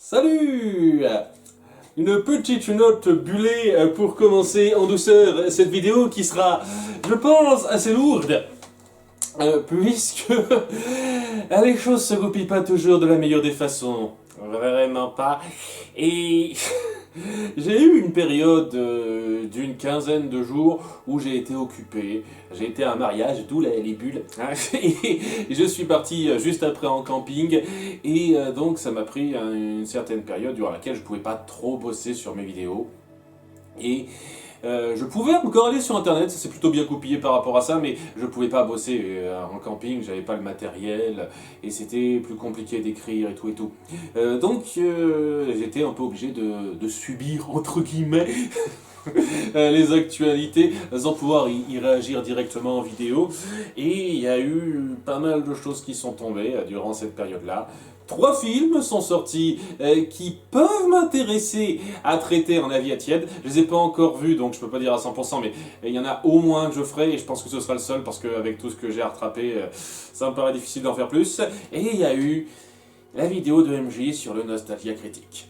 Salut! Une petite note bullée pour commencer en douceur cette vidéo qui sera, je pense, assez lourde. Puisque les choses se goupillent pas toujours de la meilleure des façons. Vraiment pas. Et j'ai eu une période d'une quinzaine de jours où j'ai été occupé. J'ai été à un mariage, d'où les bulles. Et je suis parti juste après en camping. Et donc ça m'a pris une certaine période durant laquelle je pouvais pas trop bosser sur mes vidéos. Et je pouvais encore aller sur internet, ça s'est plutôt bien coupillé par rapport à ça, mais je pouvais pas bosser en camping, j'avais pas le matériel, et c'était plus compliqué d'écrire et tout et tout. Donc j'étais un peu obligé de subir, entre guillemets, les actualités sans pouvoir y réagir directement en vidéo. Et il y a eu pas mal de choses qui sont tombées durant cette période-là. 3 films sont sortis qui peuvent m'intéresser à traiter en avis à tiède. Je les ai pas encore vus, donc je peux pas dire à 100%, mais il y en a au moins que je ferai, et je pense que ce sera le seul, parce qu'avec tout ce que j'ai à rattraper, ça me paraît difficile d'en faire plus. Et il y a eu la vidéo de MJ sur le Nostalgia Critique.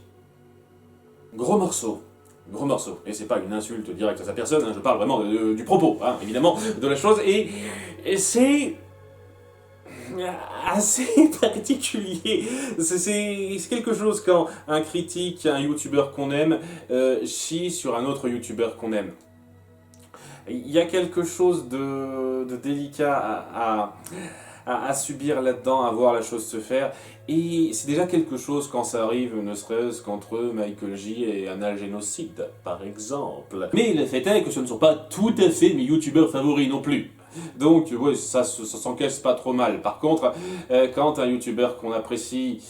Gros morceau. Gros morceau. Et c'est pas une insulte directe à sa personne, hein, je parle vraiment du propos, hein, évidemment, de la chose. Et c'est assez particulier. C'est quelque chose quand un critique, un youtubeur qu'on aime, chie sur un autre youtubeur qu'on aime. Il y a quelque chose de délicat à subir là-dedans, à voir la chose se faire. Et c'est déjà quelque chose quand ça arrive, ne serait-ce qu'entre Michael J et Anal Génocide, par exemple. Mais le fait est que ce ne sont pas tout à fait mes youtubeurs favoris non plus. Donc, ouais, ça s'encaisse pas trop mal. Par contre, quand un youtubeur qu'on apprécie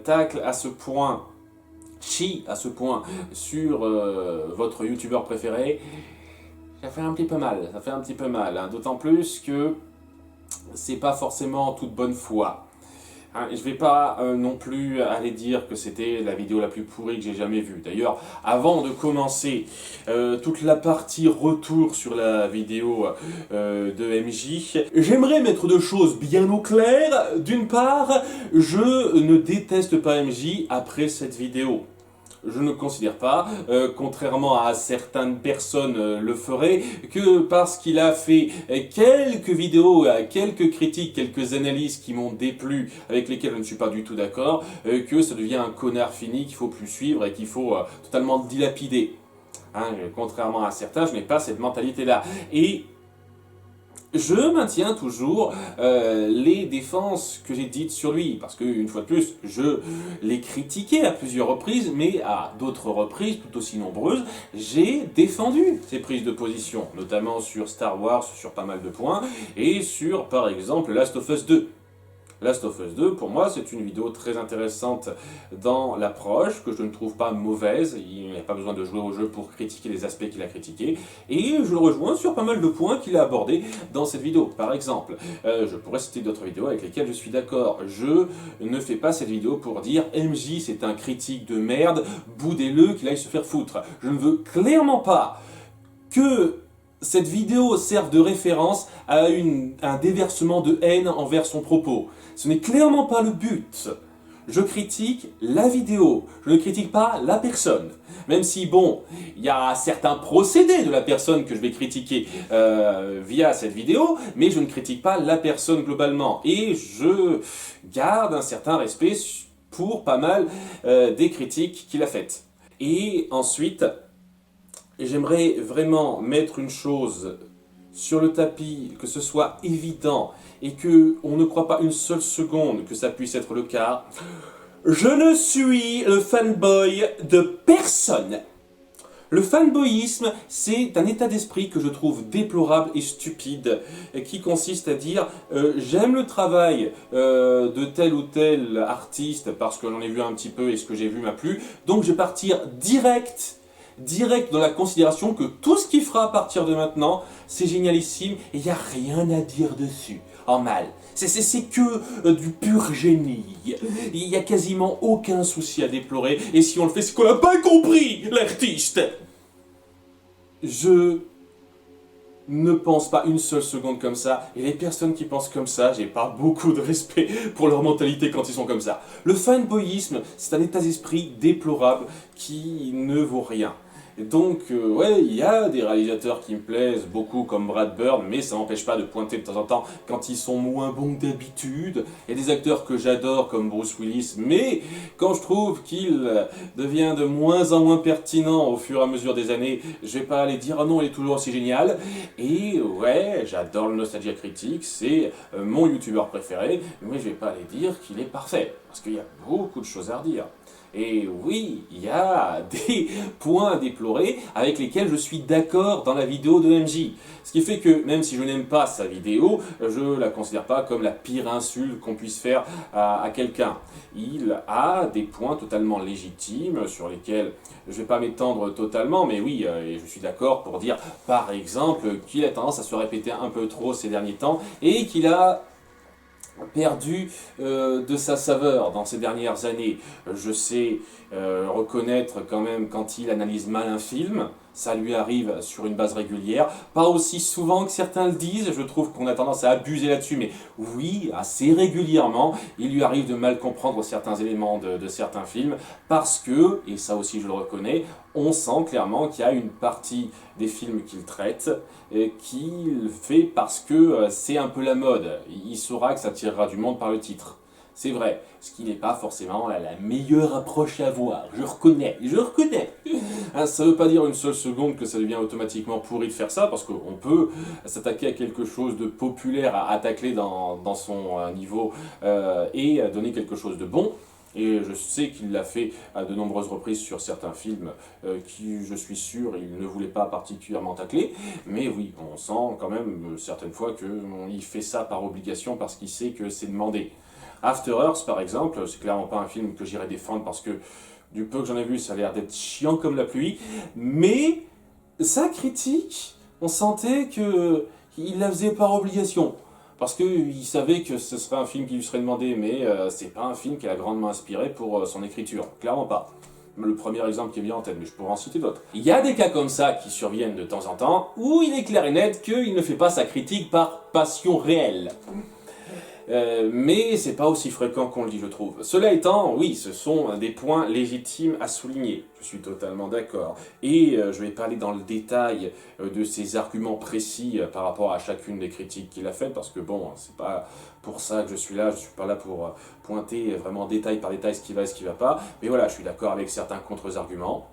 tacle à ce point, chie à ce point sur votre youtubeur préféré, ça fait un petit peu mal. Ça fait un petit peu mal, hein. D'autant plus que c'est pas forcément toute bonne foi. Hein, je vais pas non plus aller dire que c'était la vidéo la plus pourrie que j'ai jamais vue. D'ailleurs, avant de commencer toute la partie retour sur la vidéo de MJ, j'aimerais mettre deux choses bien au clair. D'une part, je ne déteste pas MJ après cette vidéo. Je ne considère pas, contrairement à certaines personnes le feraient, que parce qu'il a fait quelques vidéos, quelques critiques, quelques analyses qui m'ont déplu, avec lesquelles je ne suis pas du tout d'accord, que ça devient un connard fini qu'il faut plus suivre et qu'il faut totalement dilapider. Hein, contrairement à certains, je n'ai pas cette mentalité-là. Et je maintiens toujours les défenses que j'ai dites sur lui, parce qu'une fois de plus, je l'ai critiqué à plusieurs reprises, mais à d'autres reprises, tout aussi nombreuses, j'ai défendu ses prises de position, notamment sur Star Wars, sur pas mal de points, et sur, par exemple, Last of Us 2. Last of Us 2, pour moi, c'est une vidéo très intéressante dans l'approche, que je ne trouve pas mauvaise. Il n'y a pas besoin de jouer au jeu pour critiquer les aspects qu'il a critiqués. Et je le rejoins sur pas mal de points qu'il a abordés dans cette vidéo. Par exemple, je pourrais citer d'autres vidéos avec lesquelles je suis d'accord. Je ne fais pas cette vidéo pour dire MJ c'est un critique de merde, boudez-le, qu'il aille se faire foutre. Je ne veux clairement pas que cette vidéo serve de référence à un déversement de haine envers son propos. Ce n'est clairement pas le but. Je critique la vidéo, je ne critique pas la personne. Même si, bon, il y a certains procédés de la personne que je vais critiquer via cette vidéo, mais je ne critique pas la personne globalement. Et je garde un certain respect pour pas mal des critiques qu'il a faites. Et ensuite, j'aimerais vraiment mettre une chose sur le tapis, que ce soit évident et qu'on ne croit pas une seule seconde que ça puisse être le cas. Je ne suis le fanboy de personne. Le fanboyisme, c'est un état d'esprit que je trouve déplorable et stupide, qui consiste à dire j'aime le travail de tel ou tel artiste parce que j'en ai vu un petit peu et ce que j'ai vu m'a plu, donc je vais partir direct dans la considération que tout ce qu'il fera à partir de maintenant, c'est génialissime et il n'y a rien à dire dessus, en mal. C'est que du pur génie. Il n'y a quasiment aucun souci à déplorer et si on le fait, c'est qu'on n'a pas compris l'artiste. Je ne pense pas une seule seconde comme ça. Et les personnes qui pensent comme ça, j'ai pas beaucoup de respect pour leur mentalité quand ils sont comme ça. Le fanboyisme, c'est un état d'esprit déplorable qui ne vaut rien. Et donc, ouais, il y a des réalisateurs qui me plaisent beaucoup comme Brad Bird, mais ça n'empêche pas de pointer de temps en temps quand ils sont moins bons que d'habitude. Il y a des acteurs que j'adore comme Bruce Willis, mais quand je trouve qu'il devient de moins en moins pertinent au fur et à mesure des années, je vais pas aller dire ah non, il est toujours aussi génial. Et ouais, j'adore le Nostalgia Critique, c'est mon youtubeur préféré, mais je vais pas aller dire qu'il est parfait, parce qu'il y a beaucoup de choses à redire. Et oui, il y a des points à déplorer avec lesquels je suis d'accord dans la vidéo de MJ. Ce qui fait que même si je n'aime pas sa vidéo, je la considère pas comme la pire insulte qu'on puisse faire à quelqu'un. Il a des points totalement légitimes sur lesquels je ne vais pas m'étendre totalement, mais oui, et je suis d'accord pour dire par exemple qu'il a tendance à se répéter un peu trop ces derniers temps et qu'il a perdu de sa saveur dans ces dernières années. Je sais reconnaître quand même quand il analyse mal un film, ça lui arrive sur une base régulière, pas aussi souvent que certains le disent, je trouve qu'on a tendance à abuser là-dessus, mais oui, assez régulièrement, il lui arrive de mal comprendre certains éléments de certains films, parce que, et ça aussi je le reconnais, on sent clairement qu'il y a une partie des films qu'il traite qu'il fait parce que c'est un peu la mode. Il saura que ça tirera du monde par le titre. C'est vrai, ce qui n'est pas forcément la meilleure approche à avoir. Je reconnais. Hein, ça ne veut pas dire une seule seconde que ça devient automatiquement pourri de faire ça, parce qu'on peut s'attaquer à quelque chose de populaire à tacler dans son niveau et donner quelque chose de bon. Et je sais qu'il l'a fait à de nombreuses reprises sur certains films qui, je suis sûr, il ne voulait pas particulièrement tacler. Mais oui, on sent quand même certaines fois qu'il fait ça par obligation parce qu'il sait que c'est demandé. After Earth, par exemple, c'est clairement pas un film que j'irais défendre parce que du peu que j'en ai vu, ça a l'air d'être chiant comme la pluie. Mais sa critique, on sentait qu'il la faisait par obligation. Parce qu'il savait que ce serait un film qui lui serait demandé, mais c'est pas un film qui l'a grandement inspiré pour son écriture. Clairement pas. Le premier exemple qui est bien en tête, mais je pourrais en citer d'autres. Il y a des cas comme ça qui surviennent de temps en temps, où il est clair et net qu'il ne fait pas sa critique par passion réelle. Mais c'est pas aussi fréquent qu'on le dit, je trouve. Cela étant, oui, ce sont des points légitimes à souligner. Je suis totalement d'accord. Et je vais pas aller dans le détail de ses arguments précis par rapport à chacune des critiques qu'il a faites, parce que bon, c'est pas pour ça que je suis là. Je suis pas là pour pointer vraiment détail par détail ce qui va et ce qui va pas. Mais voilà, je suis d'accord avec certains contre-arguments.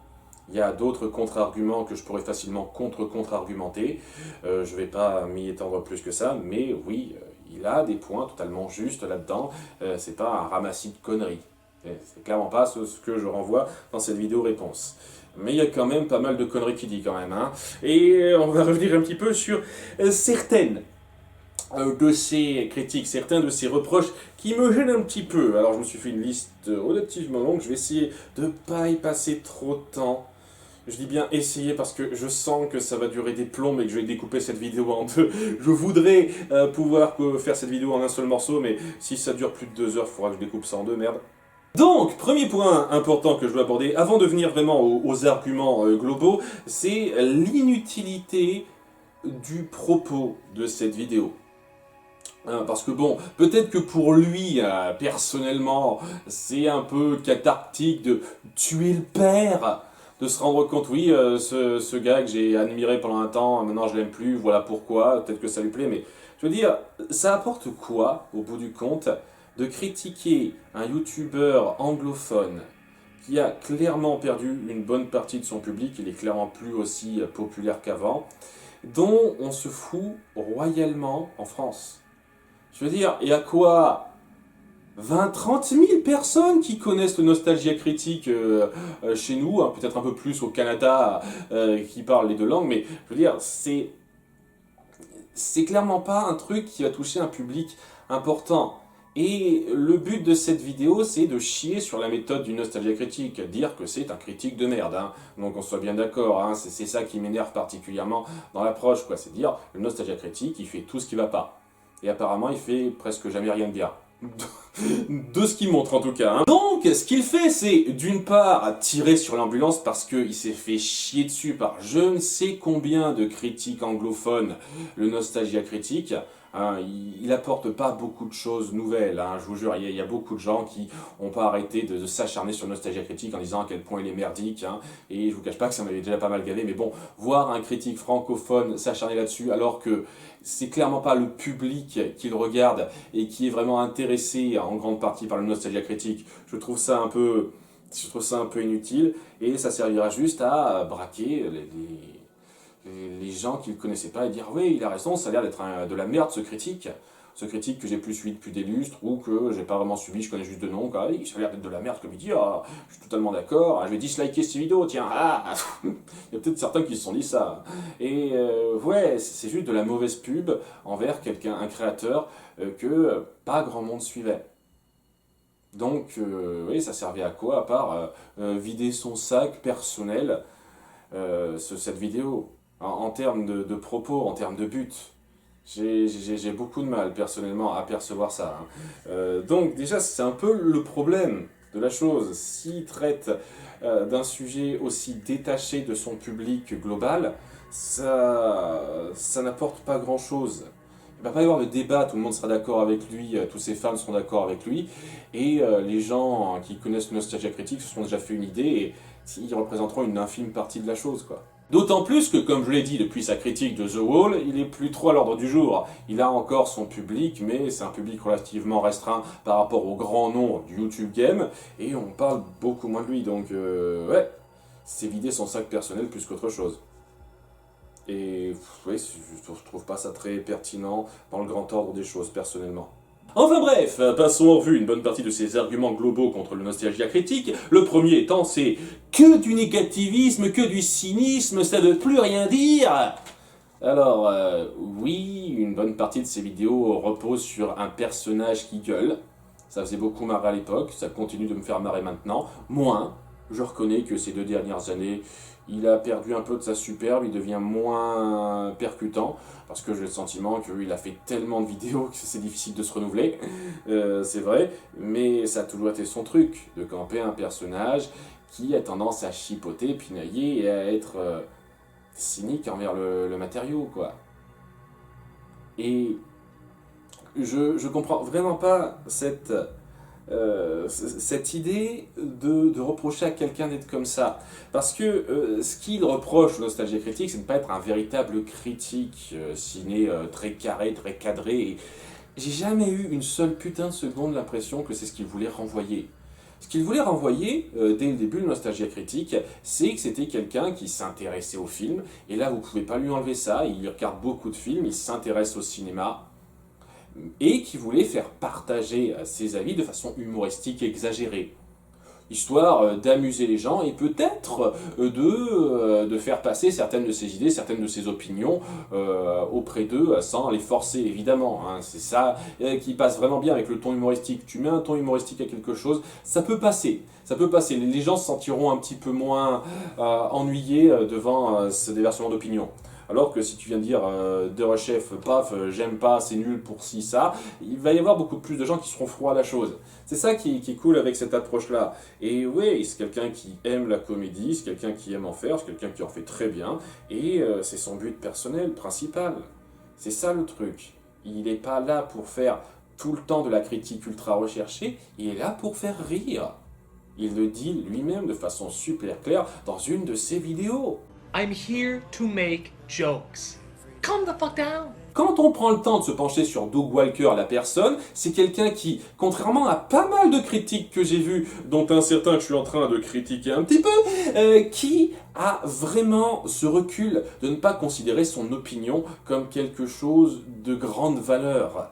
Il y a d'autres contre-arguments que je pourrais facilement contre-argumenter. Je vais pas m'y étendre plus que ça, mais oui, il a des points totalement justes là-dedans. C'est pas un ramassis de conneries. C'est clairement pas ce que je renvoie dans cette vidéo réponse. Mais il y a quand même pas mal de conneries qu'il dit quand même. Hein. Et on va revenir un petit peu sur certaines de ses critiques, certains de ses reproches qui me gênent un petit peu. Alors je me suis fait une liste relativement longue, je vais essayer de ne pas y passer trop de temps. Je dis bien essayer parce que je sens que ça va durer des plombs et que je vais découper cette vidéo en deux. Je voudrais pouvoir faire cette vidéo en un seul morceau, mais si ça dure plus de 2 heures, il faudra que je découpe ça en deux, merde. Donc, premier point important que je dois aborder, avant de venir vraiment aux arguments globaux, c'est l'inutilité du propos de cette vidéo. Parce que bon, peut-être que pour lui, personnellement, c'est un peu cathartique de tuer le père, de se rendre compte, oui, ce gars que j'ai admiré pendant un temps, maintenant je l'aime plus, voilà pourquoi, peut-être que ça lui plaît, mais je veux dire, ça apporte quoi, au bout du compte, de critiquer un youtubeur anglophone qui a clairement perdu une bonne partie de son public, il est clairement plus aussi populaire qu'avant, dont on se fout royalement en France. Je veux dire, il y a quoi 20-30 000 personnes qui connaissent le Nostalgia Critique chez nous, hein, peut-être un peu plus au Canada qui parlent les deux langues, mais je veux dire, c'est clairement pas un truc qui va toucher un public important. Et le but de cette vidéo, c'est de chier sur la méthode du Nostalgia Critique, dire que c'est un critique de merde. Hein. Donc on soit bien d'accord, hein, c'est ça qui m'énerve particulièrement dans l'approche, quoi. C'est dire, le Nostalgia Critique, il fait tout ce qui va pas. Et apparemment, il fait presque jamais rien de bien. de ce qu'il montre en tout cas. Hein. Donc, ce qu'il fait, c'est d'une part tirer sur l'ambulance parce qu'il s'est fait chier dessus par je ne sais combien de critiques anglophones, le Nostalgia Critique. Hein, il apporte pas beaucoup de choses nouvelles, hein, je vous jure, il y a beaucoup de gens qui n'ont pas arrêté de s'acharner sur Nostalgia Critique en disant à quel point il est merdique, hein, et je vous cache pas que ça m'avait déjà pas mal gavé, mais bon, voir un critique francophone s'acharner là-dessus alors que c'est clairement pas le public qui le regarde et qui est vraiment intéressé en grande partie par le Nostalgia Critique, je trouve ça un peu inutile, et ça servira juste à braquer les gens qui ne le connaissaient pas et dire oui, il a raison, ça a l'air d'être de la merde ce critique que j'ai plus suivi depuis des lustres ou que j'ai pas vraiment suivi, je connais juste de nom, quoi. Ça a l'air d'être de la merde comme il dit, ah, je suis totalement d'accord, je vais disliker cette vidéo, tiens, ah, il y a peut-être certains qui se sont dit ça. Et ouais, c'est juste de la mauvaise pub envers quelqu'un, un créateur que pas grand monde suivait. Donc, oui, ça servait à quoi à part vider son sac personnel cette vidéo en termes de propos, en termes de but. J'ai beaucoup de mal personnellement à percevoir ça. Hein. Donc déjà c'est un peu le problème de la chose. S'il traite d'un sujet aussi détaché de son public global, ça n'apporte pas grand chose. Il ne va pas y avoir de débat, tout le monde sera d'accord avec lui, tous ses fans seront d'accord avec lui, et les gens qui connaissent Nostalgia Critique se sont déjà fait une idée, et ils représenteront une infime partie de la chose, quoi. D'autant plus que, comme je l'ai dit depuis sa critique de The Wall, il est plus trop à l'ordre du jour. Il a encore son public, mais c'est un public relativement restreint par rapport au grand nom du YouTube Game, et on parle beaucoup moins de lui, donc ouais, c'est vider son sac personnel plus qu'autre chose. Et oui, je trouve pas ça très pertinent dans le grand ordre des choses, personnellement. Enfin bref, passons en revue une bonne partie de ces arguments globaux contre le Nostalgia Critique. Le premier étant, c'est que du négativisme, que du cynisme, ça veut plus rien dire. Alors, oui, une bonne partie de ces vidéos repose sur un personnage qui gueule. Ça faisait beaucoup marrer à l'époque, ça continue de me faire marrer maintenant. Moins, je reconnais que ces 2 dernières années, il a perdu un peu de sa superbe, il devient moins percutant, parce que j'ai le sentiment qu'il a fait tellement de vidéos que c'est difficile de se renouveler, c'est vrai, mais ça a toujours été son truc, de camper un personnage qui a tendance à chipoter, pinailler et à être cynique envers le matériau, quoi. Et je comprends vraiment pas cette idée de reprocher à quelqu'un d'être comme ça. Parce que ce qu'il reproche au Nostalgia Critique, c'est de ne pas être un véritable critique ciné très carré, très cadré. Et j'ai jamais eu une seule putain de seconde l'impression que c'est ce qu'il voulait renvoyer. Ce qu'il voulait renvoyer, dès le début de Nostalgia Critique, c'est que c'était quelqu'un qui s'intéressait au film, et là vous pouvez pas lui enlever ça, il regarde beaucoup de films, il s'intéresse au cinéma, et qui voulait faire partager ses avis de façon humoristique exagérée, histoire d'amuser les gens et peut-être de faire passer certaines de ses idées, certaines de ses opinions auprès d'eux sans les forcer évidemment. Hein. C'est ça qui passe vraiment bien avec le ton humoristique. Tu mets un ton humoristique à quelque chose, ça peut passer. Ça peut passer. Les gens se sentiront un petit peu moins ennuyés devant ce déversement d'opinion. Alors que si tu viens de dire de rechef, paf, j'aime pas, c'est nul pour ci, ça, il va y avoir beaucoup plus de gens qui seront froids à la chose. C'est ça qui est cool avec cette approche-là. Et oui, c'est quelqu'un qui aime la comédie, c'est quelqu'un qui aime en faire, c'est quelqu'un qui en fait très bien, et c'est son but personnel, principal. C'est ça le truc. Il n'est pas là pour faire tout le temps de la critique ultra recherchée, il est là pour faire rire. Il le dit lui-même de façon super claire dans une de ses vidéos. I'm here to make jokes. Calm the fuck down. Quand on prend le temps de se pencher sur Doug Walker, la personne, c'est quelqu'un qui, contrairement à pas mal de critiques que j'ai vues, dont un certain que je suis en train de critiquer un petit peu, qui a vraiment ce recul de ne pas considérer son opinion comme quelque chose de grande valeur.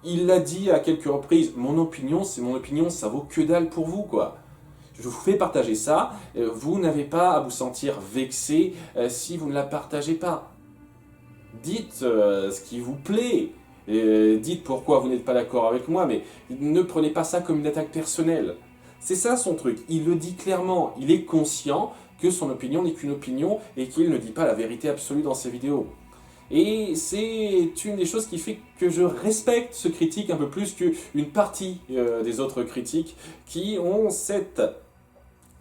Il l'a dit à quelques reprises, mon opinion, c'est mon opinion, ça vaut que dalle pour vous, quoi. Je vous fais partager ça, vous n'avez pas à vous sentir vexé si vous ne la partagez pas. Dites ce qui vous plaît, dites pourquoi vous n'êtes pas d'accord avec moi, mais ne prenez pas ça comme une attaque personnelle. C'est ça son truc, il le dit clairement, il est conscient que son opinion n'est qu'une opinion et qu'il ne dit pas la vérité absolue dans ses vidéos. Et c'est une des choses qui fait que je respecte ce critique un peu plus qu'une partie des autres critiques qui ont cette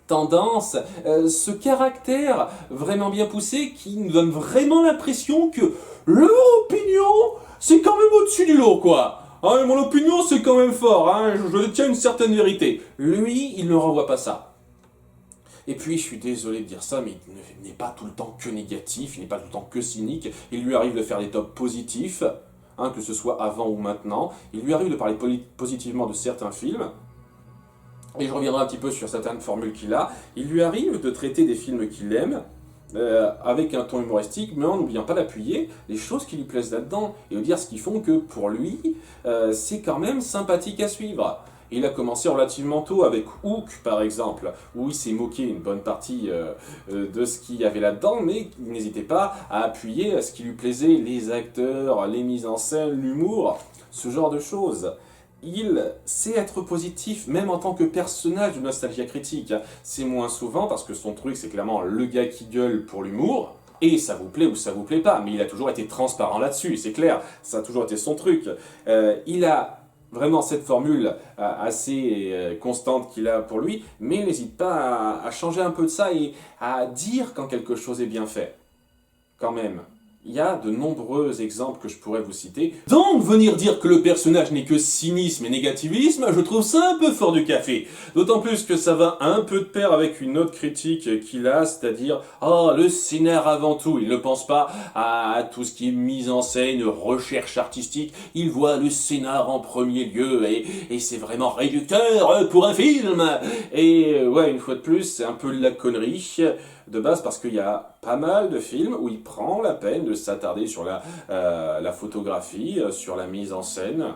tendance, ce caractère vraiment bien poussé qui nous donne vraiment l'impression que leur opinion, c'est quand même au-dessus du lot, quoi. Hein, mon opinion, c'est quand même fort, hein, je détiens une certaine vérité. Lui, il ne renvoie pas ça. Et puis, je suis désolé de dire ça, mais il n'est pas tout le temps que négatif, il n'est pas tout le temps que cynique. Il lui arrive de faire des tops positifs, hein, que ce soit avant ou maintenant. Il lui arrive de parler positivement de certains films. Et je reviendrai un petit peu sur certaines formules qu'il a. Il lui arrive de traiter des films qu'il aime, avec un ton humoristique, mais en n'oubliant pas d'appuyer les choses qui lui plaisent là-dedans, et de dire ce qui font que, pour lui, c'est quand même sympathique à suivre. Il a commencé relativement tôt avec Hook, par exemple, où il s'est moqué une bonne partie de ce qu'il y avait là-dedans, mais il n'hésitait pas à appuyer ce qui lui plaisait, les acteurs, les mises en scène, l'humour, ce genre de choses. Il sait être positif, même en tant que personnage de Nostalgia Critique. C'est moins souvent, parce que son truc, c'est clairement le gars qui gueule pour l'humour, et ça vous plaît ou ça vous plaît pas, mais il a toujours été transparent là-dessus, c'est clair, ça a toujours été son truc. Il a vraiment cette formule assez constante qu'il a pour lui, mais il n'hésite pas à changer un peu de ça et à dire quand quelque chose est bien fait. Quand même. Il y a de nombreux exemples que je pourrais vous citer. Donc, venir dire que le personnage n'est que cynisme et négativisme, je trouve ça un peu fort du café. D'autant plus que ça va un peu de pair avec une autre critique qu'il a, c'est-à-dire « Oh, le scénar avant tout ». Il ne pense pas à tout ce qui est mise en scène, recherche artistique. Il voit le scénar en premier lieu et c'est vraiment réducteur pour un film. Et ouais, une fois de plus, c'est un peu de la connerie de base parce qu'il y a pas mal de films où il prend la peine de s'attarder sur la photographie, sur la mise en scène.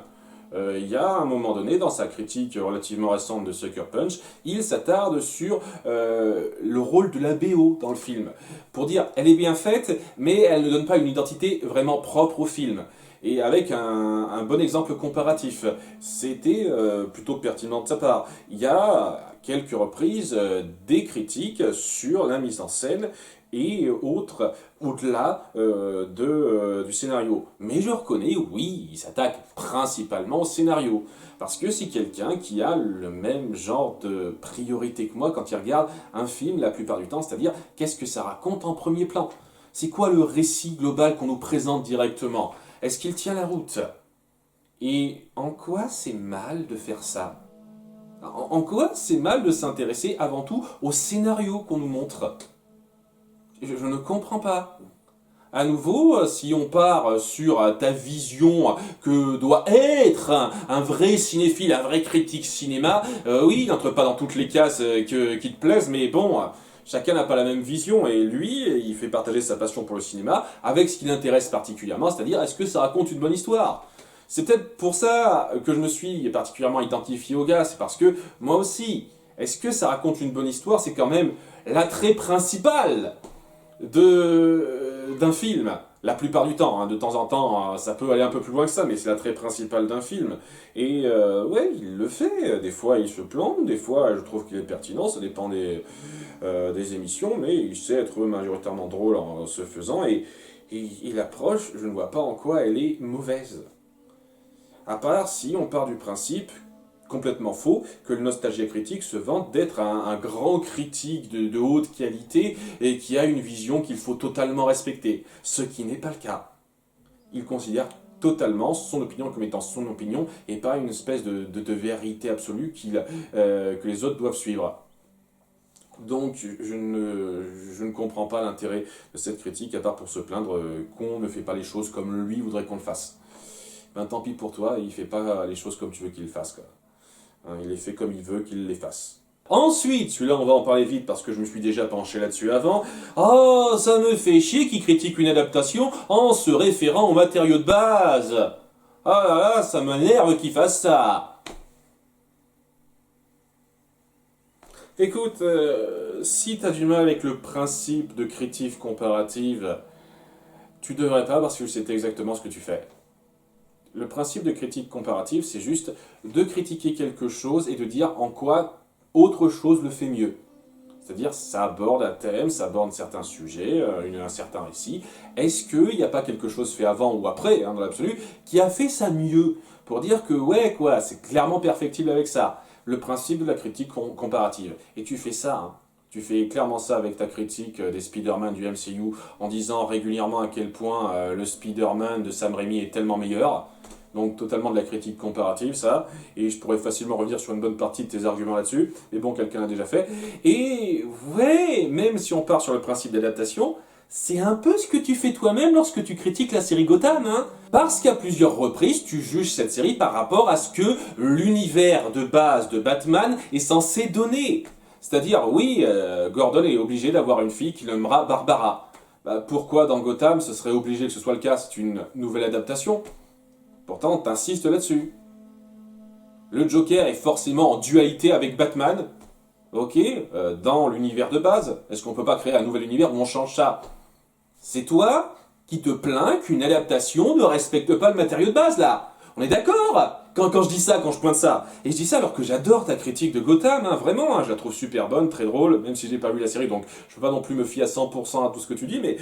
Il y a un moment donné, dans sa critique relativement récente de Sucker Punch, il s'attarde sur le rôle de la BO dans le film. Pour dire, elle est bien faite, mais elle ne donne pas une identité vraiment propre au film. Et avec un bon exemple comparatif. C'était plutôt pertinent de sa part. Il y a quelques reprises des critiques sur la mise en scène et autres, au-delà du scénario. Mais je reconnais, oui, il s'attaque principalement au scénario. Parce que c'est quelqu'un qui a le même genre de priorité que moi quand il regarde un film la plupart du temps, c'est-à-dire qu'est-ce que ça raconte en premier plan. C'est quoi le récit global qu'on nous présente directement? Est-ce qu'il tient la route? Et en quoi c'est mal de faire ça? En quoi c'est mal de s'intéresser avant tout au scénario qu'on nous montre? Je ne comprends pas. À nouveau, si on part sur ta vision que doit être un vrai cinéphile, un vrai critique cinéma, oui, il n'entre pas dans toutes les cases qui te plaisent, mais bon, chacun n'a pas la même vision, et lui, il fait partager sa passion pour le cinéma avec ce qui l'intéresse particulièrement, c'est-à-dire est-ce que ça raconte une bonne histoire? C'est peut-être pour ça que je me suis particulièrement identifié au gars, c'est parce que moi aussi, est-ce que ça raconte une bonne histoire? C'est quand même l'attrait principal d'un film. La plupart du temps, hein. De temps en temps, ça peut aller un peu plus loin que ça, mais c'est l'attrait principal d'un film. Et ouais, il le fait. Des fois, il se plante, des fois, je trouve qu'il est pertinent, ça dépend des émissions, mais il sait être majoritairement drôle en se faisant, et l'approche, je ne vois pas en quoi elle est mauvaise. À part si on part du principe, complètement faux, que le Nostalgia Critique se vante d'être un grand critique de haute qualité et qui a une vision qu'il faut totalement respecter. Ce qui n'est pas le cas. Il considère totalement son opinion comme étant son opinion et pas une espèce de vérité absolue que les autres doivent suivre. Donc je ne comprends pas l'intérêt de cette critique, à part pour se plaindre qu'on ne fait pas les choses comme lui voudrait qu'on le fasse. Ben tant pis pour toi, il fait pas les choses comme tu veux qu'il les fasse, quoi. Hein, il les fait comme il veut qu'il les fasse. Ensuite, celui-là on va en parler vite parce que je me suis déjà penché là-dessus avant. Oh, ça me fait chier qu'il critique une adaptation en se référant aux matériaux de base. Ah là là, ça m'énerve qu'il fasse ça. Écoute, si t'as du mal avec le principe de critique comparative, tu devrais pas parce que c'est exactement ce que tu fais. Le principe de critique comparative, c'est juste de critiquer quelque chose et de dire en quoi autre chose le fait mieux. C'est-à-dire, ça aborde un thème, ça aborde certains sujets, un certain récit. Est-ce qu'il n'y a pas quelque chose fait avant ou après, hein, dans l'absolu, qui a fait ça mieux? Pour dire que, ouais, quoi, c'est clairement perfectible avec ça. Le principe de la critique comparative. Et tu fais ça, hein. Tu fais clairement ça avec ta critique des Spider-Man du MCU, en disant régulièrement à quel point le Spider-Man de Sam Raimi est tellement meilleur. Donc totalement de la critique comparative, ça. Et je pourrais facilement revenir sur une bonne partie de tes arguments là-dessus. Mais bon, quelqu'un l'a déjà fait. Et ouais, même si on part sur le principe d'adaptation, c'est un peu ce que tu fais toi-même lorsque tu critiques la série Gotham, hein. Parce qu'à plusieurs reprises, tu juges cette série par rapport à ce que l'univers de base de Batman est censé donner. C'est-à-dire, oui, Gordon est obligé d'avoir une fille qu'il nommera Barbara. Bah, pourquoi dans Gotham ce serait obligé que ce soit le cas? C'est une nouvelle adaptation. Pourtant, t'insistes là-dessus. Le Joker est forcément en dualité avec Batman. Ok, dans l'univers de base. Est-ce qu'on peut pas créer un nouvel univers où on change ça? C'est toi qui te plains qu'une adaptation ne respecte pas le matériau de base, là. On est d'accord quand je dis ça, quand je pointe ça. Et je dis ça alors que j'adore ta critique de Gotham, hein, vraiment, hein, je la trouve super bonne, très drôle, même si j'ai pas vu la série, donc je peux pas non plus me fier à 100% à tout ce que tu dis, mais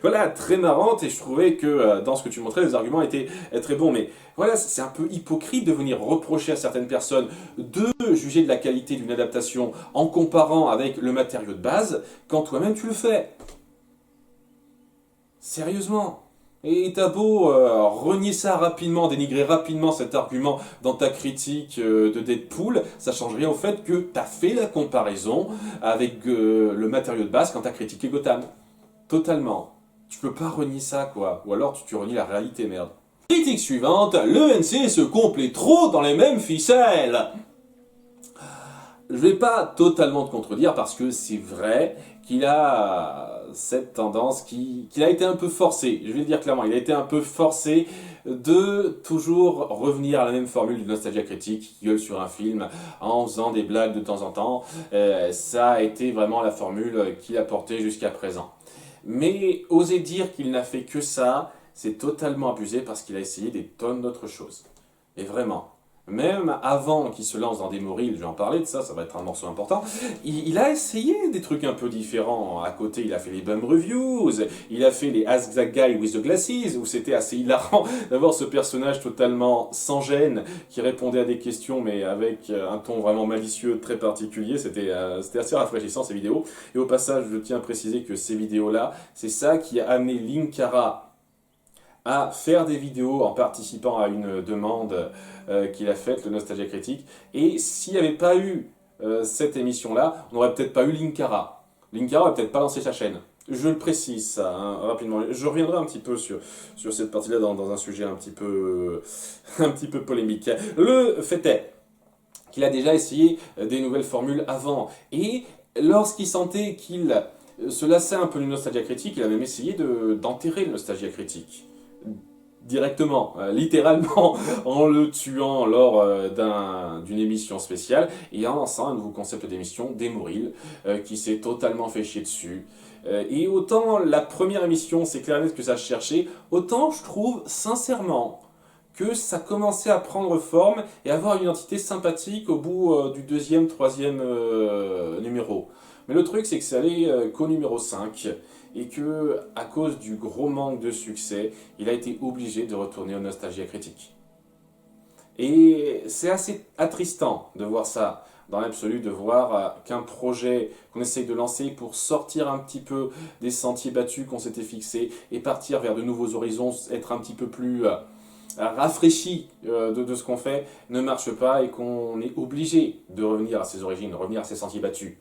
voilà, très marrante, et je trouvais que dans ce que tu montrais, les arguments étaient très bons. Mais voilà, c'est un peu hypocrite de venir reprocher à certaines personnes de juger de la qualité d'une adaptation en comparant avec le matériau de base, quand toi-même tu le fais. Sérieusement. Et t'as beau renier ça rapidement, dénigrer rapidement cet argument dans ta critique de Deadpool, ça change rien au fait que t'as fait la comparaison avec le matériau de base quand t'as critiqué Gotham. Totalement. Tu peux pas renier ça, quoi. Ou alors tu renies la réalité, merde. Critique suivante, le NC se complaît trop dans les mêmes ficelles. Je vais pas totalement te contredire parce que c'est vrai qu'il a cette tendance qu'il a été un peu forcé, je vais le dire clairement, il a été un peu forcé de toujours revenir à la même formule de nostalgia critique qui gueule sur un film en faisant des blagues de temps en temps. Ça a été vraiment la formule qu'il a portée jusqu'à présent. Mais oser dire qu'il n'a fait que ça, c'est totalement abusé parce qu'il a essayé des tonnes d'autres choses. Et vraiment. Même avant qu'il se lance dans Demo Reel, je vais en parler de ça, ça va être un morceau important, il a essayé des trucs un peu différents. À côté, il a fait les Bum Reviews, il a fait les Ask That Guy with the Glasses, où c'était assez hilarant d'avoir ce personnage totalement sans gêne, qui répondait à des questions, mais avec un ton vraiment malicieux très particulier. C'était assez rafraîchissant, ces vidéos. Et au passage, je tiens à préciser que ces vidéos-là, c'est ça qui a amené Linkara à faire des vidéos en participant à une demande qu'il a faite, le Nostalgia Critique. Et s'il n'y avait pas eu cette émission-là, on n'aurait peut-être pas eu Linkara. Linkara n'aurait peut-être pas lancé sa chaîne. Je le précise, ça, hein, rapidement. Je reviendrai un petit peu sur cette partie-là dans un sujet un petit peu polémique. Le fait est qu'il a déjà essayé des nouvelles formules avant. Et lorsqu'il sentait qu'il se lassait un peu du Nostalgia Critique, il a même essayé d'enterrer le Nostalgia Critique. Directement, littéralement, en le tuant lors d'une émission spéciale et en lançant un nouveau concept d'émission, Demo Reel, qui s'est totalement fait chier dessus. Et autant la première émission, c'est clair et net que ça cherchait, autant je trouve sincèrement que ça commençait à prendre forme et avoir une identité sympathique au bout du deuxième, troisième numéro. Mais le truc, c'est que c'est allé qu'au numéro 5 et que, à cause du gros manque de succès, il a été obligé de retourner au Nostalgia Critique. Et c'est assez attristant de voir ça, dans l'absolu, de voir qu'un projet qu'on essaye de lancer pour sortir un petit peu des sentiers battus qu'on s'était fixés et partir vers de nouveaux horizons, être un petit peu plus rafraîchi de ce qu'on fait, ne marche pas et qu'on est obligé de revenir à ses origines, de revenir à ses sentiers battus.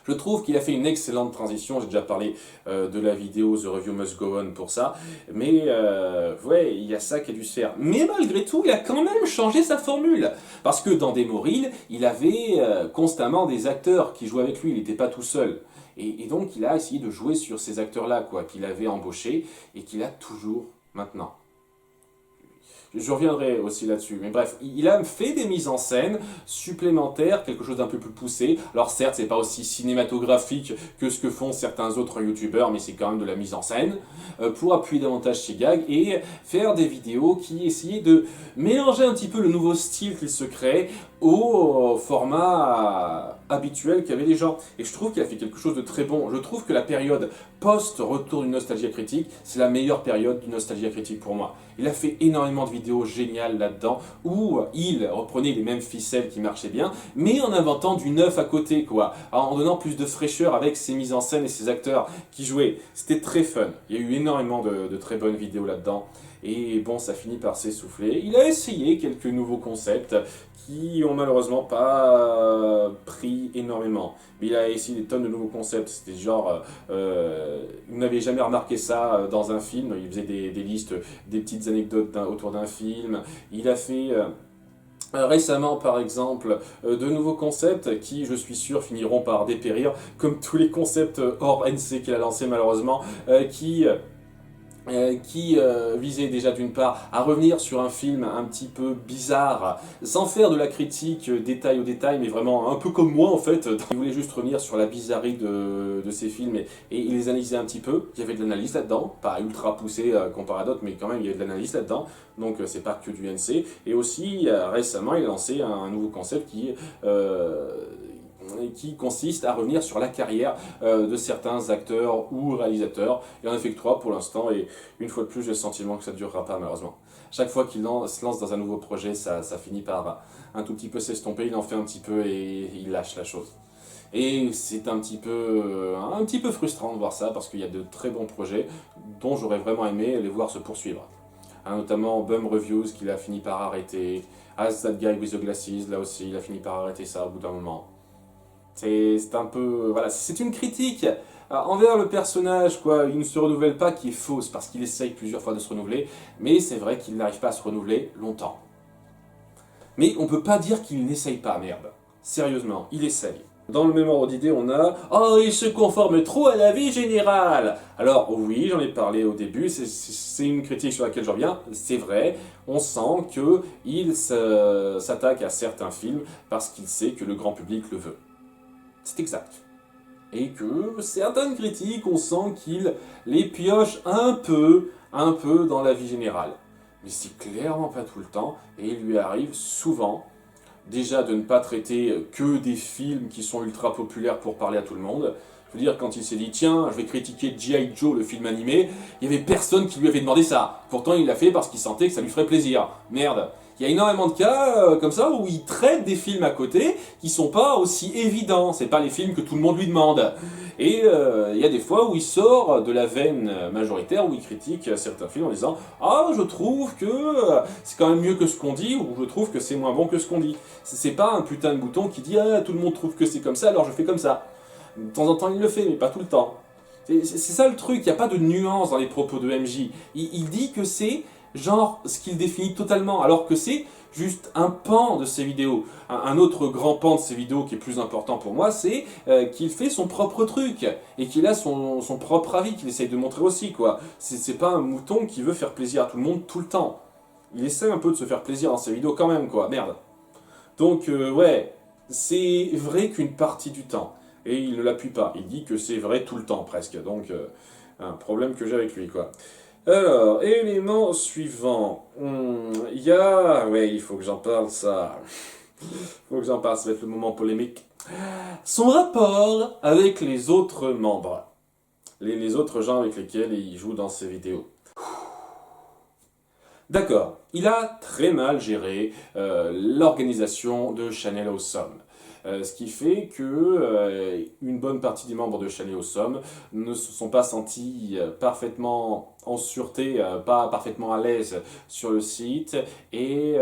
Je trouve qu'il a fait une excellente transition, j'ai déjà parlé de la vidéo The Review Must Go On pour ça, mais ouais, il y a ça qui a dû se faire. Mais malgré tout, il a quand même changé sa formule, parce que dans Demo Reel, il avait constamment des acteurs qui jouaient avec lui, il n'était pas tout seul. Et donc il a essayé de jouer sur ces acteurs-là, quoi, qu'il avait embauchés et qu'il a toujours maintenant. Je reviendrai aussi là-dessus. Mais bref, il a fait des mises en scène supplémentaires, quelque chose d'un peu plus poussé. Alors certes, c'est pas aussi cinématographique que ce que font certains autres youtubeurs, mais c'est quand même de la mise en scène, pour appuyer davantage ses gags et faire des vidéos qui essayaient de mélanger un petit peu le nouveau style qu'il se crée au format habituel qu'avaient les gens. Et je trouve qu'il a fait quelque chose de très bon. Je trouve que la période post-retour du Nostalgia Critique, c'est la meilleure période du Nostalgia Critique pour moi. Il a fait énormément de vidéos géniales là-dedans, où il reprenait les mêmes ficelles qui marchaient bien, mais en inventant du neuf à côté, quoi. En donnant plus de fraîcheur avec ses mises en scène et ses acteurs qui jouaient. C'était très fun. Il y a eu énormément de très bonnes vidéos là-dedans. Et bon, ça finit par s'essouffler. Il a essayé quelques nouveaux concepts qui ont malheureusement pas pris énormément. Mais il a essayé des tonnes de nouveaux concepts. C'était genre, vous n'avez jamais remarqué ça dans un film. Il faisait des listes, des petites anecdotes autour d'un film. Il a fait récemment, par exemple, de nouveaux concepts qui, je suis sûr, finiront par dépérir, comme tous les concepts hors NC qu'il a lancés malheureusement, qui visait déjà d'une part à revenir sur un film un petit peu bizarre, sans faire de la critique détail au détail, mais vraiment un peu comme moi en fait. Il voulait juste revenir sur la bizarrerie de ces films et les analyser un petit peu. Il y avait de l'analyse là-dedans, pas ultra poussé comparé à d'autres, mais quand même il y avait de l'analyse là-dedans, donc c'est pas que du NC. Et aussi récemment il a lancé un nouveau concept qui consiste à revenir sur la carrière de certains acteurs ou réalisateurs. Il en a fait que 3 pour l'instant, et une fois de plus, j'ai le sentiment que ça ne durera pas malheureusement. Chaque fois qu'il se lance dans un nouveau projet, ça finit par un tout petit peu s'estomper, il en fait un petit peu et il lâche la chose. Et c'est un petit peu frustrant de voir ça, parce qu'il y a de très bons projets dont j'aurais vraiment aimé les voir se poursuivre. Notamment Bum Reviews qu'il a fini par arrêter, As That Guy With The Glasses, là aussi il a fini par arrêter ça au bout d'un moment. C'est un peu... Voilà, c'est une critique envers le personnage, quoi. Il ne se renouvelle pas, qui est fausse, parce qu'il essaye plusieurs fois de se renouveler, mais c'est vrai qu'il n'arrive pas à se renouveler longtemps. Mais on peut pas dire qu'il n'essaye pas, merde. Sérieusement, il essaye. Dans le même ordre d'idée, on a « Oh, il se conforme trop à la vie générale !» Alors oui, j'en ai parlé au début, c'est une critique sur laquelle je reviens, c'est vrai, on sent qu'il s'attaque à certains films parce qu'il sait que le grand public le veut. C'est exact. Et que certaines critiques, on sent qu'il les pioche un peu dans la vie générale. Mais c'est clairement pas tout le temps, et il lui arrive souvent, déjà de ne pas traiter que des films qui sont ultra populaires pour parler à tout le monde. Je veux dire, quand il s'est dit, tiens, je vais critiquer G.I. Joe, le film animé, il y avait personne qui lui avait demandé ça. Pourtant, il l'a fait parce qu'il sentait que ça lui ferait plaisir. Merde. Il y a énormément de cas comme ça où il traite des films à côté qui sont pas aussi évidents. C'est pas les films que tout le monde lui demande. Et il y a des fois où il sort de la veine majoritaire, où il critique certains films en disant « Ah, je trouve que c'est quand même mieux que ce qu'on dit » ou « Je trouve que c'est moins bon que ce qu'on dit ». C'est pas un putain de bouton qui dit « Ah, tout le monde trouve que c'est comme ça, alors je fais comme ça ». De temps en temps, il le fait, mais pas tout le temps. C'est ça le truc, il n'y a pas de nuance dans les propos de MJ. Il dit que c'est genre ce qu'il définit totalement, alors que c'est juste un pan de ses vidéos. Un autre grand pan de ses vidéos qui est plus important pour moi, c'est qu'il fait son propre truc, et qu'il a son propre avis, qu'il essaye de montrer aussi, quoi. C'est pas un mouton qui veut faire plaisir à tout le monde tout le temps. Il essaie un peu de se faire plaisir dans ses vidéos quand même, quoi, merde. Donc, ouais, c'est vrai qu'une partie du temps, et il ne l'appuie pas, il dit que c'est vrai tout le temps, presque, donc un problème que j'ai avec lui, quoi. Alors, élément suivant. Il y a... Ouais, il faut que j'en parle, ça. Il faut que j'en parle, ça va être le moment polémique. Son rapport avec les autres membres. Les autres gens avec lesquels il joue dans ses vidéos. D'accord, il a très mal géré l'organisation de Channel Awesome. Ce qui fait que une bonne partie des membres de Channel Awesome ne se sont pas sentis parfaitement en sûreté, pas parfaitement à l'aise sur le site, et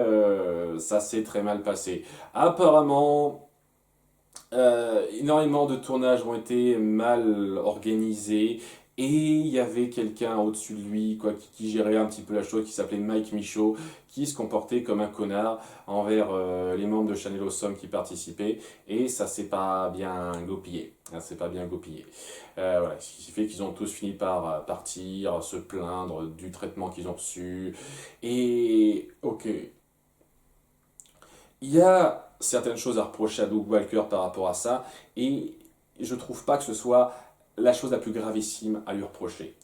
ça s'est très mal passé. Apparemment, énormément de tournages ont été mal organisés, et il y avait quelqu'un au-dessus de lui, quoi, qui gérait un petit peu la chose, qui s'appelait Mike Michaud, qui se comportait comme un connard envers les membres de Channel Awesome qui participaient, et ça s'est pas bien goupillé. C'est pas bien goupillé. Voilà, ce qui fait qu'ils ont tous fini par partir, se plaindre du traitement qu'ils ont reçu, et ok. Il y a certaines choses à reprocher à Doug Walker par rapport à ça, et je trouve pas que ce soit la chose la plus gravissime à lui reprocher.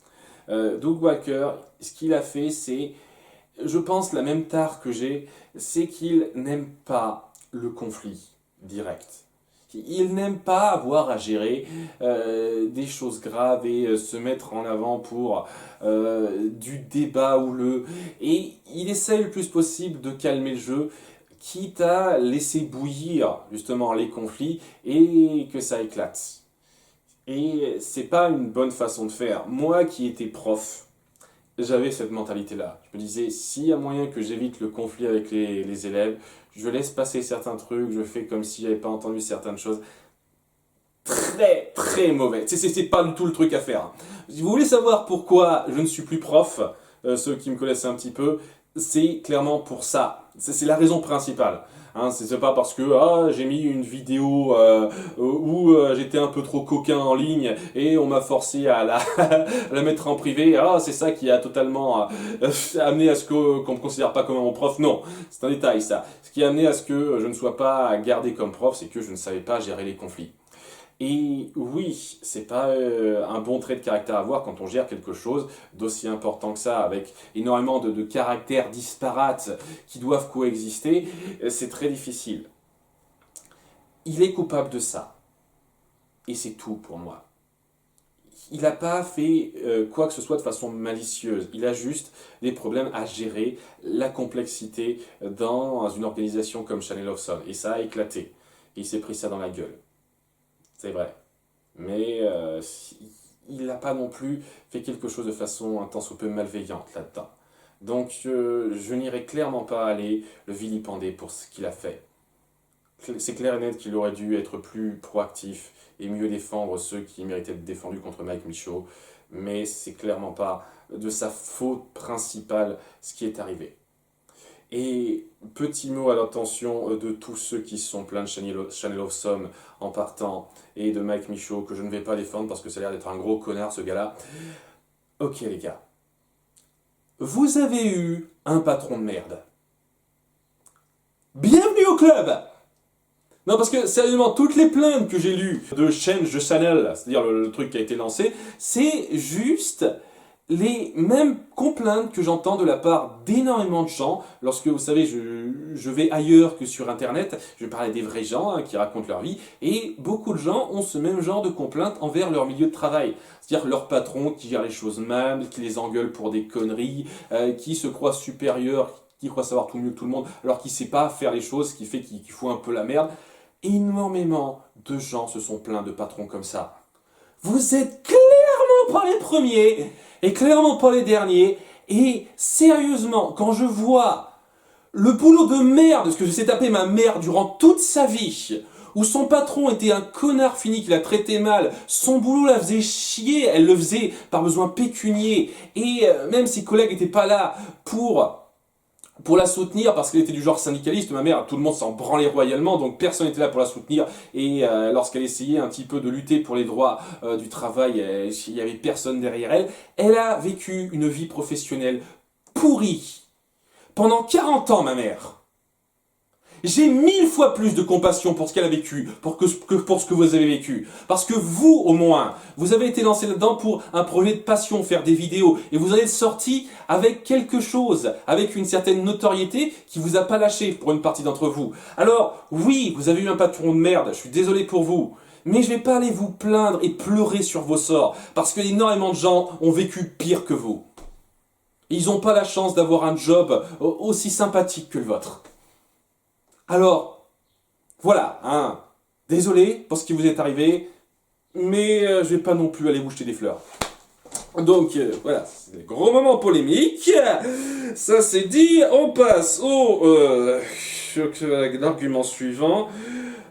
Doug Walker, ce qu'il a fait, c'est, je pense, la même tare que j'ai, c'est qu'il n'aime pas le conflit direct. Il n'aime pas avoir à gérer des choses graves et se mettre en avant pour du débat houleux. Et il essaye le plus possible de calmer le jeu, quitte à laisser bouillir justement les conflits et que ça éclate. Et c'est pas une bonne façon de faire. Moi qui étais prof, j'avais cette mentalité-là. Je me disais, s'il y a moyen que j'évite le conflit avec les élèves, je laisse passer certains trucs, je fais comme si j'avais pas entendu certaines choses. Très, très mauvais. C'est pas du tout le truc à faire. Si vous voulez savoir pourquoi je ne suis plus prof, ceux qui me connaissent un petit peu, c'est clairement pour ça. C'est la raison principale. Hein, c'est pas parce que j'ai mis une vidéo où j'étais un peu trop coquin en ligne et on m'a forcé à la mettre en privé. C'est ça qui a totalement amené à ce qu'on me considère pas comme mon prof. Non, c'est un détail ça. Ce qui a amené à ce que je ne sois pas gardé comme prof, c'est que je ne savais pas gérer les conflits. Et oui, c'est pas un bon trait de caractère à avoir quand on gère quelque chose d'aussi important que ça, avec énormément de caractères disparates qui doivent coexister, c'est très difficile. Il est coupable de ça. Et c'est tout pour moi. Il n'a pas fait quoi que ce soit de façon malicieuse. Il a juste des problèmes à gérer la complexité dans une organisation comme Channel of Sun. Et ça a éclaté. Il s'est pris ça dans la gueule. C'est vrai. Mais il n'a pas non plus fait quelque chose de façon un tant soit peu malveillante là-dedans. Donc je n'irai clairement pas aller le vilipender pour ce qu'il a fait. C'est clair et net qu'il aurait dû être plus proactif et mieux défendre ceux qui méritaient d'être défendus contre Mike Michaud. Mais c'est clairement pas de sa faute principale ce qui est arrivé. Et petit mot à l'attention de tous ceux qui sont pleins de Channel of Sun en partant, et de Mike Michaud, que je ne vais pas défendre parce que ça a l'air d'être un gros connard ce gars-là. Ok les gars, vous avez eu un patron de merde. Bienvenue au club! Non, parce que sérieusement, toutes les plaintes que j'ai lues de Change the Channel, c'est-à-dire le truc qui a été lancé, c'est juste les mêmes complaintes que j'entends de la part d'énormément de gens lorsque, vous savez, je vais ailleurs que sur Internet, je parle des vrais gens qui racontent leur vie, et beaucoup de gens ont ce même genre de complaintes envers leur milieu de travail. C'est-à-dire leur patron qui gère les choses mal, qui les engueule pour des conneries, qui se croit supérieur, qui croit savoir tout mieux que tout le monde, alors qu'il ne sait pas faire les choses, ce qui fait qu'il fout un peu la merde. Énormément de gens se sont plaints de patrons comme ça. Vous êtes clairement pas les premiers et clairement pas les derniers. Et sérieusement, quand je vois le boulot de merde, ce que s'est tapé ma mère durant toute sa vie, où son patron était un connard fini qui la traitait mal, son boulot la faisait chier, elle le faisait par besoin pécunier, et même ses collègues n'étaient pas là pour la soutenir parce qu'elle était du genre syndicaliste, ma mère, tout le monde s'en branlait royalement, donc personne n'était là pour la soutenir, et lorsqu'elle essayait un petit peu de lutter pour les droits du travail, il n'y avait personne derrière elle. Elle a vécu une vie professionnelle pourrie pendant 40 ans, ma mère. J'ai 1000 fois plus de compassion pour ce qu'elle a vécu, que pour ce que vous avez vécu. Parce que vous, au moins, vous avez été lancé là-dedans pour un projet de passion, faire des vidéos, et vous en êtes sorti avec quelque chose, avec une certaine notoriété qui vous a pas lâché pour une partie d'entre vous. Alors, oui, vous avez eu un patron de merde, je suis désolé pour vous, mais je vais pas aller vous plaindre et pleurer sur vos sorts, parce que énormément de gens ont vécu pire que vous. Et ils n'ont pas la chance d'avoir un job aussi sympathique que le vôtre. Alors, voilà, hein. Désolé pour ce qui vous est arrivé, mais je vais pas non plus aller vous jeter des fleurs. Donc, voilà, c'est le gros moment polémique. Ça c'est dit, on passe au l'argument suivant.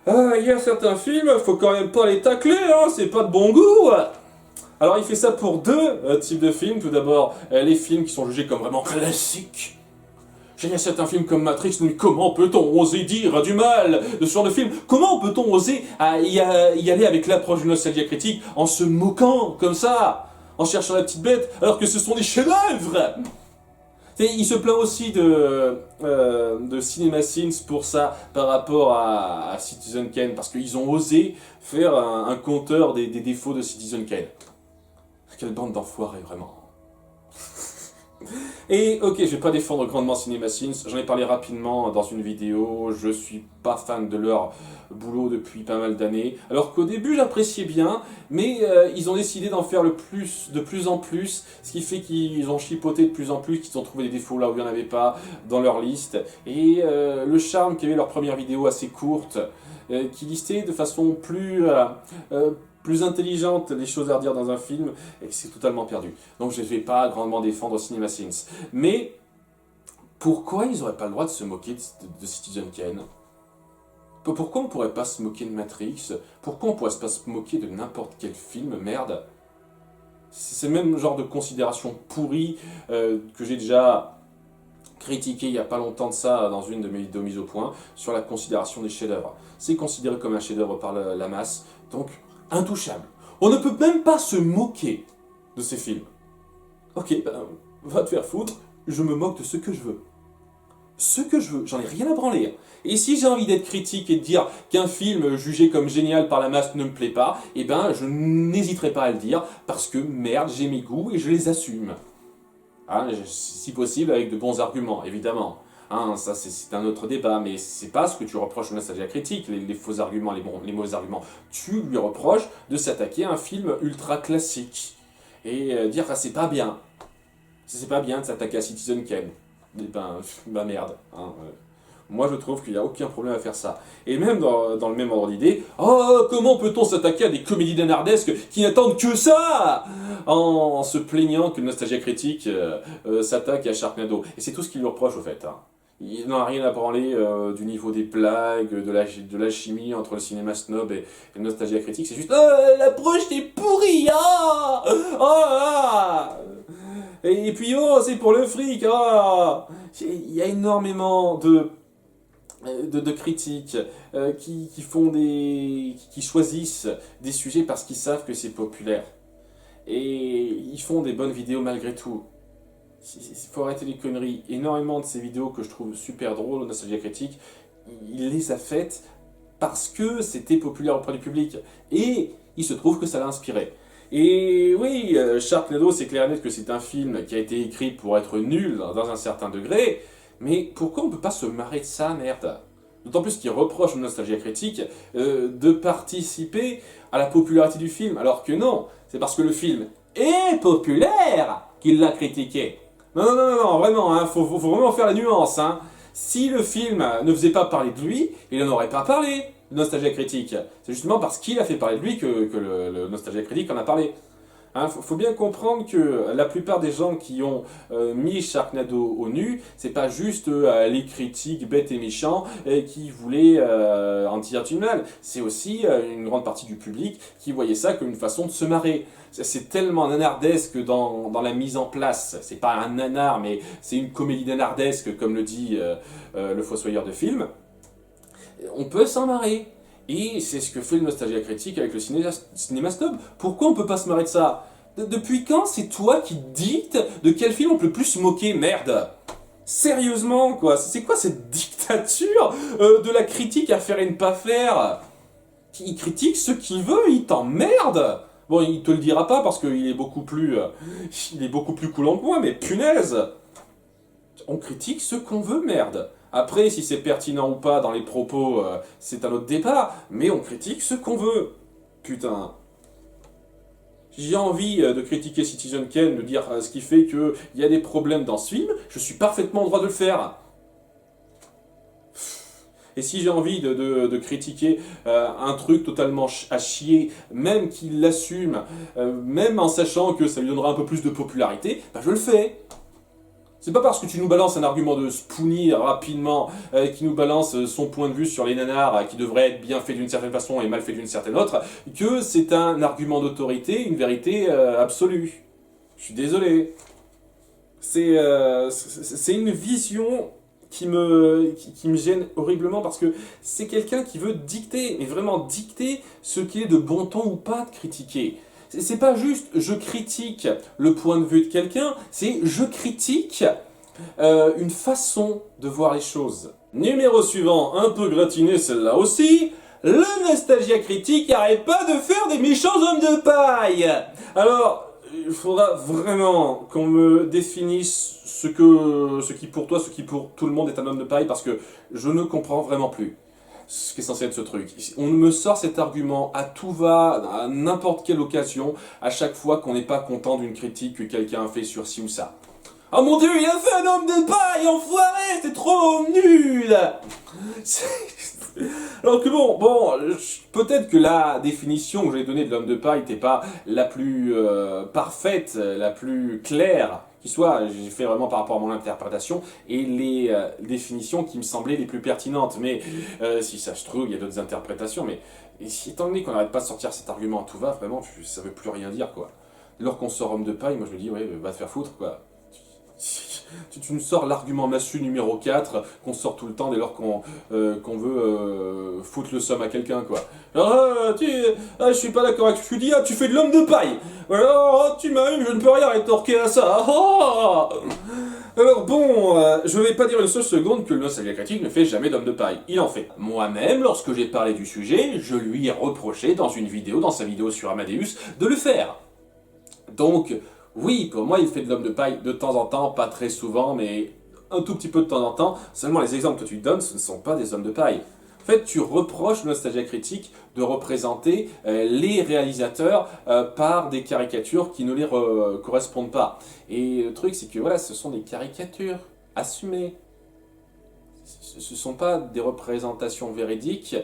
Il y a certains films, faut quand même pas les tacler, hein, c'est pas de bon goût. Alors il fait ça pour deux types de films. Tout d'abord, les films qui sont jugés comme vraiment classiques. Il y a certains films comme Matrix, mais comment peut-on oser dire du mal de ce genre de film? Comment peut-on oser y aller avec l'approche du nostalgie critique en se moquant comme ça, en cherchant la petite bête, alors que ce sont des chefs-d'œuvre? Il se plaint aussi de CinemaSins pour ça par rapport à Citizen Kane, parce qu'ils ont osé faire un compteur des défauts de Citizen Kane. Quelle bande d'enfoirés, vraiment. Et ok, je vais pas défendre grandement CinemaSins, j'en ai parlé rapidement dans une vidéo, je suis pas fan de leur boulot depuis pas mal d'années, alors qu'au début j'appréciais bien, mais ils ont décidé d'en faire de plus en plus, ce qui fait qu'ils ont chipoté de plus en plus, qu'ils ont trouvé des défauts là où il n'y en avait pas dans leur liste, et le charme qu'avait leur première vidéo assez courte, qui listait de façon plus intelligente les choses à redire dans un film, et c'est totalement perdu. Donc je ne vais pas grandement défendre CinemaSins. Mais pourquoi ils n'auraient pas le droit de se moquer de Citizen Kane? Pourquoi on pourrait pas se moquer de Matrix? Pourquoi on pourrait pas se moquer de n'importe quel film, merde? C'est le même genre de considération pourrie que j'ai déjà critiqué il n'y a pas longtemps de ça dans une de mes vidéos mises au point sur la considération des chefs-d'œuvre. C'est considéré comme un chef-d'œuvre par la masse, donc intouchable. On ne peut même pas se moquer de ces films. Ok, ben, va te faire foutre, je me moque de ce que je veux. Ce que je veux, j'en ai rien à branler. Et si j'ai envie d'être critique et de dire qu'un film jugé comme génial par la masse ne me plaît pas, eh ben je n'hésiterai pas à le dire, parce que merde, j'ai mes goûts et je les assume. Hein, si possible avec de bons arguments, évidemment. Hein, ça c'est un autre débat, mais c'est pas ce que tu reproches au Nostalgia Critique, les faux arguments, les mauvais arguments. Tu lui reproches de s'attaquer à un film ultra classique et dire que c'est pas bien. C'est pas bien de s'attaquer à Citizen Kane. Et ben merde. Hein, moi je trouve qu'il n'y a aucun problème à faire ça. Et même dans le même ordre d'idée, oh comment peut-on s'attaquer à des comédies nanardesques qui n'attendent que ça en se plaignant que le Nostalgia Critique s'attaque à Sharknado. Et c'est tout ce qu'il lui reproche au fait. Hein. Il n'en a rien à branler du niveau des blagues, de la chimie entre le cinéma snob et le Nostalgia Critique. C'est juste l'approche est pourrie. Ah ah et puis oh c'est pour le fric. Ah il y a énormément de critiques qui choisissent des sujets parce qu'ils savent que c'est populaire. Et ils font des bonnes vidéos malgré tout. Il faut arrêter les conneries. Énormément de ces vidéos que je trouve super drôles, Nostalgia Critique, il les a faites parce que c'était populaire auprès du public. Et il se trouve que ça l'a inspiré. Et oui, Sharknado, c'est clair et net que c'est un film qui a été écrit pour être nul dans un certain degré, mais pourquoi on peut pas se marrer de ça, merde? D'autant plus qu'il reproche au Nostalgia Critique de participer à la popularité du film, alors que non, c'est parce que le film est populaire qu'il l'a critiqué. Non, vraiment, hein, faut vraiment faire la nuance. Hein. Si le film ne faisait pas parler de lui, il n'en aurait pas parlé, le Nostalgia Critique. C'est justement parce qu'il a fait parler de lui que le Nostalgia Critique en a parlé. Hein, faut bien comprendre que la plupart des gens qui ont mis Sharknado au nu, c'est pas juste les critiques bêtes et méchants qui voulaient en tirer du mal. C'est aussi une grande partie du public qui voyait ça comme une façon de se marrer. C'est tellement nanardesque dans la mise en place. C'est pas un nanar, mais c'est une comédie nanardesque, comme le dit le fossoyeur de film. On peut s'en marrer. Et c'est ce que fait le Nostalgia Critique avec le cinéma snob. Pourquoi on peut pas se marrer de ça? Depuis quand c'est toi qui dictes de quel film on peut plus se moquer, merde? Sérieusement, quoi? C'est quoi cette dictature de la critique à faire et ne pas faire? Il critique ce qu'il veut, il t'emmerde. Bon, il te le dira pas parce qu'il est beaucoup plus coulant que moi, mais punaise! On critique ce qu'on veut, merde. Après, si c'est pertinent ou pas dans les propos, c'est un autre débat, mais on critique ce qu'on veut. Putain. J'ai envie de critiquer Citizen Kane, de dire ce qui fait qu'il y a des problèmes dans ce film, je suis parfaitement en droit de le faire. Et si j'ai envie de critiquer un truc totalement à chier, même qu'il l'assume, même en sachant que ça lui donnera un peu plus de popularité, bah je le fais. C'est pas parce que tu nous balances un argument de Spoonie rapidement, qui nous balance son point de vue sur les nanars, qui devrait être bien fait d'une certaine façon et mal fait d'une certaine autre, que c'est un argument d'autorité, une vérité absolue. Je suis désolé. C'est une vision qui me gêne horriblement parce que c'est quelqu'un qui veut dicter, mais vraiment dicter ce qui est de bon ton ou pas de critiquer. C'est pas juste je critique le point de vue de quelqu'un, c'est je critique une façon de voir les choses. Numéro suivant, un peu gratiné celle-là aussi, le Nostalgia Critique arrête pas de faire des méchants hommes de paille. Alors, il faudra vraiment qu'on me définisse ce qui pour toi, ce qui pour tout le monde est un homme de paille, parce que je ne comprends vraiment plus ce qui est censé être ce truc. On me sort cet argument à tout va, à n'importe quelle occasion, à chaque fois qu'on n'est pas content d'une critique que quelqu'un a fait sur ci ou ça. Oh mon dieu, il a fait un homme de paille, enfoiré, c'est trop nul. Alors que bon, peut-être que la définition que j'ai donnée de l'homme de paille n'était pas la plus parfaite, la plus claire qui soit. J'ai fait vraiment par rapport à mon interprétation et les définitions qui me semblaient les plus pertinentes. Mais si ça se trouve, il y a d'autres interprétations. Mais étant donné qu'on n'arrête pas de sortir cet argument à tout va, vraiment, ça veut plus rien dire, quoi. Lors qu'on sort homme de paille, moi je me dis, ouais, va te faire foutre, quoi. Tu nous sors l'argument massu numéro 4 qu'on sort tout le temps dès lors qu'on veut foutre le somme à quelqu'un, quoi. Alors, je suis pas d'accord avec ce que tu dis, tu fais de l'homme de paille. Alors, tu m'as eu, je ne peux rien rétorquer à ça. Alors bon, je vais pas dire une seule seconde que le nostalgie critique ne fait jamais d'homme de paille. Il en fait. Moi-même, lorsque j'ai parlé du sujet, je lui ai reproché dans sa vidéo sur Amadeus, de le faire. Donc, oui, pour moi, il fait de l'homme de paille de temps en temps, pas très souvent, mais un tout petit peu de temps en temps. Seulement, les exemples que tu donnes, ce ne sont pas des hommes de paille. En fait, tu reproches Nostalgia Critique de représenter les réalisateurs par des caricatures qui ne les correspondent pas. Et le truc, c'est que voilà, ce sont des caricatures assumées. Ce ne sont pas des représentations véridiques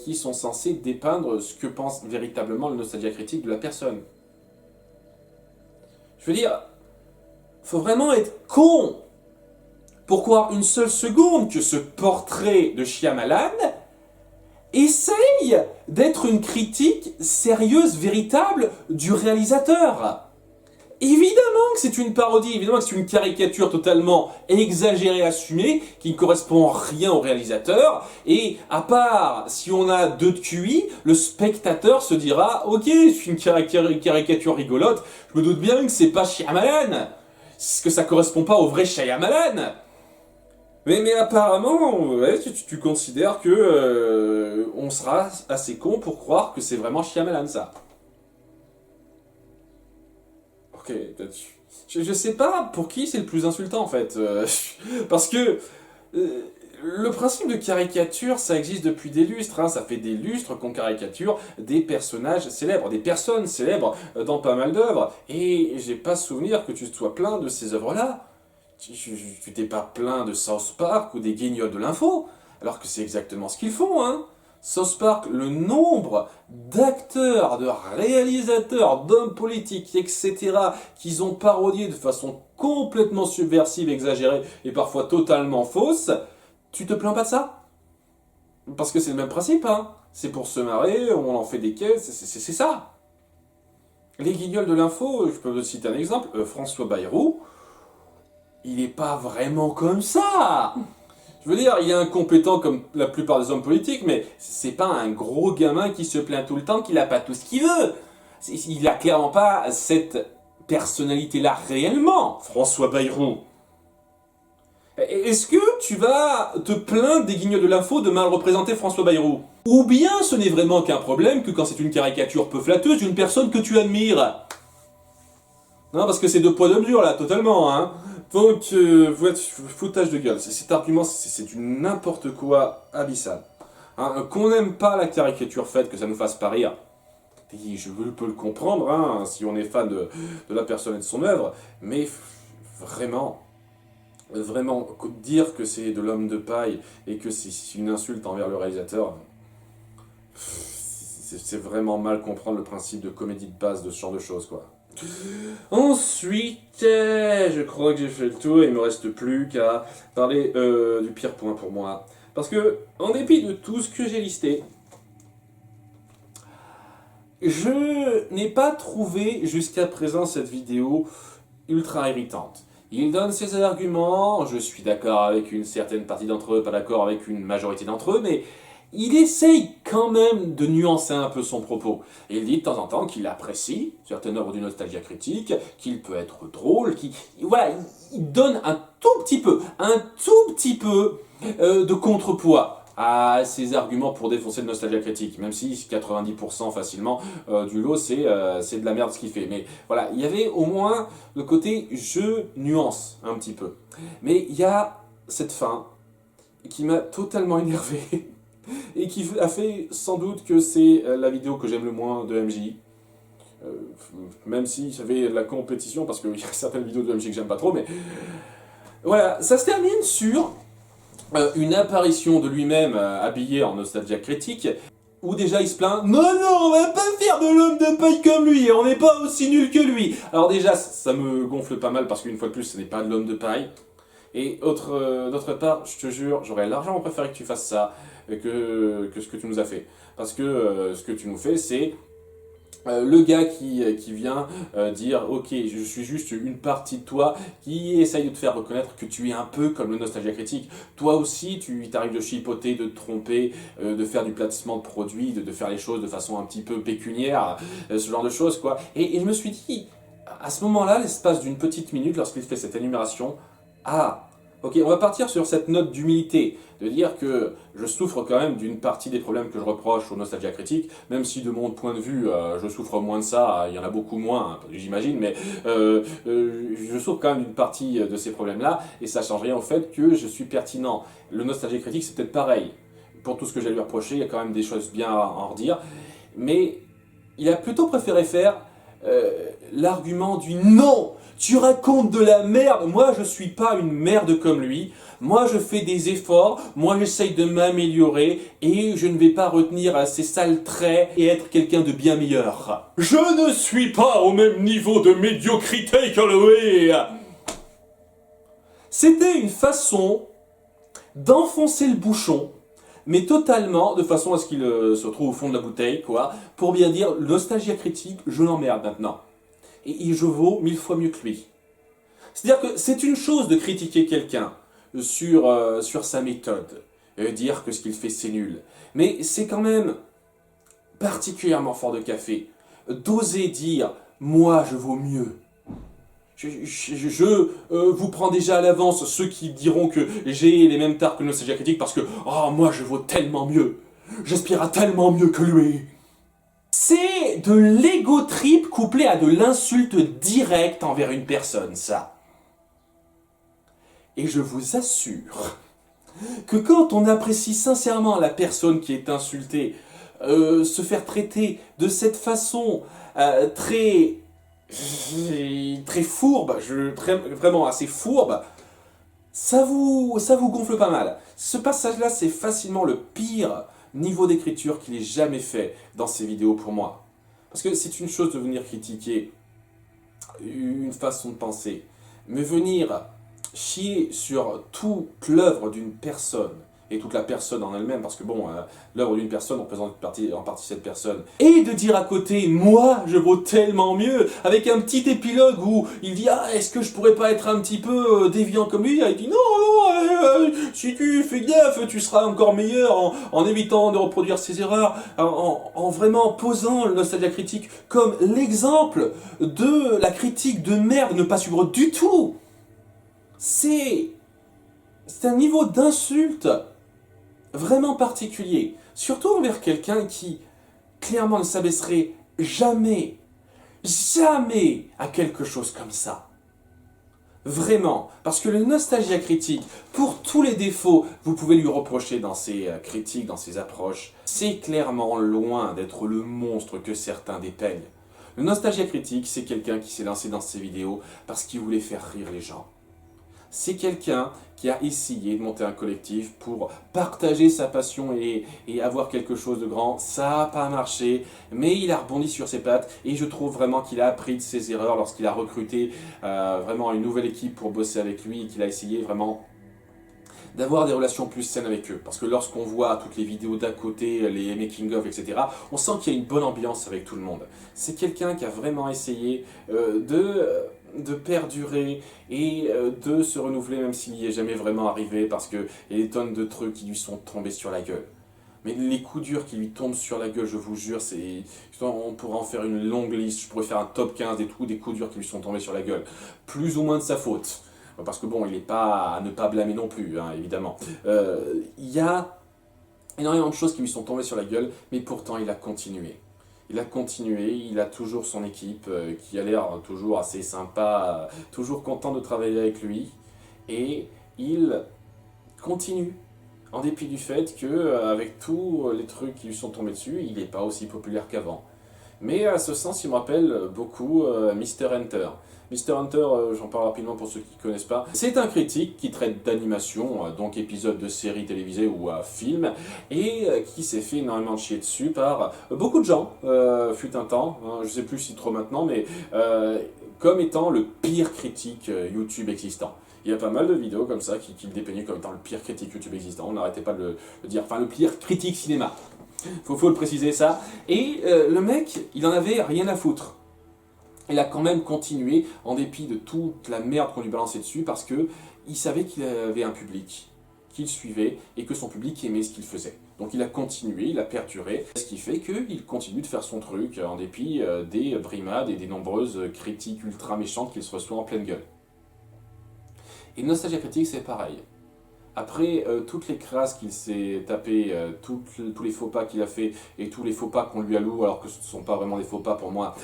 qui sont censées dépeindre ce que pense véritablement le Nostalgia Critique de la personne. Je veux dire, faut vraiment être con pour croire une seule seconde que ce portrait de Shyamalan essaye d'être une critique sérieuse, véritable du réalisateur. Évidemment que c'est une parodie, évidemment que c'est une caricature totalement exagérée, assumée, qui ne correspond rien au réalisateur, et à part si on a 2 de QI, le spectateur se dira « Ok, c'est une caricature rigolote, je me doute bien que c'est pas Shyamalan, parce que ça correspond pas au vrai Shyamalan ». Mais apparemment, ouais, tu considères que on sera assez con pour croire que c'est vraiment Shyamalan, ça. Ok, je sais pas pour qui c'est le plus insultant, en fait. Parce que le principe de caricature, ça existe depuis des lustres, hein. Ça fait des lustres qu'on caricature des personnages célèbres, des personnes célèbres dans pas mal d'œuvres. Et j'ai pas souvenir que tu te sois plaint de ces œuvres-là. Tu t'es pas plaint de South Park ou des Guignols de l'info, alors que c'est exactement ce qu'ils font, hein. South Park, le nombre d'acteurs, de réalisateurs, d'hommes politiques, etc., qu'ils ont parodié de façon complètement subversive, exagérée et parfois totalement fausse, tu te plains pas de ça? Parce que c'est le même principe, hein. C'est pour se marrer, on en fait des caisses, c'est ça. Les Guignols de l'info, je peux te citer un exemple, François Bayrou, il n'est pas vraiment comme ça. Je veux dire, il est incompétent comme la plupart des hommes politiques, mais c'est pas un gros gamin qui se plaint tout le temps qu'il n'a pas tout ce qu'il veut. Il n'a clairement pas cette personnalité-là réellement, François Bayrou. Est-ce que tu vas te plaindre des Guignols de l'info de mal représenter François Bayrou? Ou bien ce n'est vraiment qu'un problème que quand c'est une caricature peu flatteuse d'une personne que tu admires? Non, parce que c'est 2 poids 2 mesures là, totalement, hein. Donc, foutage de gueule. Cet argument, c'est du n'importe quoi abyssal. Hein, qu'on n'aime pas la caricature faite, que ça nous fasse pas rire, je peux le comprendre, hein, si on est fan de la personne et de son œuvre, mais vraiment, dire que c'est de l'homme de paille et que c'est une insulte envers le réalisateur, c'est vraiment mal comprendre le principe de comédie de base de ce genre de choses, quoi. Ensuite, je crois que j'ai fait le tour et il ne me reste plus qu'à parler du pire point pour moi. Parce que, en dépit de tout ce que j'ai listé, je n'ai pas trouvé jusqu'à présent cette vidéo ultra irritante. Il donne ses arguments, je suis d'accord avec une certaine partie d'entre eux, pas d'accord avec une majorité d'entre eux, mais il essaye quand même de nuancer un peu son propos. Et il dit de temps en temps qu'il apprécie certaines œuvres du Nostalgia Critique, qu'il peut être drôle, voilà, il donne un tout petit peu de contrepoids a ses arguments pour défoncer le Nostalgia Critique, même si 90% facilement du lot c'est de la merde ce qu'il fait. Mais voilà, il y avait au moins le côté je nuance un petit peu. Mais il y a cette fin qui m'a totalement énervé et qui a fait sans doute que c'est la vidéo que j'aime le moins de MJ. Même si j'avais la compétition, parce qu'il y a certaines vidéos de MJ que j'aime pas trop, mais voilà, ça se termine sur une apparition de lui-même habillé en Nostalgia Critique, où déjà il se plaint « Non, non, on va pas faire de l'homme de paille comme lui, on n'est pas aussi nul que lui !» Alors déjà, ça me gonfle pas mal, parce qu'une fois de plus, ce n'est pas de l'homme de paille. Et d'autre part, je te jure, j'aurais largement préféré que tu fasses ça que ce que tu nous as fait. Parce que ce que tu nous fais, c'est le gars qui vient dire « Ok, je suis juste une partie de toi qui essaye de te faire reconnaître que tu es un peu comme le Nostalgia Critique. Toi aussi, tu t'arrives de chipoter, de te tromper, de faire du placement de produits, de faire les choses de façon un petit peu pécuniaire, ce genre de choses, quoi. » Et je me suis dit, à ce moment-là, l'espace d'une petite minute, lorsqu'il fait cette énumération, ah, ok, on va partir sur cette note d'humilité, de dire que je souffre quand même d'une partie des problèmes que je reproche au Nostalgia Critique, même si de mon point de vue, je souffre moins de ça, il y en a beaucoup moins, hein, j'imagine, mais je souffre quand même d'une partie de ces problèmes-là, et ça change rien au fait que je suis pertinent. Le Nostalgia Critique, c'est peut-être pareil. Pour tout ce que j'ai à lui reprocher, il y a quand même des choses bien à en redire, mais il a plutôt préféré faire l'argument du non, tu racontes de la merde, moi je suis pas une merde comme lui, moi je fais des efforts, moi j'essaye de m'améliorer et je ne vais pas retenir ces sales traits et être quelqu'un de bien meilleur. Je ne suis pas au même niveau de médiocrité que lui. C'était une façon d'enfoncer le bouchon, mais totalement, de façon à ce qu'il se retrouve au fond de la bouteille, quoi, pour bien dire, Nostalgia Critique, je l'emmerde maintenant. Et je vaux 1000 fois mieux que lui. C'est-à-dire que c'est une chose de critiquer quelqu'un sur sa méthode, dire que ce qu'il fait c'est nul, mais c'est quand même particulièrement fort de café d'oser dire, moi je vaux mieux. Je vous prends déjà à l'avance ceux qui diront que j'ai les mêmes tares que le Nostalgia Critique parce que « Oh, moi je vaux tellement mieux, j'aspire à tellement mieux que lui !» C'est de l'ego trip couplé à de l'insulte directe envers une personne, ça. Et je vous assure que quand on apprécie sincèrement la personne qui est insultée, se faire traiter de cette façon très fourbe, vraiment assez fourbe, ça vous gonfle pas mal. Ce passage-là, c'est facilement le pire niveau d'écriture qu'il ait jamais fait dans ses vidéos pour moi. Parce que c'est une chose de venir critiquer une façon de penser, mais venir chier sur toute l'œuvre d'une personne, et toute la personne en elle-même, parce que bon, l'œuvre d'une personne représente en partie cette personne. Et de dire à côté, moi, je vaux tellement mieux, avec un petit épilogue où il dit, ah, est-ce que je pourrais pas être un petit peu déviant comme lui? Il dit, non, non, si tu fais gaffe, tu seras encore meilleur en évitant de reproduire ses erreurs, en vraiment posant le Nostalgia Critique comme l'exemple de la critique de merde ne pas suivre du tout. C'est un niveau d'insulte vraiment particulier, surtout envers quelqu'un qui clairement ne s'abaisserait jamais, jamais à quelque chose comme ça. Vraiment, parce que le Nostalgia Critique, pour tous les défauts, vous pouvez lui reprocher dans ses critiques, dans ses approches, c'est clairement loin d'être le monstre que certains dépeignent. Le Nostalgia Critique, c'est quelqu'un qui s'est lancé dans ses vidéos parce qu'il voulait faire rire les gens. C'est quelqu'un qui a essayé de monter un collectif pour partager sa passion et avoir quelque chose de grand. Ça n'a pas marché, mais il a rebondi sur ses pattes et je trouve vraiment qu'il a appris de ses erreurs lorsqu'il a recruté vraiment une nouvelle équipe pour bosser avec lui et qu'il a essayé vraiment d'avoir des relations plus saines avec eux. Parce que lorsqu'on voit toutes les vidéos d'à côté, les making-of, etc., on sent qu'il y a une bonne ambiance avec tout le monde. C'est quelqu'un qui a vraiment essayé de perdurer et de se renouveler même s'il n'y est jamais vraiment arrivé parce qu'il y a des tonnes de trucs qui lui sont tombés sur la gueule. Mais les coups durs qui lui tombent sur la gueule, je vous jure, on pourrait en faire une longue liste, je pourrais faire un top 15 des coups durs qui lui sont tombés sur la gueule. Plus ou moins de sa faute. Parce que bon, il n'est pas à ne pas blâmer non plus, hein, évidemment. Il y a énormément de choses qui lui sont tombées sur la gueule, mais pourtant il a continué. Il a continué, il a toujours son équipe qui a l'air toujours assez sympa, toujours content de travailler avec lui, et il continue. En dépit du fait que, avec tous les trucs qui lui sont tombés dessus, il n'est pas aussi populaire qu'avant. Mais à ce sens, il me rappelle beaucoup Mr. Hunter. Mr. Hunter, j'en parle rapidement pour ceux qui ne connaissent pas. C'est un critique qui traite d'animation, donc épisodes de séries télévisées ou films, et qui s'est fait énormément de chier dessus par beaucoup de gens, fut un temps, hein, je ne sais plus si trop maintenant, mais comme étant le pire critique YouTube existant. Il y a pas mal de vidéos comme ça qui le dépeignaient comme étant le pire critique YouTube existant, on n'arrêtait pas de le dire, enfin le pire critique cinéma. Faut le préciser ça. Et le mec, il en avait rien à foutre. Il a quand même continué en dépit de toute la merde qu'on lui balançait dessus parce que il savait qu'il avait un public qui le suivait et que son public aimait ce qu'il faisait. Donc il a continué, il a perduré, ce qui fait qu'il continue de faire son truc en dépit des brimades et des nombreuses critiques ultra méchantes qu'il se reçoit en pleine gueule. Et Nostalgia Critique, c'est pareil. Après toutes les crasses qu'il s'est tapé, tous les faux pas qu'il a fait et tous les faux pas qu'on lui alloue alors que ce ne sont pas vraiment des faux pas pour moi,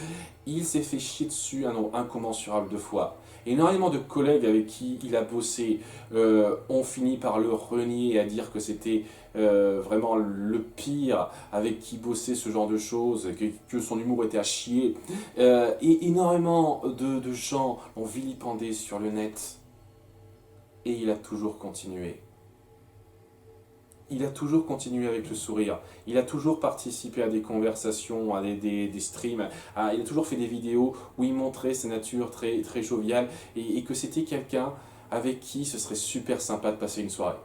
il s'est fait chier dessus un nombre incommensurable de fois. Énormément de collègues avec qui il a bossé ont fini par le renier et à dire que c'était vraiment le pire avec qui bosser ce genre de choses, que son humour était à chier. Et énormément de gens l'ont vilipendé sur le net. Et il a toujours continué. Il a toujours continué avec le sourire. Il a toujours participé à des conversations, à des streams. Il a toujours fait des vidéos où il montrait sa nature très, très joviale et que c'était quelqu'un avec qui ce serait super sympa de passer une soirée.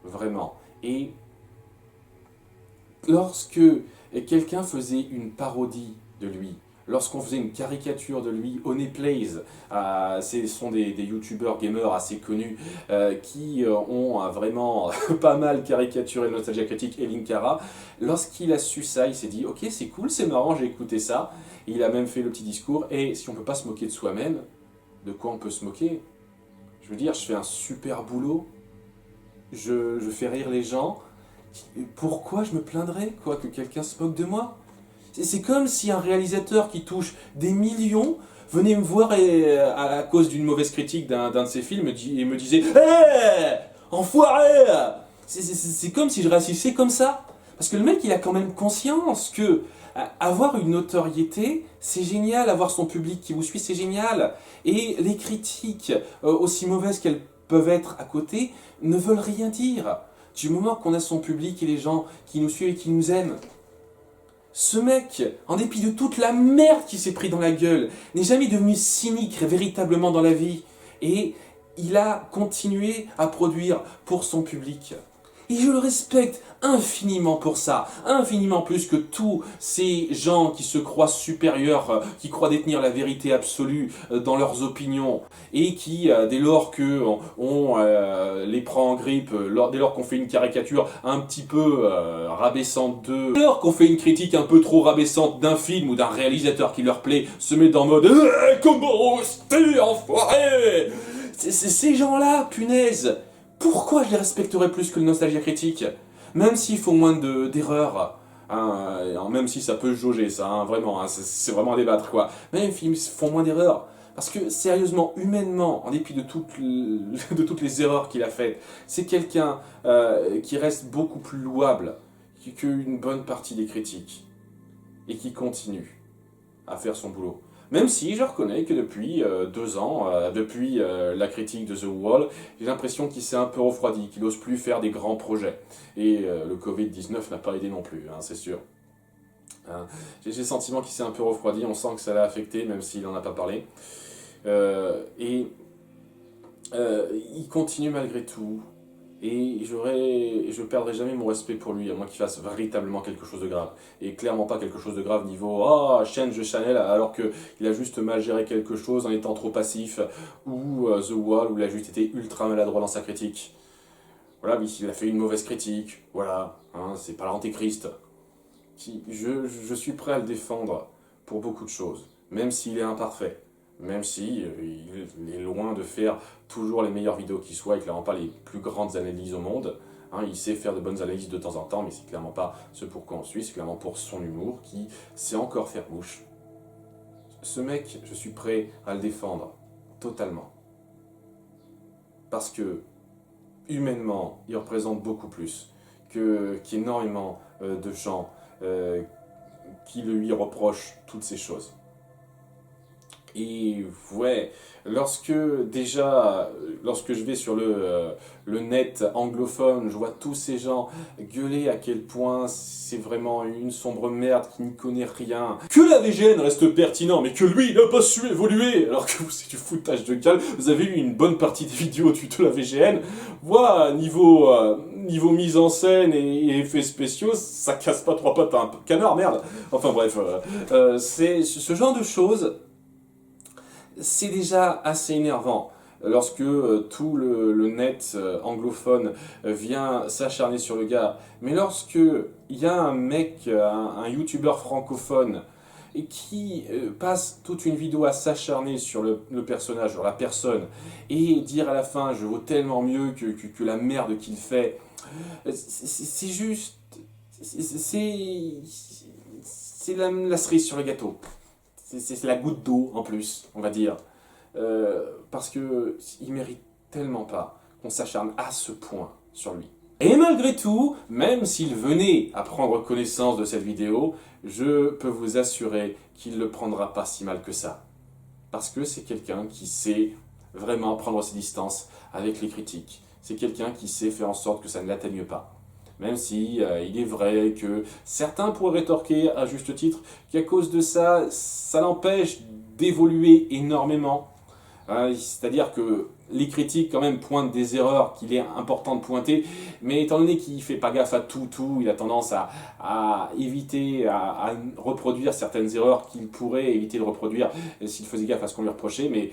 Vraiment. Et lorsque quelqu'un faisait une parodie de lui, lorsqu'on faisait une caricature de lui, Honey Plays, ce sont des youtubeurs gamers assez connus qui ont vraiment pas mal caricaturé Nostalgia Critique et Linkara. Lorsqu'il a su ça, il s'est dit ok, c'est cool, c'est marrant, j'ai écouté ça. Et il a même fait le petit discours. Et si on peut pas se moquer de soi-même, de quoi on peut se moquer? Je veux dire, je fais un super boulot, je fais rire les gens. Pourquoi je me plaindrais quoi, que quelqu'un se moque de moi? C'est comme si un réalisateur qui touche des millions venait me voir à cause d'une mauvaise critique d'un de ses films et me disait « Hé enfoiré !» C'est comme si je réagissais comme ça. Parce que le mec, il a quand même conscience que avoir une notoriété, c'est génial. Avoir son public qui vous suit, c'est génial. Et les critiques, aussi mauvaises qu'elles peuvent être à côté, ne veulent rien dire. Du moment qu'on a son public et les gens qui nous suivent et qui nous aiment. Ce mec, en dépit de toute la merde qui s'est pris dans la gueule, n'est jamais devenu cynique véritablement dans la vie. Et il a continué à produire pour son public. Et je le respecte infiniment pour ça, infiniment plus que tous ces gens qui se croient supérieurs, qui croient détenir la vérité absolue dans leurs opinions, et qui, dès lors qu'on les prend en grippe, dès lors qu'on fait une caricature un petit peu rabaissante d'eux, dès lors qu'on fait une critique un peu trop rabaissante d'un film ou d'un réalisateur qui leur plaît, se mettent en mode « Comment c'était, enfoiré !» Ces gens-là, punaise, pourquoi je les respecterais plus que le Nostalgia Critique? Même s'ils font moins d'erreurs, hein, même si ça peut se jauger, ça, hein, vraiment, hein, c'est vraiment à débattre, quoi. Même s'ils font moins d'erreurs, parce que sérieusement, humainement, en dépit de de toutes les erreurs qu'il a faites, c'est quelqu'un qui reste beaucoup plus louable qu'une bonne partie des critiques, et qui continue à faire son boulot. Même si je reconnais que depuis 2 ans, depuis la critique de The Wall, j'ai l'impression qu'il s'est un peu refroidi, qu'il n'ose plus faire des grands projets. Et le Covid-19 n'a pas aidé non plus, hein, c'est sûr. Hein. J'ai le sentiment qu'il s'est un peu refroidi, on sent que ça l'a affecté, même s'il n'en a pas parlé. Il continue malgré tout. Et je perdrai jamais mon respect pour lui, à moins qu'il fasse véritablement quelque chose de grave. Et clairement pas quelque chose de grave niveau « Ah, change Chanel », alors qu'il a juste mal géré quelque chose en étant trop passif, ou The Wall, où il a juste été ultra maladroit dans sa critique. Voilà, oui, il a fait une mauvaise critique, voilà, hein, c'est pas l'antéchrist. Je suis prêt à le défendre pour beaucoup de choses, même s'il est imparfait. Même si il est loin de faire toujours les meilleures vidéos qui soient et clairement pas les plus grandes analyses au monde. Hein, il sait faire de bonnes analyses de temps en temps, mais c'est clairement pas ce pourquoi on suit, c'est clairement pour son humour qui sait encore faire mouche. Ce mec, je suis prêt à le défendre totalement. Parce que, humainement, il représente beaucoup plus qu'énormément de gens qui lui reprochent toutes ces choses. Et ouais, lorsque je vais sur le net anglophone, je vois tous ces gens gueuler à quel point c'est vraiment une sombre merde qui n'y connaît rien, que la VGN reste pertinent, mais que lui, il n'a pas su évoluer, alors que c'est du foutage de gueule. Vous avez eu une bonne partie des vidéos de la VGN, voilà, niveau mise en scène et effets spéciaux, ça casse pas trois pattes à un canard, merde. Enfin bref, c'est ce genre de choses. C'est déjà assez énervant lorsque tout le net anglophone vient s'acharner sur le gars. Mais lorsque il y a un mec, un youtubeur francophone, et qui passe toute une vidéo à s'acharner sur le personnage, sur la personne, et dire à la fin « je vaux tellement mieux que la merde qu'il fait », c'est juste... C'est la cerise sur le gâteau. C'est la goutte d'eau en plus, on va dire. Parce qu'il mérite tellement pas qu'on s'acharne à ce point sur lui. Et malgré tout, même s'il venait à prendre connaissance de cette vidéo, je peux vous assurer qu'il ne le prendra pas si mal que ça. Parce que c'est quelqu'un qui sait vraiment prendre ses distances avec les critiques. C'est quelqu'un qui sait faire en sorte que ça ne l'atteigne pas. Même si il est vrai que certains pourraient rétorquer à juste titre qu'à cause de ça, ça l'empêche d'évoluer énormément. C'est-à-dire que les critiques quand même pointent des erreurs qu'il est important de pointer, mais étant donné qu'il ne fait pas gaffe à tout, il a tendance à éviter, à reproduire certaines erreurs qu'il pourrait éviter de reproduire s'il faisait gaffe à ce qu'on lui reprochait, mais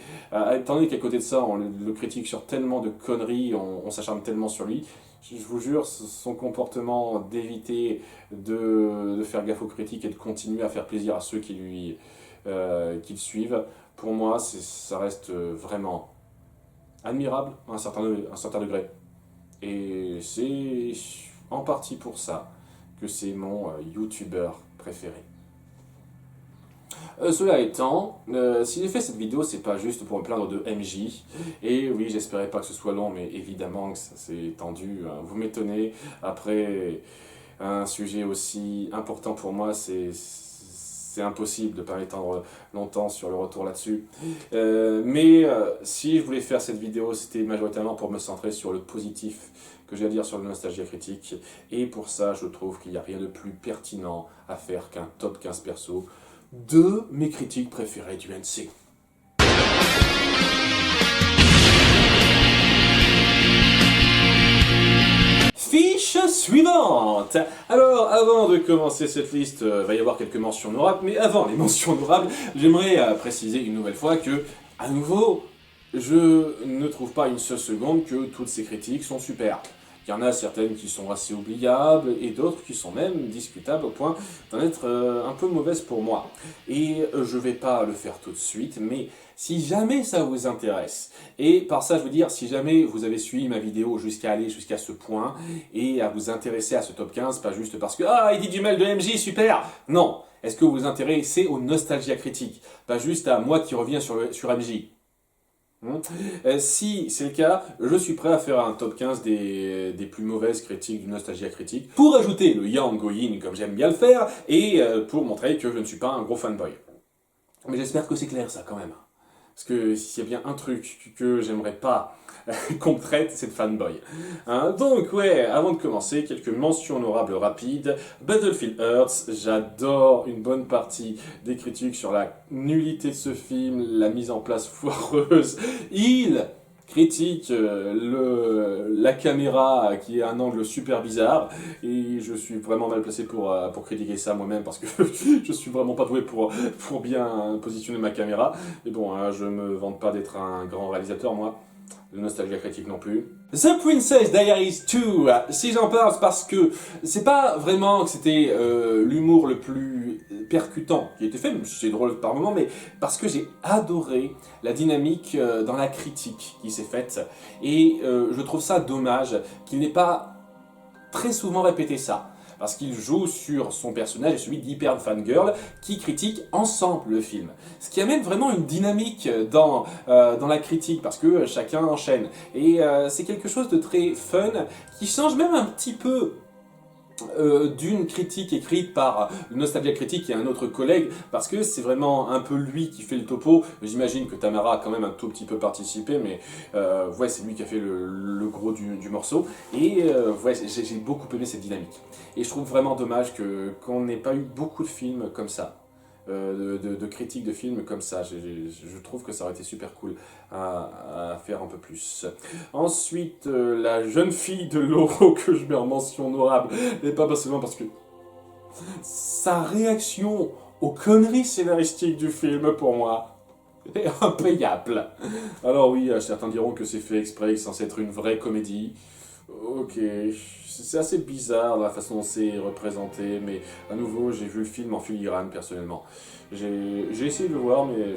étant donné qu'à côté de ça, on le critique sur tellement de conneries, on s'acharne tellement sur lui, je vous jure, son comportement d'éviter de faire gaffe aux critiques et de continuer à faire plaisir à ceux qui le suivent, pour moi, ça reste vraiment admirable à un certain degré. Et c'est en partie pour ça que c'est mon youtubeur préféré. Cela étant, si j'ai fait cette vidéo, c'est pas juste pour me plaindre de MJ. Et oui, j'espérais pas que ce soit long, mais évidemment que ça s'est étendu. Vous m'étonnez, après un sujet aussi important pour moi, c'est impossible de ne pas m'étendre longtemps sur le retour là-dessus. Mais si je voulais faire cette vidéo, c'était majoritairement pour me centrer sur le positif que j'ai à dire sur le Nostalgia Critique. Et pour ça, je trouve qu'il n'y a rien de plus pertinent à faire qu'un top 15 perso de mes critiques préférées du NC. Fiche suivante. Alors, avant de commencer cette liste, va y avoir quelques mentions honorables, mais avant les mentions honorables, j'aimerais préciser une nouvelle fois que, à nouveau, je ne trouve pas une seule seconde que toutes ces critiques sont super. Il y en a certaines qui sont assez oubliables et d'autres qui sont même discutables au point d'en être un peu mauvaises pour moi. Et je vais pas le faire tout de suite, mais si jamais ça vous intéresse, et par ça je veux dire, si jamais vous avez suivi ma vidéo jusqu'à aller jusqu'à ce point, et à vous intéresser à ce top 15, pas juste parce que « Ah, il dit du mal de MJ, super !» Non, est-ce que vous vous intéressez aux Nostalgia Critique, pas juste à moi qui reviens sur MJ. Si c'est le cas, je suis prêt à faire un top 15 des plus mauvaises critiques du Nostalgia Critique, pour ajouter le Yang Goyin comme j'aime bien le faire, et pour montrer que je ne suis pas un gros fanboy. Mais j'espère que c'est clair ça quand même. Parce que s'il y a bien un truc que j'aimerais pas qu'on me traite, c'est de fanboy. Donc ouais, avant de commencer, quelques mentions honorables rapides. Battlefield Earth, j'adore une bonne partie des critiques sur la nullité de ce film, la mise en place foireuse. Il critique la caméra qui est un angle super bizarre et je suis vraiment mal placé pour critiquer ça moi-même parce que je suis vraiment pas doué pour bien positionner ma caméra. Mais bon, je me vante pas d'être un grand réalisateur moi. Le Nostalgia Critique non plus. The Princess Diaries 2, si j'en parle, c'est parce que c'est pas vraiment que c'était l'humour le plus percutant qui a été fait, même si c'est drôle par moment, mais parce que j'ai adoré la dynamique dans la critique qui s'est faite. Et je trouve ça dommage qu'il n'ait pas très souvent répété ça. Parce qu'il joue sur son personnage et celui d'Hyper Fangirl qui critique ensemble le film. Ce qui amène vraiment une dynamique dans la critique parce que chacun enchaîne. Et c'est quelque chose de très fun qui change même un petit peu d'une critique écrite par Nostalgia Critique et un autre collègue, parce que c'est vraiment un peu lui qui fait le topo. J'imagine que Tamara a quand même un tout petit peu participé, mais ouais, c'est lui qui a fait le gros du morceau. Et ouais, j'ai beaucoup aimé cette dynamique. Et je trouve vraiment dommage qu'on n'ait pas eu beaucoup de films comme ça. De critiques de films comme ça. Je trouve que ça aurait été super cool à faire un peu plus. Ensuite, la jeune fille de Loro que je mets en mention honorable, mais pas seulement parce que sa réaction aux conneries scénaristiques du film, pour moi, est impayable. Alors oui, certains diront que c'est fait exprès, que c'est censé être une vraie comédie. Ok, c'est assez bizarre la façon dont c'est représenté, mais à nouveau, j'ai vu le film en filigrane personnellement. J'ai essayé de le voir, mais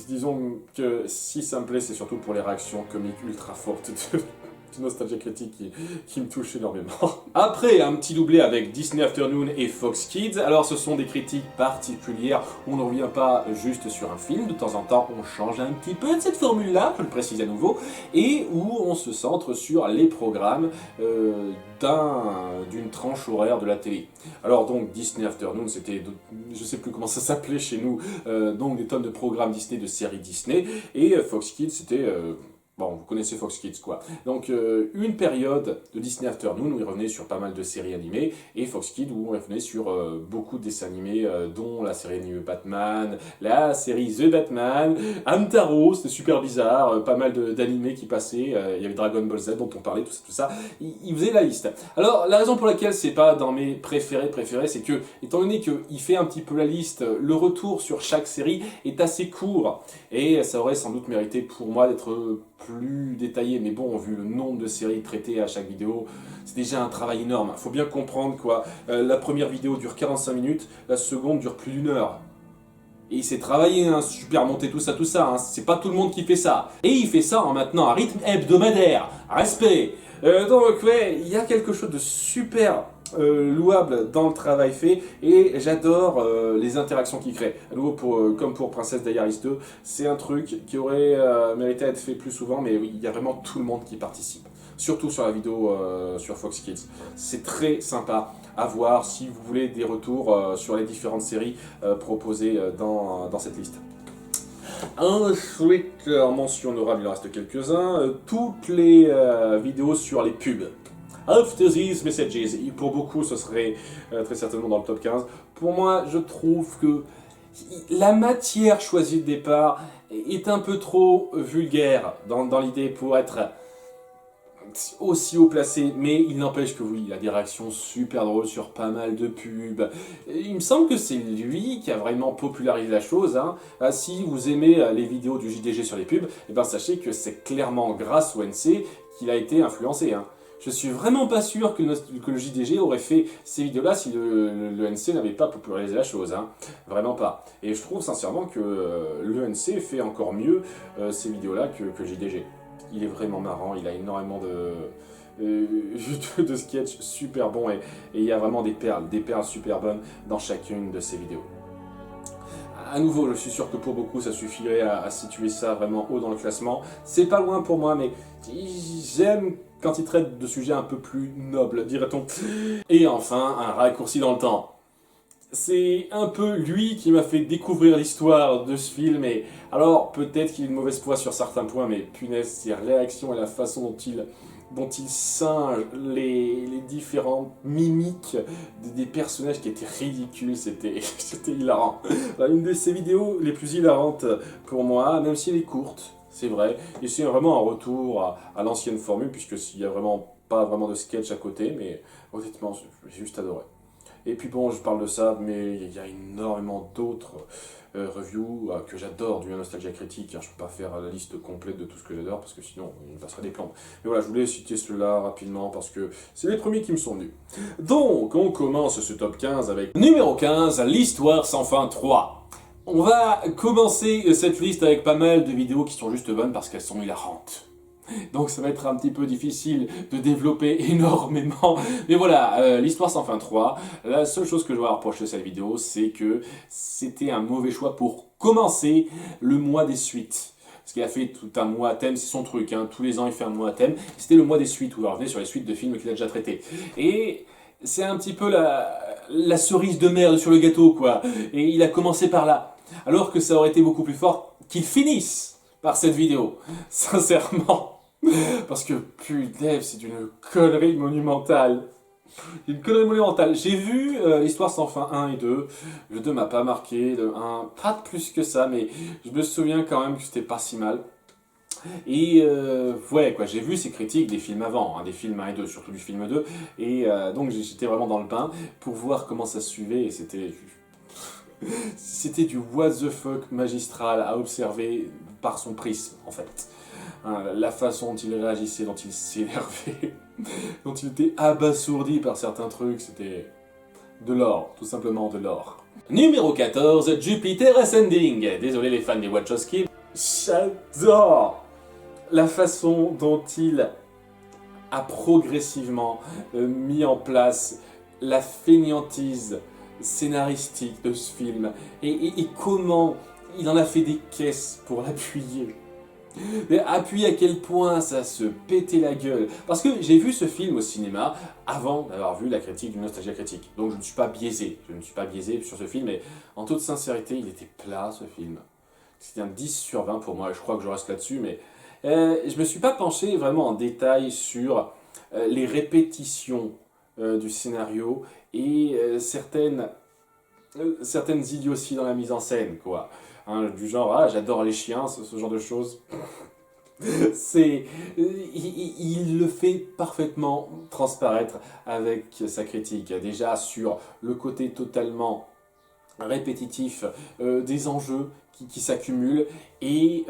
disons que si ça me plaît, c'est surtout pour les réactions comiques ultra fortes de Nostalgia Critique qui me touche énormément. Après, un petit doublé avec Disney Afternoon et Fox Kids. Alors, ce sont des critiques particulières où on ne revient pas juste sur un film. De temps en temps, on change un petit peu de cette formule-là, je le précise à nouveau, et où on se centre sur les programmes d'une tranche horaire de la télé. Alors donc, Disney Afternoon, c'était, je sais plus comment ça s'appelait chez nous, donc des tonnes de programmes Disney, de séries Disney, et Fox Kids, c'était... Bon, vous connaissez Fox Kids, quoi. Donc, une période de Disney Afternoon où il revenait sur pas mal de séries animées, et Fox Kids où on revenait sur beaucoup de dessins animés, dont la série animée Batman, la série The Batman, Hamtaro, c'était super bizarre, pas mal d'animés qui passaient, il y avait Dragon Ball Z dont on parlait, tout ça. Il faisait la liste. Alors, la raison pour laquelle c'est pas dans mes préférés, c'est que, étant donné qu'il fait un petit peu la liste, le retour sur chaque série est assez court, et ça aurait sans doute mérité pour moi d'être plus détaillé, mais bon, vu le nombre de séries traitées à chaque vidéo, c'est déjà un travail énorme. Faut bien comprendre quoi. La première vidéo dure 45 minutes, la seconde dure plus d'1 heure. Et il s'est travaillé, hein, super monté, tout ça, hein. C'est pas tout le monde qui fait ça. Et il fait ça en maintenant un rythme hebdomadaire. Respect. Donc ouais, il y a quelque chose de super louable dans le travail fait, et j'adore les interactions qu'il crée. À nouveau, comme pour Princesse Diaries 2, c'est un truc qui aurait mérité d'être fait plus souvent, mais oui, il y a vraiment tout le monde qui participe. Surtout sur la vidéo sur Fox Kids. C'est très sympa à voir si vous voulez des retours sur les différentes séries proposées dans cette liste. Ensuite, en mention honorable, il en reste quelques-uns, toutes les vidéos sur les pubs. After These Messages, pour beaucoup ce serait très certainement dans le top 15. Pour moi, je trouve que la matière choisie de départ est un peu trop vulgaire dans l'idée pour être aussi haut placé, mais il n'empêche que oui, il a des réactions super drôles sur pas mal de pubs. Il me semble que c'est lui qui a vraiment popularisé la chose, hein. Si vous aimez les vidéos du JDG sur les pubs, eh ben sachez que c'est clairement grâce au NC qu'il a été influencé, hein. Je suis vraiment pas sûr que le JDG aurait fait ces vidéos-là si le NC n'avait pas popularisé la chose, hein. Vraiment pas. Et je trouve sincèrement que le NC fait encore mieux ces vidéos-là que JDG. Il est vraiment marrant, il a énormément de sketchs super bons, et il y a vraiment des perles super bonnes dans chacune de ces vidéos. À nouveau, je suis sûr que pour beaucoup, ça suffirait à situer ça vraiment haut dans le classement. C'est pas loin pour moi, mais j'aime quand il traite de sujets un peu plus nobles, dirait-on. Et enfin, un raccourci dans le temps. C'est un peu lui qui m'a fait découvrir l'histoire de ce film, et alors peut-être qu'il est de mauvaise foi sur certains points, mais punaise, ses réactions et la façon dont il singe les différentes mimiques des personnages qui étaient ridicules, c'était hilarant. Une de ses vidéos les plus hilarantes pour moi, même si elle est courte, c'est vrai, et c'est vraiment un retour à l'ancienne formule, puisqu'il n'y a vraiment pas vraiment de sketch à côté, mais honnêtement, j'ai juste adoré. Et puis bon, je parle de ça, mais il y a énormément d'autres reviews que j'adore du Nostalgia Critique. Je ne peux pas faire la liste complète de tout ce que j'adore parce que sinon on passerait des plombs. Mais voilà, je voulais citer ceux-là rapidement parce que c'est les premiers qui me sont venus. Donc, on commence ce top 15 avec numéro 15, l'Histoire sans fin 3. On va commencer cette liste avec pas mal de vidéos qui sont juste bonnes parce qu'elles sont hilarantes. Donc ça va être un petit peu difficile de développer énormément. Mais voilà, l'Histoire sans fin 3, la seule chose que je dois reprocher à cette vidéo, c'est que c'était un mauvais choix pour commencer le mois des suites. Parce qu'il a fait tout un mois à thème, c'est son truc, hein. Tous les ans il fait un mois à thème. C'était le mois des suites, où il revenait sur les suites de films qu'il a déjà traités. Et c'est un petit peu la cerise de merde sur le gâteau, quoi. Et il a commencé par là. Alors que ça aurait été beaucoup plus fort qu'il finisse par cette vidéo. Sincèrement. Parce que, putain, c'est une connerie monumentale. Une connerie monumentale. J'ai vu l'Histoire sans fin 1 et 2. Le 2 m'a pas marqué. Le 1, pas plus que ça, mais je me souviens quand même que c'était pas si mal. Et ouais, quoi, j'ai vu ces critiques des films avant, hein, des films 1 et 2, surtout du film 2. Et donc j'étais vraiment dans le bain pour voir comment ça se suivait. Et c'était du what the fuck magistral à observer par son prisme, en fait. La façon dont il réagissait, dont il s'énervait, dont il était abasourdi par certains trucs, c'était de l'or, tout simplement de l'or. Numéro 14, Jupiter Ascending. Désolé les fans des Wachowski. J'adore la façon dont il a progressivement mis en place la fainéantise scénaristique de ce film et comment il en a fait des caisses pour l'appuyer. Mais appuyer à quel point ça se pétait la gueule. Parce que j'ai vu ce film au cinéma avant d'avoir vu la critique du Nostalgia Critique. Donc je ne suis pas biaisé. Je ne suis pas biaisé sur ce film, mais en toute sincérité, il était plat ce film. C'était un 10 sur 20 pour moi, et je crois que je reste là-dessus, mais je me suis pas penché vraiment en détail sur les répétitions du scénario et certaines idioties dans la mise en scène, quoi. Hein, du genre, ah, j'adore les chiens, ce genre de choses. Il le fait parfaitement transparaître avec sa critique. Déjà sur le côté totalement répétitif des enjeux qui s'accumulent et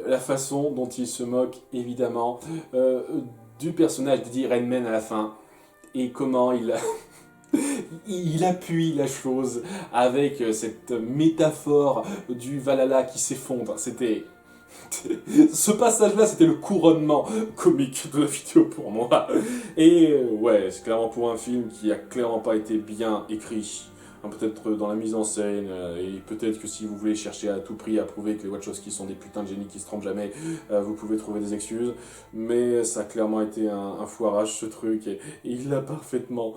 la façon dont il se moque évidemment du personnage d'Eddie Redmayne à la fin et comment il appuie la chose avec cette métaphore du Valhalla qui s'effondre. C'était... Ce passage-là, c'était le couronnement comique de la vidéo pour moi. Et ouais, c'est clairement pour un film qui a clairement pas été bien écrit. Peut-être dans la mise en scène, et peut-être que si vous voulez chercher à tout prix à prouver que les Wachowski sont des putains de génies qui se trompent jamais, vous pouvez trouver des excuses. Mais ça a clairement été un foirage ce truc, et il a parfaitement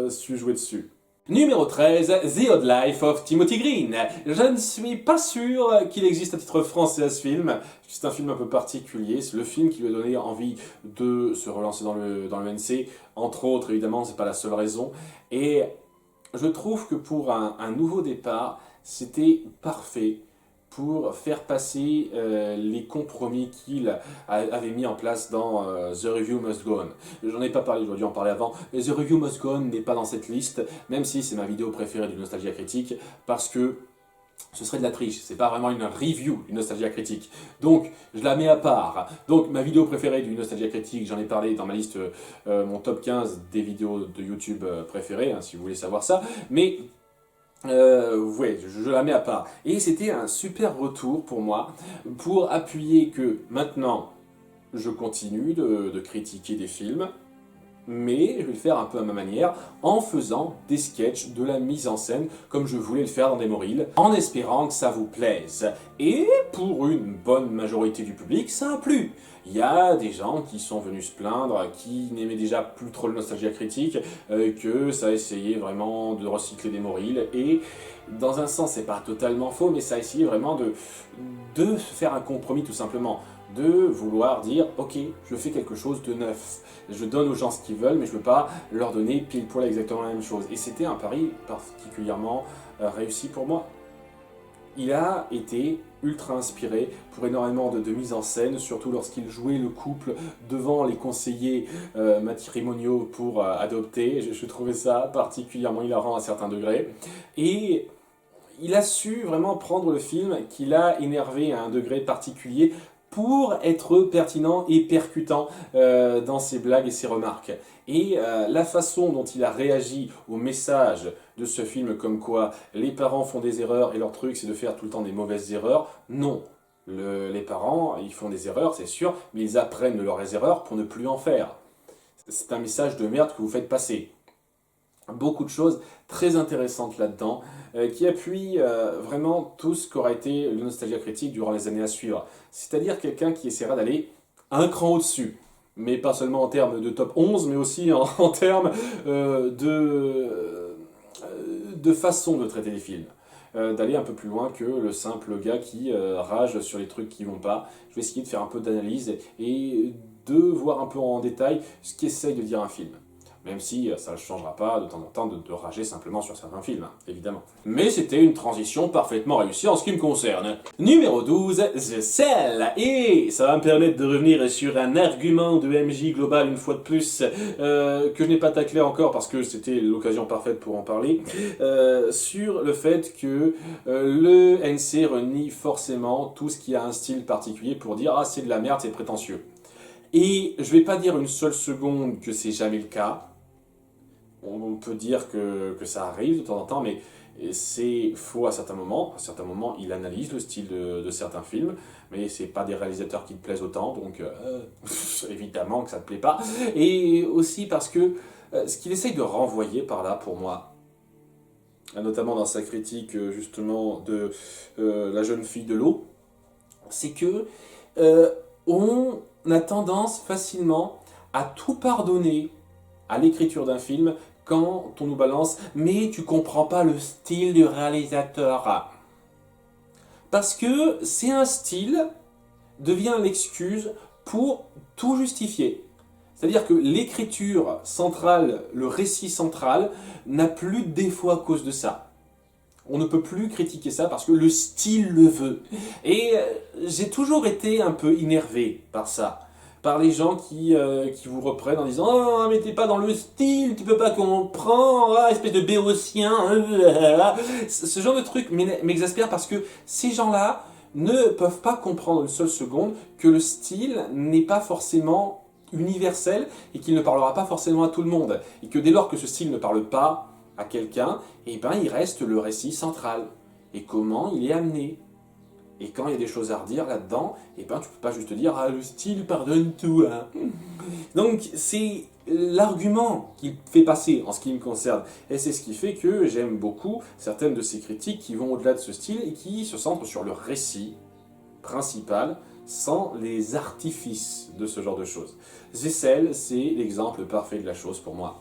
su jouer dessus. Numéro 13, The Odd Life of Timothy Green. Je ne suis pas sûr qu'il existe à titre français à ce film. C'est un film un peu particulier. C'est le film qui lui a donné envie de se relancer dans le NC. Entre autres, évidemment, c'est pas la seule raison. Et je trouve que pour un nouveau départ, c'était parfait pour faire passer les compromis qu'il avait mis en place dans The Review Must Go On. J'en ai pas parlé, j'aurais dû en parler avant. The Review Must Go On n'est pas dans cette liste, même si c'est ma vidéo préférée du Nostalgia Critique, parce que ce serait de la triche, c'est pas vraiment une review du Nostalgia Critique. Donc, je la mets à part. Donc, ma vidéo préférée du Nostalgia Critique, j'en ai parlé dans ma liste, mon top 15 des vidéos de YouTube préférées, hein, si vous voulez savoir ça. Mais, ouais, je la mets à part. Et c'était un super retour pour moi, pour appuyer que maintenant, je continue de critiquer des films, mais je vais le faire un peu à ma manière, en faisant des sketchs, de la mise en scène, comme je voulais le faire dans Demoreal, en espérant que ça vous plaise. Et pour une bonne majorité du public, ça a plu. Il y a des gens qui sont venus se plaindre, qui n'aimaient déjà plus trop le Nostalgia Critique, que ça essayait vraiment de recycler Demoreal, et dans un sens, c'est pas totalement faux, mais ça essayait vraiment de faire un compromis tout simplement. De vouloir dire, ok, je fais quelque chose de neuf. Je donne aux gens ce qu'ils veulent, mais je ne veux pas leur donner pile poil exactement la même chose. Et c'était un pari particulièrement réussi pour moi. il a été ultra inspiré pour énormément de mise en scène, surtout lorsqu'il jouait le couple devant les conseillers matrimoniaux pour adopter. Je trouvais ça particulièrement hilarant à certains degrés. Et il a su vraiment prendre le film qu'il a énervé à un degré particulier pour être pertinent et percutant dans ses blagues et ses remarques. Et la façon dont il a réagi au message de ce film, comme quoi les parents font des erreurs et leur truc c'est de faire tout le temps des mauvaises erreurs, non. Les parents, ils font des erreurs, c'est sûr, mais ils apprennent de leurs erreurs pour ne plus en faire. C'est un message de merde que vous faites passer. Beaucoup de choses très intéressantes là-dedans, qui appuient vraiment tout ce qu'aura été le Nostalgia Critique durant les années à suivre. C'est-à-dire quelqu'un qui essaiera d'aller un cran au-dessus. Mais pas seulement en termes de top 11, mais aussi en termes de façon de traiter les films. D'aller un peu plus loin que le simple gars qui rage sur les trucs qui vont pas. Je vais essayer de faire un peu d'analyse et de voir un peu en détail ce qu'essaye de dire un film. Même si ça ne changera pas de temps en temps de rager simplement sur certains films, hein, évidemment. Mais c'était une transition parfaitement réussie en ce qui me concerne. Numéro 12, The Cell. Et ça va me permettre de revenir sur un argument de MJ Global une fois de plus, que je n'ai pas taclé encore parce que c'était l'occasion parfaite pour en parler, sur le fait que le NC renie forcément tout ce qui a un style particulier pour dire « Ah, c'est de la merde, c'est prétentieux ». Et je vais pas dire une seule seconde que c'est jamais le cas. On peut dire que ça arrive de temps en temps, mais c'est faux à certains moments. À certains moments, il analyse le style de certains films, mais c'est pas des réalisateurs qui te plaisent autant, donc évidemment que ça te plaît pas. Et aussi parce que ce qu'il essaye de renvoyer par là, pour moi, notamment dans sa critique justement de La jeune fille de l'eau, c'est que on a tendance facilement à tout pardonner à l'écriture d'un film quand on nous balance « mais tu comprends pas le style du réalisateur ». Parce que c'est un style devient l'excuse pour tout justifier. C'est-à-dire que l'écriture centrale, le récit central, n'a plus de défaut à cause de ça. On ne peut plus critiquer ça parce que le style le veut. Et j'ai toujours été un peu énervé par ça. Par les gens qui vous reprennent en disant « Oh, mais t'es pas dans le style, tu peux pas comprendre, ah, espèce de béotien. » Ce genre de truc m'exaspère parce que ces gens-là ne peuvent pas comprendre une seule seconde que le style n'est pas forcément universel et qu'il ne parlera pas forcément à tout le monde. Et que dès lors que ce style ne parle pas à quelqu'un, eh ben, il reste le récit central. Et comment il est amené. Et quand il y a des choses à redire là-dedans, eh ben, tu peux pas juste dire « Ah, le style pardonne tout hein. ». Donc, c'est l'argument qu'il fait passer en ce qui me concerne. Et c'est ce qui fait que j'aime beaucoup certaines de ces critiques qui vont au-delà de ce style et qui se centrent sur le récit principal sans les artifices de ce genre de choses. The Cell, c'est l'exemple parfait de la chose pour moi.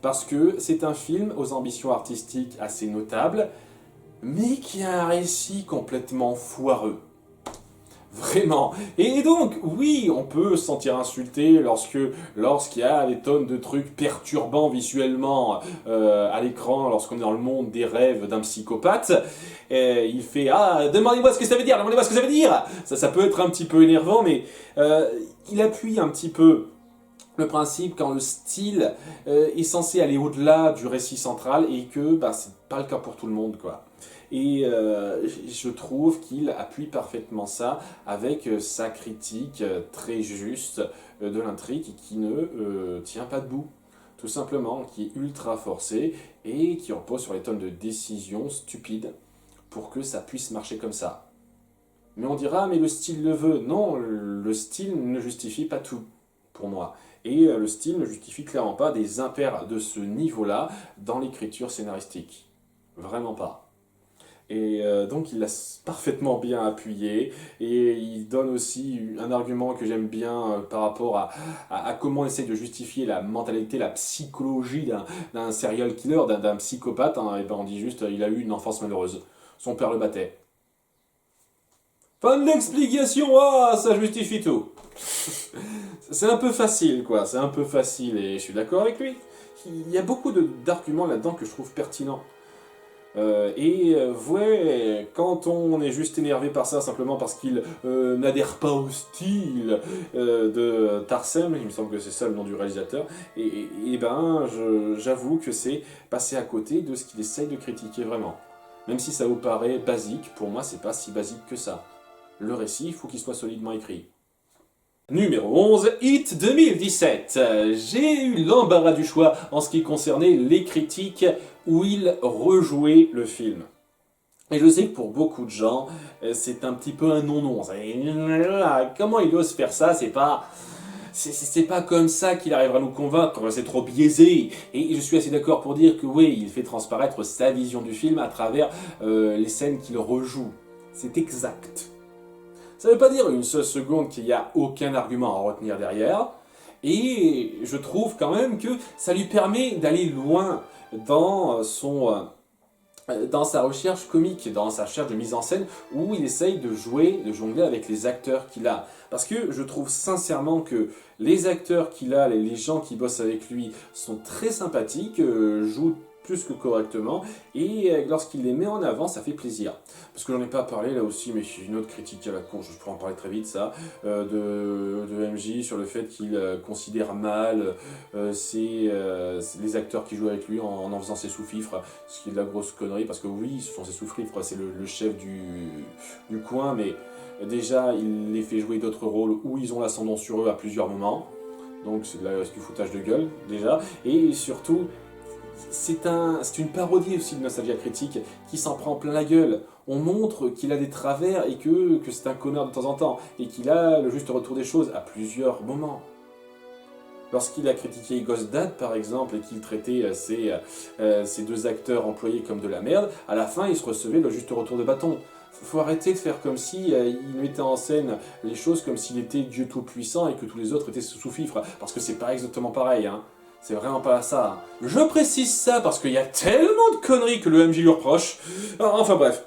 Parce que c'est un film aux ambitions artistiques assez notables, mais qui a un récit complètement foireux. Vraiment. Et donc, oui, on peut se sentir insulté lorsqu'il y a des tonnes de trucs perturbants visuellement à l'écran, lorsqu'on est dans le monde des rêves d'un psychopathe. Et il fait « Ah, demandez-moi ce que ça veut dire, demandez-moi ce que ça veut dire !» Ça peut être un petit peu énervant, mais il appuie un petit peu le principe quand le style est censé aller au-delà du récit central et que c'est pas le cas pour tout le monde, quoi. Et je trouve qu'il appuie parfaitement ça avec sa critique très juste de l'intrigue qui ne tient pas debout, tout simplement, qui est ultra forcée et qui repose sur les tonnes de décisions stupides pour que ça puisse marcher comme ça. Mais on dira, mais le style le veut. Non, le style ne justifie pas tout, pour moi. Et le style ne justifie clairement pas des impairs de ce niveau-là dans l'écriture scénaristique. Vraiment pas. Et donc il l'a parfaitement bien appuyé et il donne aussi un argument que j'aime bien par rapport à comment on essaie de justifier la mentalité, la psychologie d'un serial killer, d'un psychopathe. Hein, et ben on dit juste il a eu une enfance malheureuse. Son père le battait. Fin de l'explication, ah, ça justifie tout. C'est un peu facile, quoi, c'est un peu facile et je suis d'accord avec lui. Il y a beaucoup d'arguments là-dedans que je trouve pertinents. Ouais, quand on est juste énervé par ça, simplement parce qu'il n'adhère pas au style de Tarsem, il me semble que c'est ça le nom du réalisateur, j'avoue que c'est passer à côté de ce qu'il essaye de critiquer vraiment. Même si ça vous paraît basique, pour moi c'est pas si basique que ça. Le récit, il faut qu'il soit solidement écrit. Numéro 11, Hit 2017. J'ai eu l'embarras du choix en ce qui concernait les critiques où il rejouait le film. Et je sais que pour beaucoup de gens, c'est un petit peu un non-non. Comment il ose faire ça? C'est pas comme ça qu'il arrivera à nous convaincre, c'est trop biaisé. Et je suis assez d'accord pour dire que oui, il fait transparaître sa vision du film à travers les scènes qu'il rejoue. C'est exact. Ça ne veut pas dire une seule seconde qu'il n'y a aucun argument à retenir derrière. Et je trouve quand même que ça lui permet d'aller loin dans dans sa recherche comique, dans sa recherche de mise en scène, où il essaye de jouer, de jongler avec les acteurs qu'il a. Parce que je trouve sincèrement que les acteurs qu'il a, les gens qui bossent avec lui, sont très sympathiques, jouent plus que correctement, et lorsqu'il les met en avant, ça fait plaisir. Parce que j'en ai pas parlé là aussi, mais j'ai une autre critique à la con, je pourrais en parler très vite, ça, de MJ sur le fait qu'il considère mal les acteurs qui jouent avec lui en faisant ses sous-fifres, ce qui est de la grosse connerie, parce que oui, ce sont ses sous-fifres, c'est le chef du coin, mais déjà, il les fait jouer d'autres rôles où ils ont l'ascendant sur eux à plusieurs moments, donc c'est du foutage de gueule, déjà, et surtout, c'est une parodie aussi de Nostalgia Critique qui s'en prend plein la gueule. On montre qu'il a des travers et que c'est un connard de temps en temps, et qu'il a le juste retour des choses à plusieurs moments. Lorsqu'il a critiqué Ghost Dad, par exemple, et qu'il traitait ces deux acteurs employés comme de la merde, à la fin, il se recevait le juste retour de bâton. Faut arrêter de faire comme si il mettait en scène les choses comme s'il était Dieu tout-puissant et que tous les autres étaient sous-fifres, parce que c'est pas exactement pareil, hein. C'est vraiment pas ça. Je précise ça parce qu'il y a tellement de conneries que le MJ lui reproche. Enfin bref.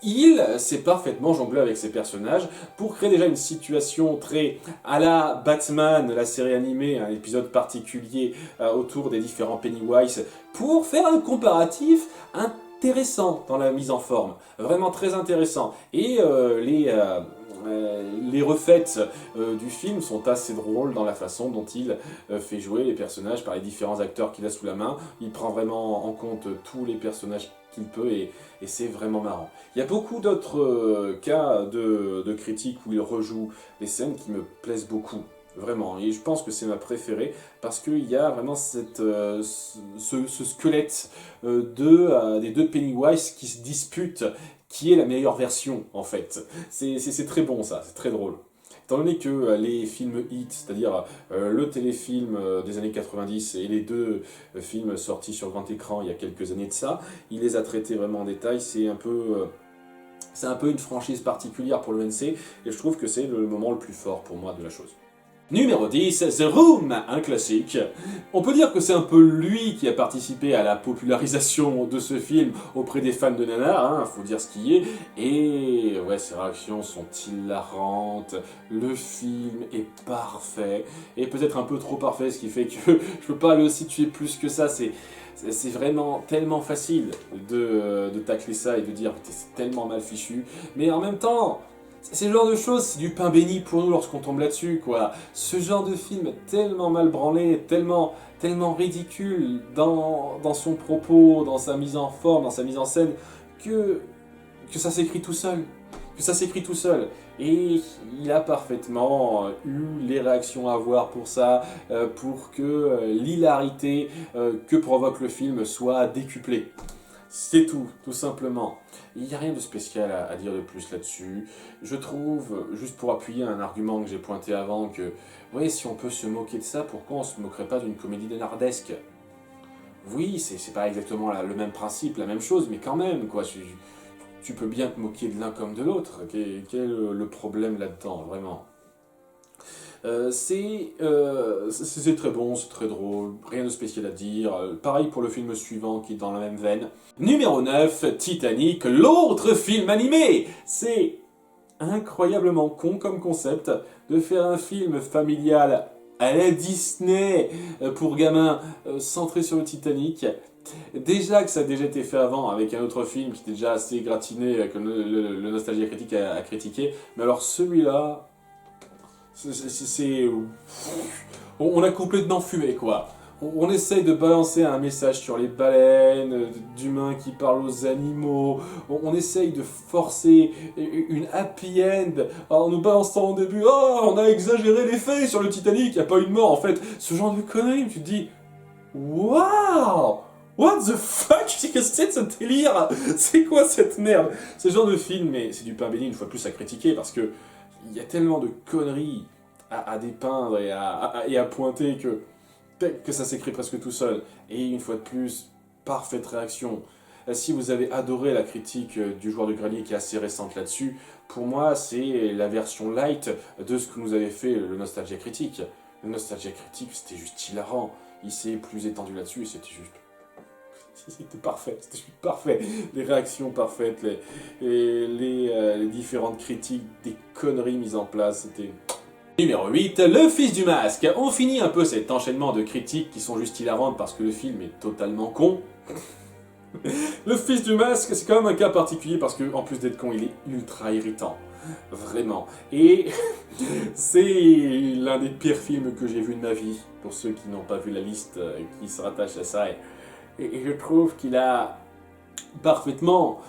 Il sait parfaitement jongler avec ses personnages pour créer déjà une situation très à la Batman, la série animée, un épisode particulier autour des différents Pennywise, pour faire un comparatif intéressant dans la mise en forme. Vraiment très intéressant. Et les refaites du film sont assez drôles dans la façon dont il fait jouer les personnages par les différents acteurs qu'il a sous la main. Il prend vraiment en compte tous les personnages qu'il peut et c'est vraiment marrant. Il y a beaucoup d'autres cas de critiques où il rejoue les scènes qui me plaisent beaucoup. Vraiment, et je pense que c'est ma préférée parce qu'il y a vraiment ce squelette des deux Pennywise qui se disputent qui est la meilleure version en fait. C'est très bon ça, c'est très drôle. Étant donné que les films hits, c'est-à-dire le téléfilm des années 90 et les deux films sortis sur grand écran il y a quelques années de ça, il les a traités vraiment en détail, c'est un peu une franchise particulière pour le NC et je trouve que c'est le moment le plus fort pour moi de la chose. Numéro 10, The Room, un classique. On peut dire que c'est un peu lui qui a participé à la popularisation de ce film auprès des fans de nanar, hein, faut dire ce qui est. Et ouais, ses réactions sont hilarantes, le film est parfait, et peut-être un peu trop parfait, ce qui fait que je peux pas le situer plus que ça, c'est vraiment tellement facile de tacler ça et de dire que c'est tellement mal fichu, mais en même temps... C'est le genre de choses, c'est du pain béni pour nous lorsqu'on tombe là-dessus, quoi. Ce genre de film tellement mal branlé, tellement ridicule dans son propos, dans sa mise en forme, dans sa mise en scène, que ça s'écrit tout seul. Que ça s'écrit tout seul. Et il a parfaitement eu les réactions à avoir pour ça, pour que l'hilarité que provoque le film soit décuplée. C'est tout simplement. Il n'y a rien de spécial à dire de plus là-dessus. Je trouve, juste pour appuyer un argument que j'ai pointé avant, que oui, si on peut se moquer de ça, pourquoi on ne se moquerait pas d'une comédie nanardesque? Oui, c'est pas exactement le même principe, la même chose, mais quand même, quoi. Tu peux bien te moquer de l'un comme de l'autre. Quel est le problème là-dedans, vraiment? C'est très bon, c'est très drôle, rien de spécial à dire. Pareil pour le film suivant qui est dans la même veine. Numéro 9, Titanic, l'autre film animé. C'est incroyablement con comme concept de faire un film familial à la Disney pour gamins, centré sur le Titanic. Déjà que ça a déjà été fait avant avec un autre film qui était déjà assez gratiné, que le Nostalgia Critique a critiqué. Mais alors celui-là, on a complètement fumé quoi. On essaye de balancer un message sur les baleines, d'humains qui parlent aux animaux. On essaye de forcer une happy end en nous balançant au début. Oh, on a exagéré les faits sur le Titanic, il n'y a pas eu de mort en fait. Ce genre de conneries, tu te dis, waouh! What the fuck? Qu'est-ce que c'est de ce délire? C'est quoi cette merde? Ce genre de film, mais c'est du pain béni une fois de plus à critiquer parce que il y a tellement de conneries à dépeindre et à pointer que ça s'écrit presque tout seul. Et une fois de plus, parfaite réaction. Si vous avez adoré la critique du joueur de grenier qui est assez récente là-dessus, pour moi c'est la version light de ce que nous avait fait le Nostalgia Critique. Le Nostalgia Critique c'était juste hilarant. Il s'est plus étendu là-dessus et c'était juste... C'était parfait, c'était juste parfait. Les réactions parfaites, les différentes critiques, des conneries mises en place, c'était... Numéro 8, Le Fils du Masque. On finit un peu cet enchaînement de critiques qui sont juste hilarantes parce que le film est totalement con. Le Fils du Masque, c'est quand même un cas particulier parce qu'en plus d'être con, il est ultra irritant. Vraiment. Et c'est l'un des pires films que j'ai vu de ma vie. Pour ceux qui n'ont pas vu la liste qui se rattache à ça. Et je trouve qu'il a parfaitement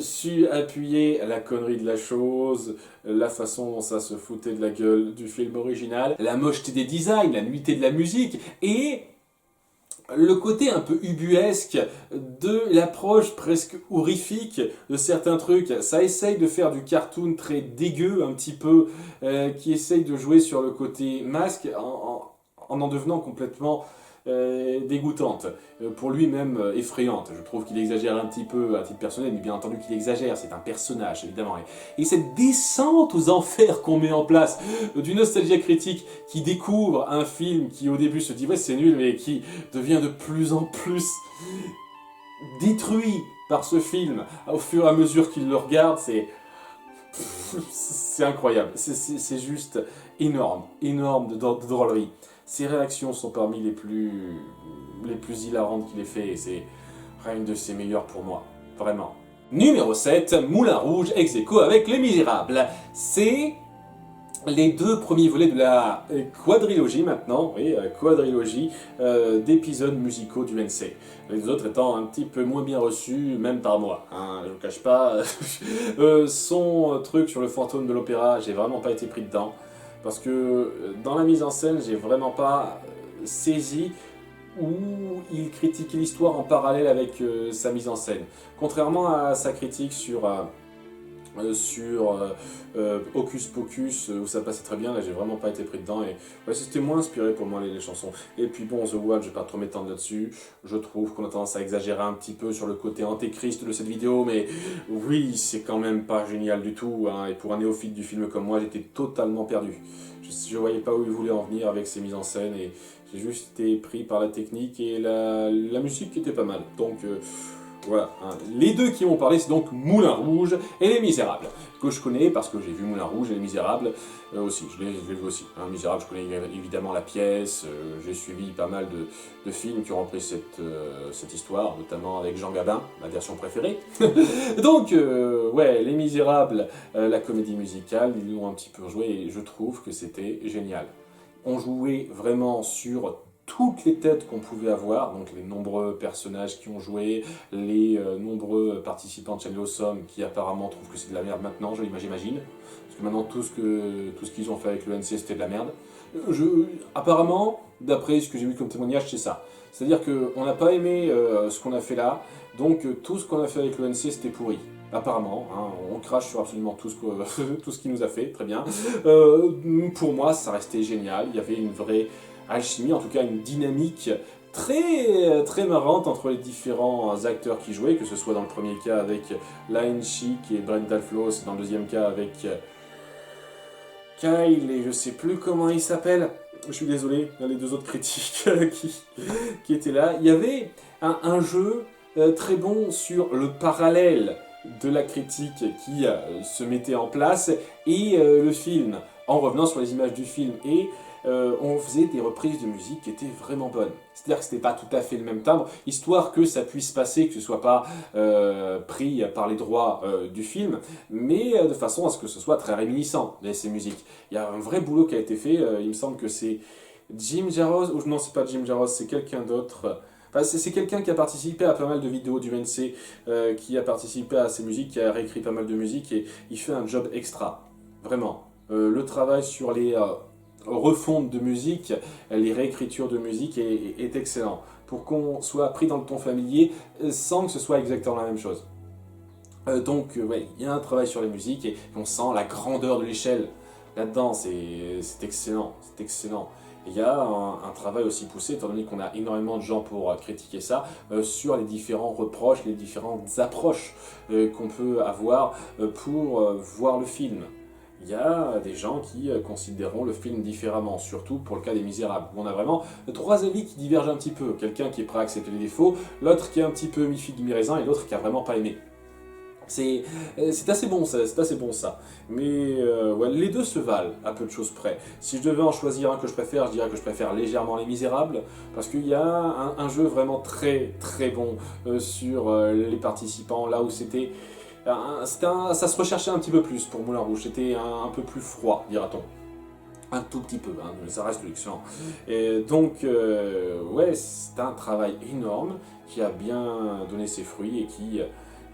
su appuyer la connerie de la chose, la façon dont ça se foutait de la gueule du film original, la mocheté des designs, la nullité de la musique, et le côté un peu ubuesque de l'approche presque horrifique de certains trucs. Ça essaye de faire du cartoon très dégueu un petit peu, qui essaye de jouer sur le côté masque en devenant complètement... dégoûtante, pour lui-même effrayante. Je trouve qu'il exagère un petit peu à titre personnel, mais bien entendu qu'il exagère, c'est un personnage évidemment. Et cette descente aux enfers qu'on met en place du Nostalgia Critique qui découvre un film qui au début se dit ouais c'est nul, mais qui devient de plus en plus détruit par ce film au fur et à mesure qu'il le regarde, c'est incroyable, c'est juste énorme de drôlerie. Ses réactions sont parmi les plus hilarantes qu'il ait fait et c'est une de ses meilleures pour moi, vraiment. Numéro 7, Moulin Rouge ex aequo avec Les Misérables. C'est les deux premiers volets de la quadrilogie maintenant, oui, quadrilogie d'épisodes musicaux du NC. Les autres étant un petit peu moins bien reçus, même par moi, hein, je vous cache pas. Son truc sur le fantôme de l'opéra, j'ai vraiment pas été pris dedans. Parce que dans la mise en scène, j'ai vraiment pas saisi où il critiquait l'histoire en parallèle avec sa mise en scène. Contrairement à sa critique sur Hocus Pocus, où ça passait très bien, là j'ai vraiment pas été pris dedans, et ouais, c'était moins inspiré pour moi les chansons. Et puis bon, The Wall, je vais pas trop m'étendre là-dessus, je trouve qu'on a tendance à exagérer un petit peu sur le côté antéchrist de cette vidéo, mais oui, c'est quand même pas génial du tout, hein, et pour un néophyte du film comme moi, j'étais totalement perdu. Je voyais pas où il voulait en venir avec ses mises en scène, et j'ai juste été pris par la technique et la musique qui était pas mal, donc... Voilà, hein. Les deux qui m'ont parlé, c'est donc Moulin Rouge et Les Misérables, que je connais parce que j'ai vu Moulin Rouge et Les Misérables aussi, je l'ai vu aussi. Hein, Misérables, je connais évidemment la pièce, j'ai suivi pas mal de films qui ont repris cette histoire, notamment avec Jean Gabin, ma version préférée. Donc, ouais, Les Misérables, la comédie musicale, ils l'ont un petit peu joué et je trouve que c'était génial. On jouait vraiment sur toutes les têtes qu'on pouvait avoir, donc les nombreux personnages qui ont joué, les nombreux participants de Channel Awesome qui apparemment trouvent que c'est de la merde maintenant, j'imagine, parce que maintenant tout ce qu'ils ont fait avec le NC c'était de la merde. Apparemment, d'après ce que j'ai vu comme témoignage, c'est ça. C'est-à-dire qu'on n'a pas aimé ce qu'on a fait là, donc tout ce qu'on a fait avec le NC c'était pourri. Apparemment, hein, on crache sur absolument tout ce qu'il nous a fait, très bien. Pour moi, ça restait génial, il y avait une vraie alchimie, en tout cas une dynamique très marrante entre les différents acteurs qui jouaient, que ce soit dans le premier cas avec Lion Chic et Brendan Floss, dans le deuxième cas avec Kyle et je sais plus comment il s'appelle, je suis désolé, les deux autres critiques qui étaient là. Il y avait un jeu très bon sur le parallèle de la critique qui se mettait en place et le film, en revenant sur les images du film et on faisait des reprises de musique qui étaient vraiment bonnes. C'est-à-dire que c'était pas tout à fait le même timbre, histoire que ça puisse passer, que ce soit pas pris par les droits du film, mais de façon à ce que ce soit très réminiscent, ces musiques. Il y a un vrai boulot qui a été fait, il me semble que c'est Jim Jarros, ou non c'est pas Jim Jarros, c'est quelqu'un d'autre. Enfin, c'est quelqu'un qui a participé à pas mal de vidéos du NC, qui a participé à ces musiques, qui a réécrit pas mal de musique, et il fait un job extra, vraiment. Le travail sur les refontes de musique, les réécritures de musique est excellent, pour qu'on soit pris dans le ton familier sans que ce soit exactement la même chose. Donc, ouais, il y a un travail sur les musiques, et on sent la grandeur de l'échelle là-dedans, c'est excellent, c'est excellent. Il y a un travail aussi poussé, étant donné qu'on a énormément de gens pour critiquer ça, sur les différents reproches, les différentes approches qu'on peut avoir pour voir le film. Il y a des gens qui considéreront le film différemment, surtout pour le cas des Misérables. On a vraiment trois avis qui divergent un petit peu. Quelqu'un qui est prêt à accepter les défauts, l'autre qui est un petit peu mi-figue mi-raisin, et l'autre qui a vraiment pas aimé. C'est assez bon ça, c'est assez bon ça. Mais ouais, les deux se valent à peu de choses près. Si je devais en choisir un que je préfère, je dirais que je préfère légèrement Les Misérables, parce qu'il y a un jeu vraiment très très bon sur les participants, là où c'était... ça se recherchait un petit peu plus pour Moulin Rouge, c'était un peu plus froid, dira-t-on. Un tout petit peu, hein, mais ça reste excellent. Et donc, ouais, c'est un travail énorme qui a bien donné ses fruits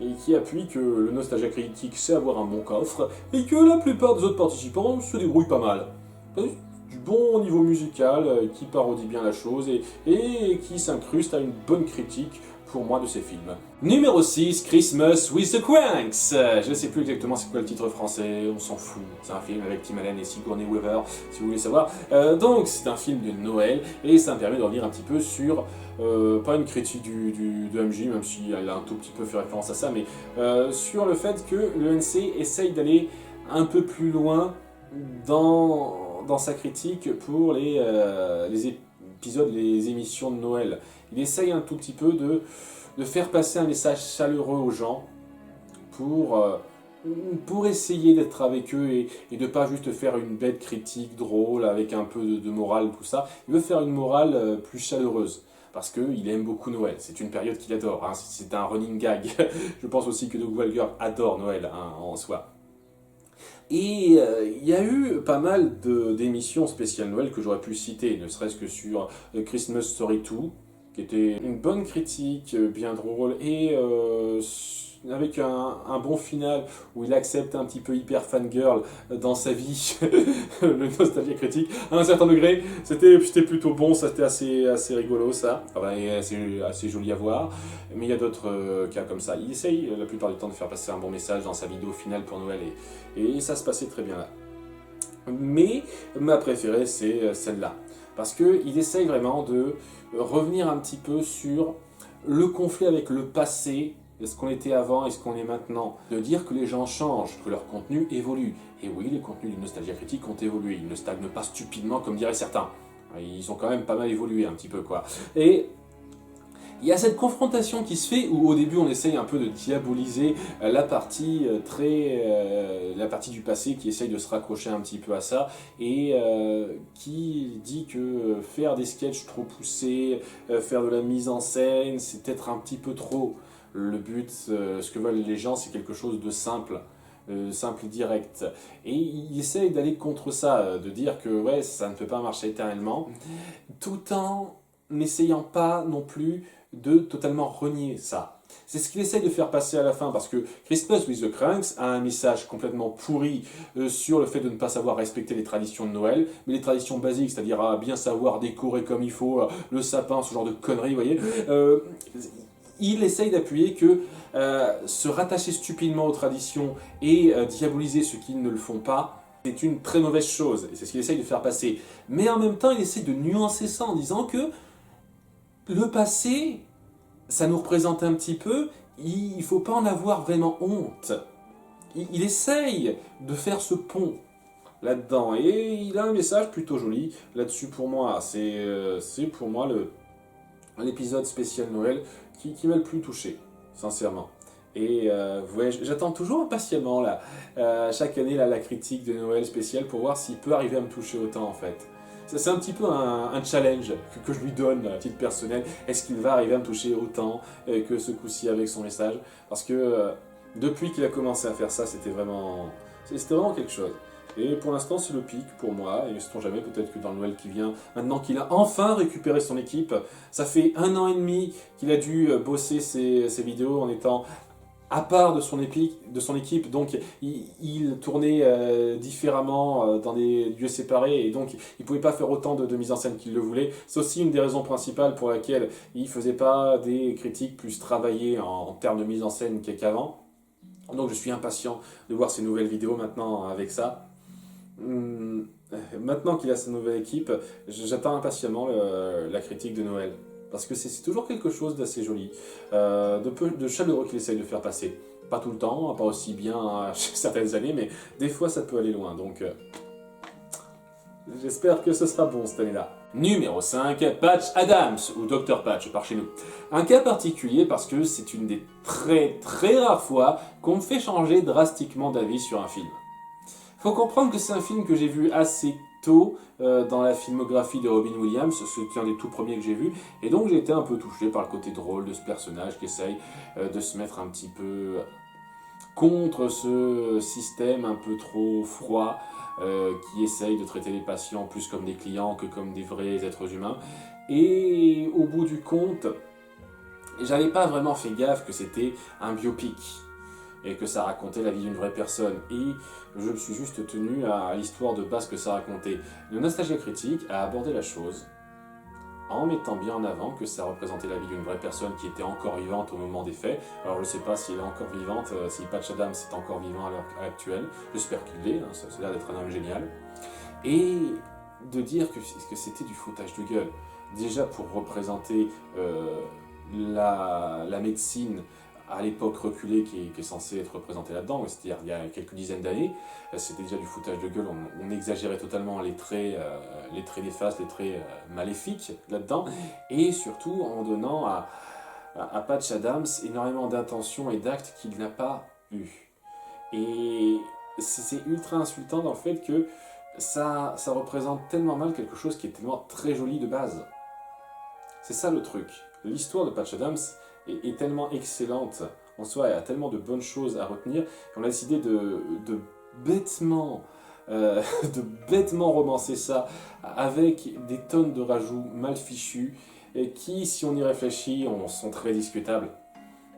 et qui appuie que le Nostalgia Critique sait avoir un bon coffre et que la plupart des autres participants se débrouillent pas mal. Du bon niveau musical, qui parodie bien la chose et qui s'incruste à une bonne critique pour moi de ces films. Numéro 6, Christmas with the Cranks. Je ne sais plus exactement c'est quoi le titre français, on s'en fout. C'est un film avec Tim Allen et Sigourney Weaver, si vous voulez savoir. Donc c'est un film de Noël et ça me permet de revenir un petit peu sur, pas une critique de MJ, même si elle a un tout petit peu fait référence à ça, mais sur le fait que le NC essaye d'aller un peu plus loin dans sa critique pour les épisodes, les émissions de Noël. Il essaye un tout petit peu de faire passer un message chaleureux aux gens pour essayer d'être avec eux et de pas juste faire une bête critique drôle avec un peu de morale, tout ça. Il veut faire une morale plus chaleureuse. Parce qu'il aime beaucoup Noël, c'est une période qu'il adore, hein. C'est un running gag. Je pense aussi que Doug Walger adore Noël, hein, en soi. Et il y a eu pas mal d'émissions spéciales Noël que j'aurais pu citer, ne serait-ce que sur Christmas Story 2, qui était une bonne critique, bien drôle, et avec un bon final où il accepte un petit peu hyper fangirl dans sa vie, le Nostalgia Critique, à un certain degré, c'était plutôt bon, c'était assez rigolo ça, enfin, et assez joli à voir, mais il y a d'autres cas comme ça. Il essaye la plupart du temps de faire passer un bon message dans sa vidéo finale pour Noël, et ça se passait très bien là. Mais ma préférée c'est celle-là, parce qu'il essaye vraiment de revenir un petit peu sur le conflit avec le passé, ce qu'on était avant et ce qu'on est maintenant. De dire que les gens changent, que leur contenu évolue. Et oui, les contenus du Nostalgia Critique ont évolué, ils ne stagnent pas stupidement comme diraient certains. Ils ont quand même pas mal évolué un petit peu quoi. Et il y a cette confrontation qui se fait où au début on essaye un peu de diaboliser la partie la partie du passé qui essaye de se raccrocher un petit peu à ça et qui dit que faire des sketchs trop poussés, faire de la mise en scène, c'est peut-être un petit peu trop. Le but, ce que veulent les gens, c'est quelque chose de simple. Simple et direct. Et il essaye d'aller contre ça, de dire que ouais, ça ne peut pas marcher éternellement, tout en n'essayant pas non plus de totalement renier ça. C'est ce qu'il essaye de faire passer à la fin, parce que Christmas with the Cranks a un message complètement pourri sur le fait de ne pas savoir respecter les traditions de Noël, mais les traditions basiques, c'est-à-dire bien savoir décorer comme il faut, le sapin, ce genre de conneries, vous voyez. Il essaye d'appuyer que se rattacher stupidement aux traditions et diaboliser ceux qui ne le font pas, c'est une très mauvaise chose, et c'est ce qu'il essaye de faire passer. Mais en même temps, il essaye de nuancer ça en disant que le passé, ça nous représente un petit peu, il ne faut pas en avoir vraiment honte. Il essaye de faire ce pont là-dedans, et il a un message plutôt joli là-dessus pour moi. C'est pour moi l'épisode spécial Noël qui m'a le plus touché, sincèrement. Et ouais, j'attends toujours impatiemment là, chaque année la critique de Noël spéciale pour voir s'il peut arriver à me toucher autant en fait. c'est un petit peu un challenge que je lui donne à titre personnel. Est-ce qu'il va arriver à me toucher autant que ce coup-ci avec son message? Parce que depuis qu'il a commencé à faire ça, c'était vraiment quelque chose. Et pour l'instant, c'est le pic pour moi. Et ne sait-on jamais, peut-être que dans le Noël qui vient, maintenant qu'il a enfin récupéré son équipe, ça fait 1 an et demi qu'il a dû bosser ses vidéos en étant à part de son équipe, donc il tournait différemment dans des lieux séparés, et donc il ne pouvait pas faire autant de mise en scène qu'il le voulait. C'est aussi une des raisons principales pour laquelle il ne faisait pas des critiques plus travaillées en termes de mise en scène qu'avant. Donc je suis impatient de voir ses nouvelles vidéos maintenant avec ça. Maintenant qu'il a sa nouvelle équipe, j'attends impatiemment la critique de Noël. Parce que c'est toujours quelque chose d'assez joli, de chaleureux qu'il essaye de faire passer. Pas tout le temps, pas aussi bien certaines années, mais des fois ça peut aller loin, donc j'espère que ce sera bon cette année-là. Numéro 5, Patch Adams, ou Dr Patch par chez nous. Un cas particulier parce que c'est une des très rares fois qu'on me fait changer drastiquement d'avis sur un film. Faut comprendre que c'est un film que j'ai vu assez tôt dans la filmographie de Robin Williams, c'est un des tout premiers que j'ai vu, et donc j'ai été un peu touché par le côté drôle de ce personnage qui essaye de se mettre un petit peu contre ce système un peu trop froid, qui essaye de traiter les patients plus comme des clients que comme des vrais êtres humains. Et au bout du compte, j'avais pas vraiment fait gaffe que c'était un biopic et que ça racontait la vie d'une vraie personne. Et je me suis juste tenu à l'histoire de base que ça racontait. Le Nostalgia Critique a abordé la chose en mettant bien en avant que ça représentait la vie d'une vraie personne qui était encore vivante au moment des faits. Alors je ne sais pas si elle est encore vivante, si Patch Adams est encore vivant à l'heure actuelle. J'espère qu'il l'est, hein, ça a l'air d'être un homme génial. Et de dire que c'était du foutage de gueule. Déjà pour représenter la médecine à l'époque reculée qui est censée être représentée là-dedans, c'est-à-dire il y a quelques dizaines d'années, c'était déjà du foutage de gueule, on exagérait totalement les traits néfastes, les traits maléfiques là-dedans, et surtout en donnant à Patch Adams énormément d'intentions et d'actes qu'il n'a pas eu. Et c'est ultra insultant dans le fait que ça représente tellement mal quelque chose qui est tellement très joli de base. C'est ça le truc. L'histoire de Patch Adams est tellement excellente en soi, elle a tellement de bonnes choses à retenir qu'on a décidé de bêtement romancer ça avec des tonnes de rajouts mal fichus et qui, si on y réfléchit, sont très discutables.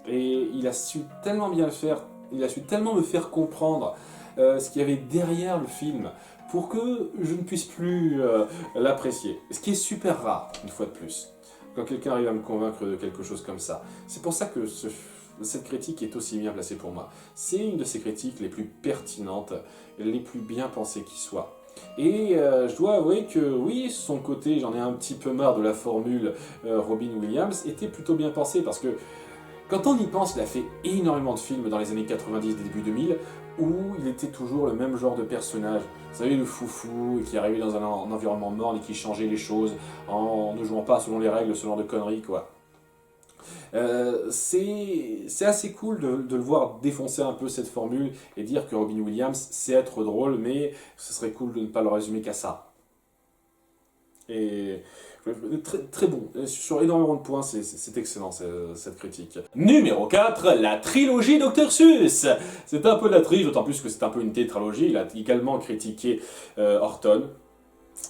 Et il a su tellement bien le faire, il a su tellement me faire comprendre ce qu'il y avait derrière le film pour que je ne puisse plus l'apprécier. Ce qui est super rare, une fois de plus, quand quelqu'un arrive à me convaincre de quelque chose comme ça. C'est pour ça que cette critique est aussi bien placée pour moi. C'est une de ces critiques les plus pertinentes, les plus bien pensées qui soient. Et je dois avouer que oui, son côté, j'en ai un petit peu marre de la formule Robin Williams, était plutôt bien pensé parce que quand on y pense, il a fait énormément de films dans les années 90 et début 2000 où il était toujours le même genre de personnage. Vous savez, le foufou qui arrivait dans un environnement morne et qui changeait les choses en ne jouant pas selon les règles, ce genre de conneries, quoi. C'est assez cool de le voir défoncer un peu cette formule et dire que Robin Williams sait être drôle, mais ce serait cool de ne pas le résumer qu'à ça. Et très bon, sur énormément de points, c'est excellent cette critique. Numéro 4, la trilogie Dr Seuss. C'est un peu de la triche, d'autant plus que c'est un peu une tétralogie. Il a également critiqué Orton.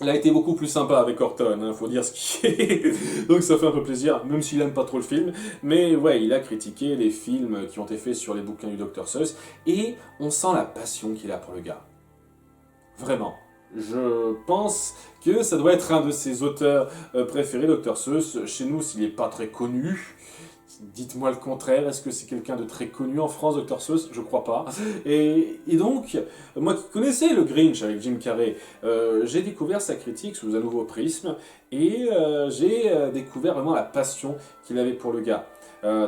Il a été beaucoup plus sympa avec Orton, hein, faut dire ce qui est. Donc ça fait un peu plaisir, même s'il aime pas trop le film. Mais ouais, il a critiqué les films qui ont été faits sur les bouquins du Dr Seuss. Et on sent la passion qu'il a pour le gars. Vraiment. Je pense que ça doit être un de ses auteurs préférés, Dr Seuss. Chez nous, s'il n'est pas très connu, dites-moi le contraire. Est-ce que c'est quelqu'un de très connu en France, Dr Seuss? Je crois pas. Et donc, moi qui connaissais le Grinch avec Jim Carrey, j'ai découvert sa critique sous un nouveau prisme et j'ai découvert vraiment la passion qu'il avait pour le gars.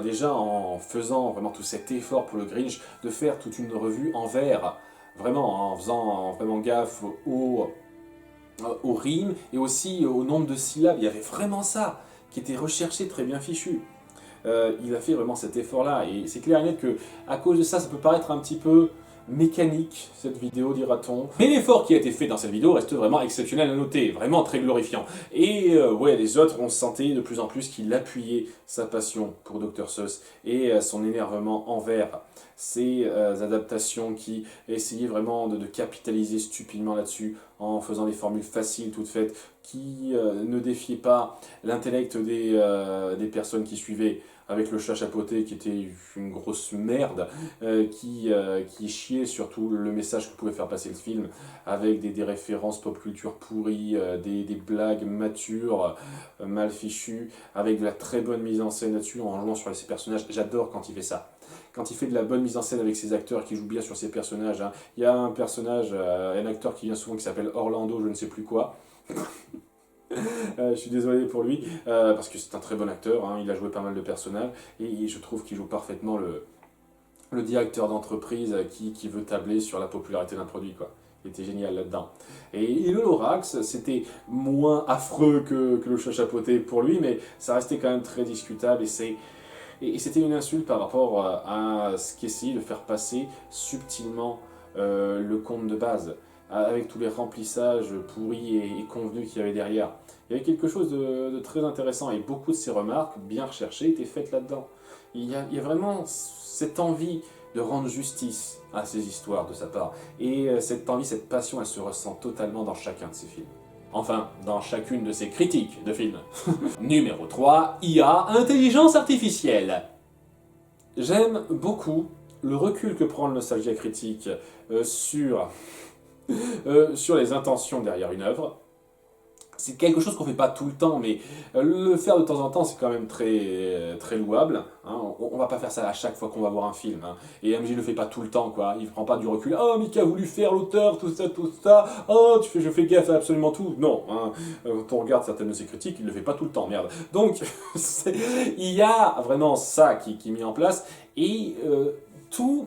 Déjà en faisant vraiment tout cet effort pour le Grinch, de faire toute une revue en vers. Vraiment, en faisant vraiment gaffe aux rimes et aussi au nombre de syllabes. Il y avait vraiment ça qui était recherché, très bien fichu. Il a fait vraiment cet effort-là. Et c'est clair et net que à cause de ça, ça peut paraître un petit peu mécanique, cette vidéo, dira-t-on. Mais l'effort qui a été fait dans cette vidéo reste vraiment exceptionnel à noter, vraiment très glorifiant. Et ouais, les autres, on sentait de plus en plus qu'il appuyait sa passion pour Dr. Seuss et son énervement envers ces adaptations qui essayaient vraiment de capitaliser stupidement là-dessus en faisant des formules faciles toutes faites qui ne défiaient pas l'intellect des personnes qui suivaient, avec le chat chapeauté qui était une grosse merde, qui chiait surtout le message que pouvait faire passer le film, avec des références pop culture pourries, des blagues matures, mal fichues, avec de la très bonne mise en scène là-dessus, en jouant sur ces personnages. J'adore quand il fait ça. Quand il fait de la bonne mise en scène avec ses acteurs qui jouent bien sur ses personnages. Hein. Il y a un personnage, un acteur qui vient souvent qui s'appelle Orlando, je ne sais plus quoi. Je suis désolé pour lui, parce que c'est un très bon acteur, hein, il a joué pas mal de personnages, et je trouve qu'il joue parfaitement le directeur d'entreprise qui veut tabler sur la popularité d'un produit, quoi. Il était génial là-dedans. Et le Lorax, c'était moins affreux que le chat chapeauté pour lui, mais ça restait quand même très discutable, et c'était une insulte par rapport à ce qu'essayait de faire passer subtilement le conte de base, avec tous les remplissages pourris et convenus qu'il y avait derrière. Il y avait quelque chose de très intéressant, et beaucoup de ces remarques, bien recherchées, étaient faites là-dedans. Il y a vraiment cette envie de rendre justice à ces histoires de sa part, et cette envie, cette passion, elle se ressent totalement dans chacun de ces films. Enfin, dans chacune de ses critiques de films. Numéro 3, IA, intelligence artificielle. J'aime beaucoup le recul que prend le Nostalgia Critique sur les intentions derrière une œuvre. C'est quelque chose qu'on ne fait pas tout le temps, mais le faire de temps en temps, c'est quand même très, très louable. Hein. On ne va pas faire ça à chaque fois qu'on va voir un film. Hein. Et MJ ne le fait pas tout le temps, quoi. Il ne prend pas du recul. Oh, mais qu'a voulu faire l'auteur, tout ça, tout ça. Oh, je fais gaffe à absolument tout. Non, hein. Quand on regarde certaines de ses critiques, il ne le fait pas tout le temps, merde. Donc, il y a vraiment ça qui est mis en place. Et tout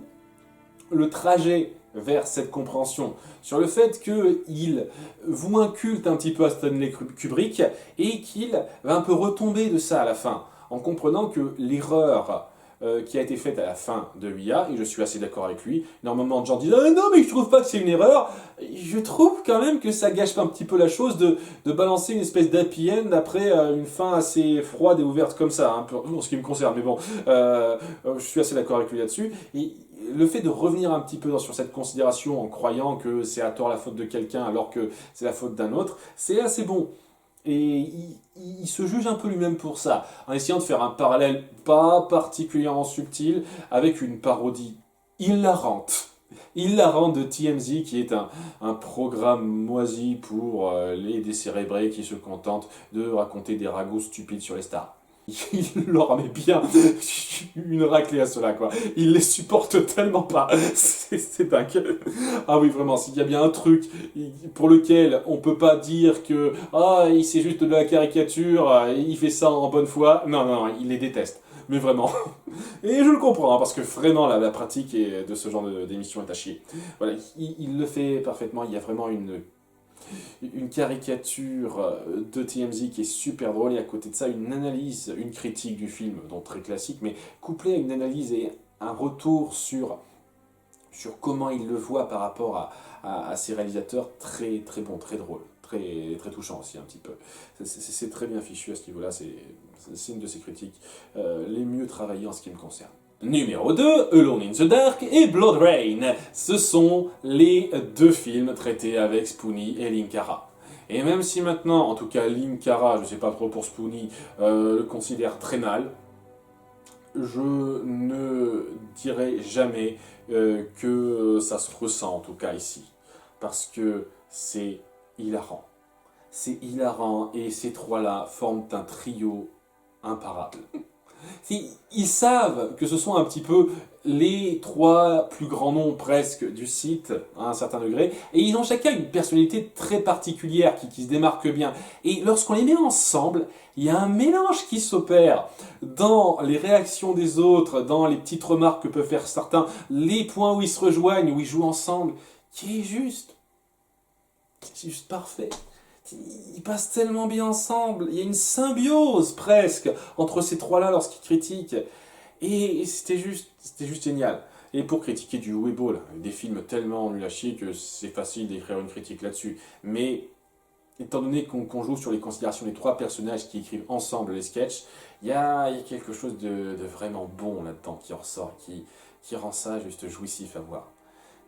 le trajet vers cette compréhension, sur le fait qu'il voue un culte un petit peu à Stanley Kubrick et qu'il va un peu retomber de ça à la fin, en comprenant que l'erreur qui a été faite à la fin de IA, et je suis assez d'accord avec lui, énormément de gens disent « Ah non, mais je trouve pas que c'est une erreur », je trouve quand même que ça gâche un petit peu la chose de balancer une espèce d'happy end après une fin assez froide et ouverte comme ça, hein, en ce qui me concerne, mais bon, je suis assez d'accord avec lui là-dessus. Et le fait de revenir un petit peu sur cette considération en croyant que c'est à tort la faute de quelqu'un alors que c'est la faute d'un autre, c'est assez bon. Et il se juge un peu lui-même pour ça, en essayant de faire un parallèle pas particulièrement subtil avec une parodie hilarante. Hilarante de TMZ, qui est un programme moisi pour les décérébrés qui se contentent de raconter des ragots stupides sur les stars. Il leur en met bien une raclée à cela, quoi. Il les supporte tellement pas. C'est dingue. Ah oui, vraiment, s'il y a bien un truc pour lequel on peut pas dire que il c'est juste de la caricature, il fait ça en bonne foi. Non, il les déteste. Mais vraiment. Et je le comprends, hein, parce que vraiment, la pratique de ce genre d'émission est à chier. Voilà, il le fait parfaitement. Il y a vraiment une caricature de TMZ qui est super drôle, et à côté de ça une analyse, une critique du film, donc très classique, mais couplée à une analyse et un retour sur comment il le voit par rapport à ses réalisateurs, très très bon, très drôle, très, très touchant aussi un petit peu. C'est très bien fichu à ce niveau-là, c'est une de ses critiques les mieux travaillées en ce qui me concerne. Numéro 2, Alone in the Dark et Blood Rain. Ce sont les deux films traités avec Spoonie et Linkara. Et même si maintenant, en tout cas Linkara, je ne sais pas trop pour Spoonie, le considère très mal, je ne dirai jamais que ça se ressent, en tout cas ici. Parce que c'est hilarant. C'est hilarant, et ces trois-là forment un trio imparable. Ils savent que ce sont un petit peu les trois plus grands noms presque du site à un certain degré, et ils ont chacun une personnalité très particulière qui se démarque bien. Et lorsqu'on les met ensemble, il y a un mélange qui s'opère dans les réactions des autres, dans les petites remarques que peuvent faire certains, les points où ils se rejoignent, où ils jouent ensemble, qui est juste parfait. Ils passent tellement bien ensemble, il y a une symbiose presque entre ces trois-là lorsqu'ils critiquent, et c'était juste génial. Et pour critiquer du Weibo, là, des films tellement nuls à chier que c'est facile d'écrire une critique là-dessus. Mais étant donné qu'on joue sur les considérations des 3 personnages qui écrivent ensemble les sketchs, il y a quelque chose de vraiment bon là-dedans qui ressort, qui rend ça juste jouissif à voir.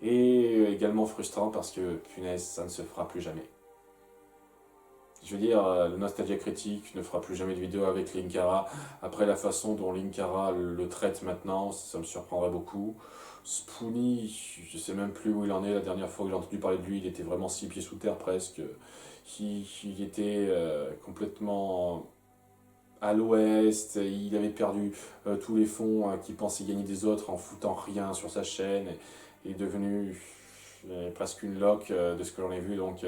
Et également frustrant parce que, punaise, ça ne se fera plus jamais. Je veux dire, le Nostalgia Critique ne fera plus jamais de vidéo avec Linkara. Après la façon dont Linkara le traite maintenant, ça me surprendrait beaucoup. Spoonie, je sais même plus où il en est. La dernière fois que j'ai entendu parler de lui, il était vraiment 6 pieds sous terre presque. Il était complètement à l'ouest, il avait perdu tous les fonds qu'il pensait gagner des autres en foutant rien sur sa chaîne. Il est devenu presque une loque de ce que j'en ai vu, donc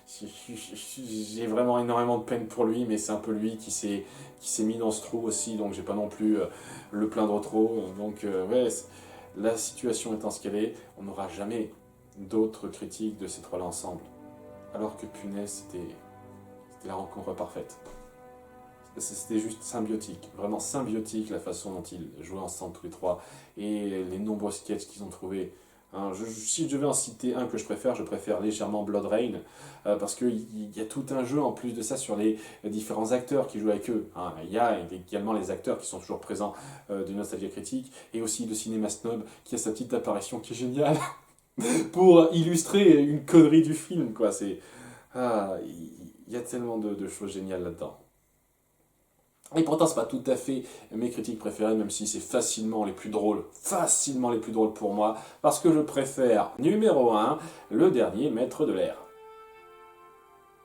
j'ai vraiment énormément de peine pour lui, mais c'est un peu lui qui s'est mis dans ce trou aussi, donc j'ai pas non plus le plaindre trop. Donc ouais, la situation étant ce qu'elle est, on n'aura jamais d'autres critiques de ces 3-là ensemble. Alors que punaise, c'était la rencontre parfaite. C'était juste symbiotique, vraiment symbiotique la façon dont ils jouaient ensemble tous les 3 et les nombreux sketchs qu'ils ont trouvés. Hein, si je devais en citer un que je préfère légèrement Blood Rain, parce qu'il y a tout un jeu en plus de ça sur les différents acteurs qui jouent avec eux. Hein. Il y a également les acteurs qui sont toujours présents de Nostalgia Critique, et aussi le Cinéma Snob qui a sa petite apparition qui est géniale pour illustrer une connerie du film, quoi. Il y a tellement de choses géniales là-dedans. Et pourtant, c'est pas tout à fait mes critiques préférées, même si c'est facilement les plus drôles pour moi, parce que je préfère, numéro 1, le dernier maître de l'air.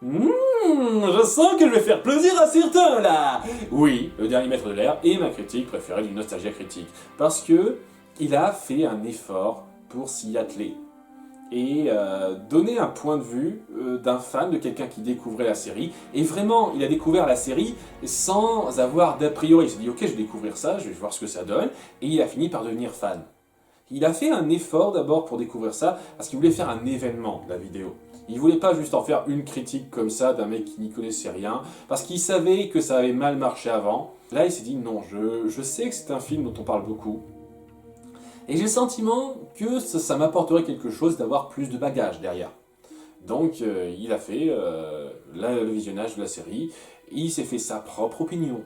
Je sens que je vais faire plaisir à certains, là. Oui, le dernier maître de l'air est ma critique préférée du Nostalgia Critique, parce que il a fait un effort pour s'y atteler. Et donner un point de vue d'un fan, de quelqu'un qui découvrait la série. Et vraiment, il a découvert la série sans avoir d'a priori. Il s'est dit, ok, je vais découvrir ça, je vais voir ce que ça donne. Et il a fini par devenir fan. Il a fait un effort d'abord pour découvrir ça, parce qu'il voulait faire un événement de la vidéo. Il voulait pas juste en faire une critique comme ça d'un mec qui n'y connaissait rien, parce qu'il savait que ça avait mal marché avant. Là, il s'est dit, non, je sais que c'est un film dont on parle beaucoup. Et j'ai le sentiment que ça m'apporterait quelque chose d'avoir plus de bagages derrière. Donc il a fait le visionnage de la série, il s'est fait sa propre opinion.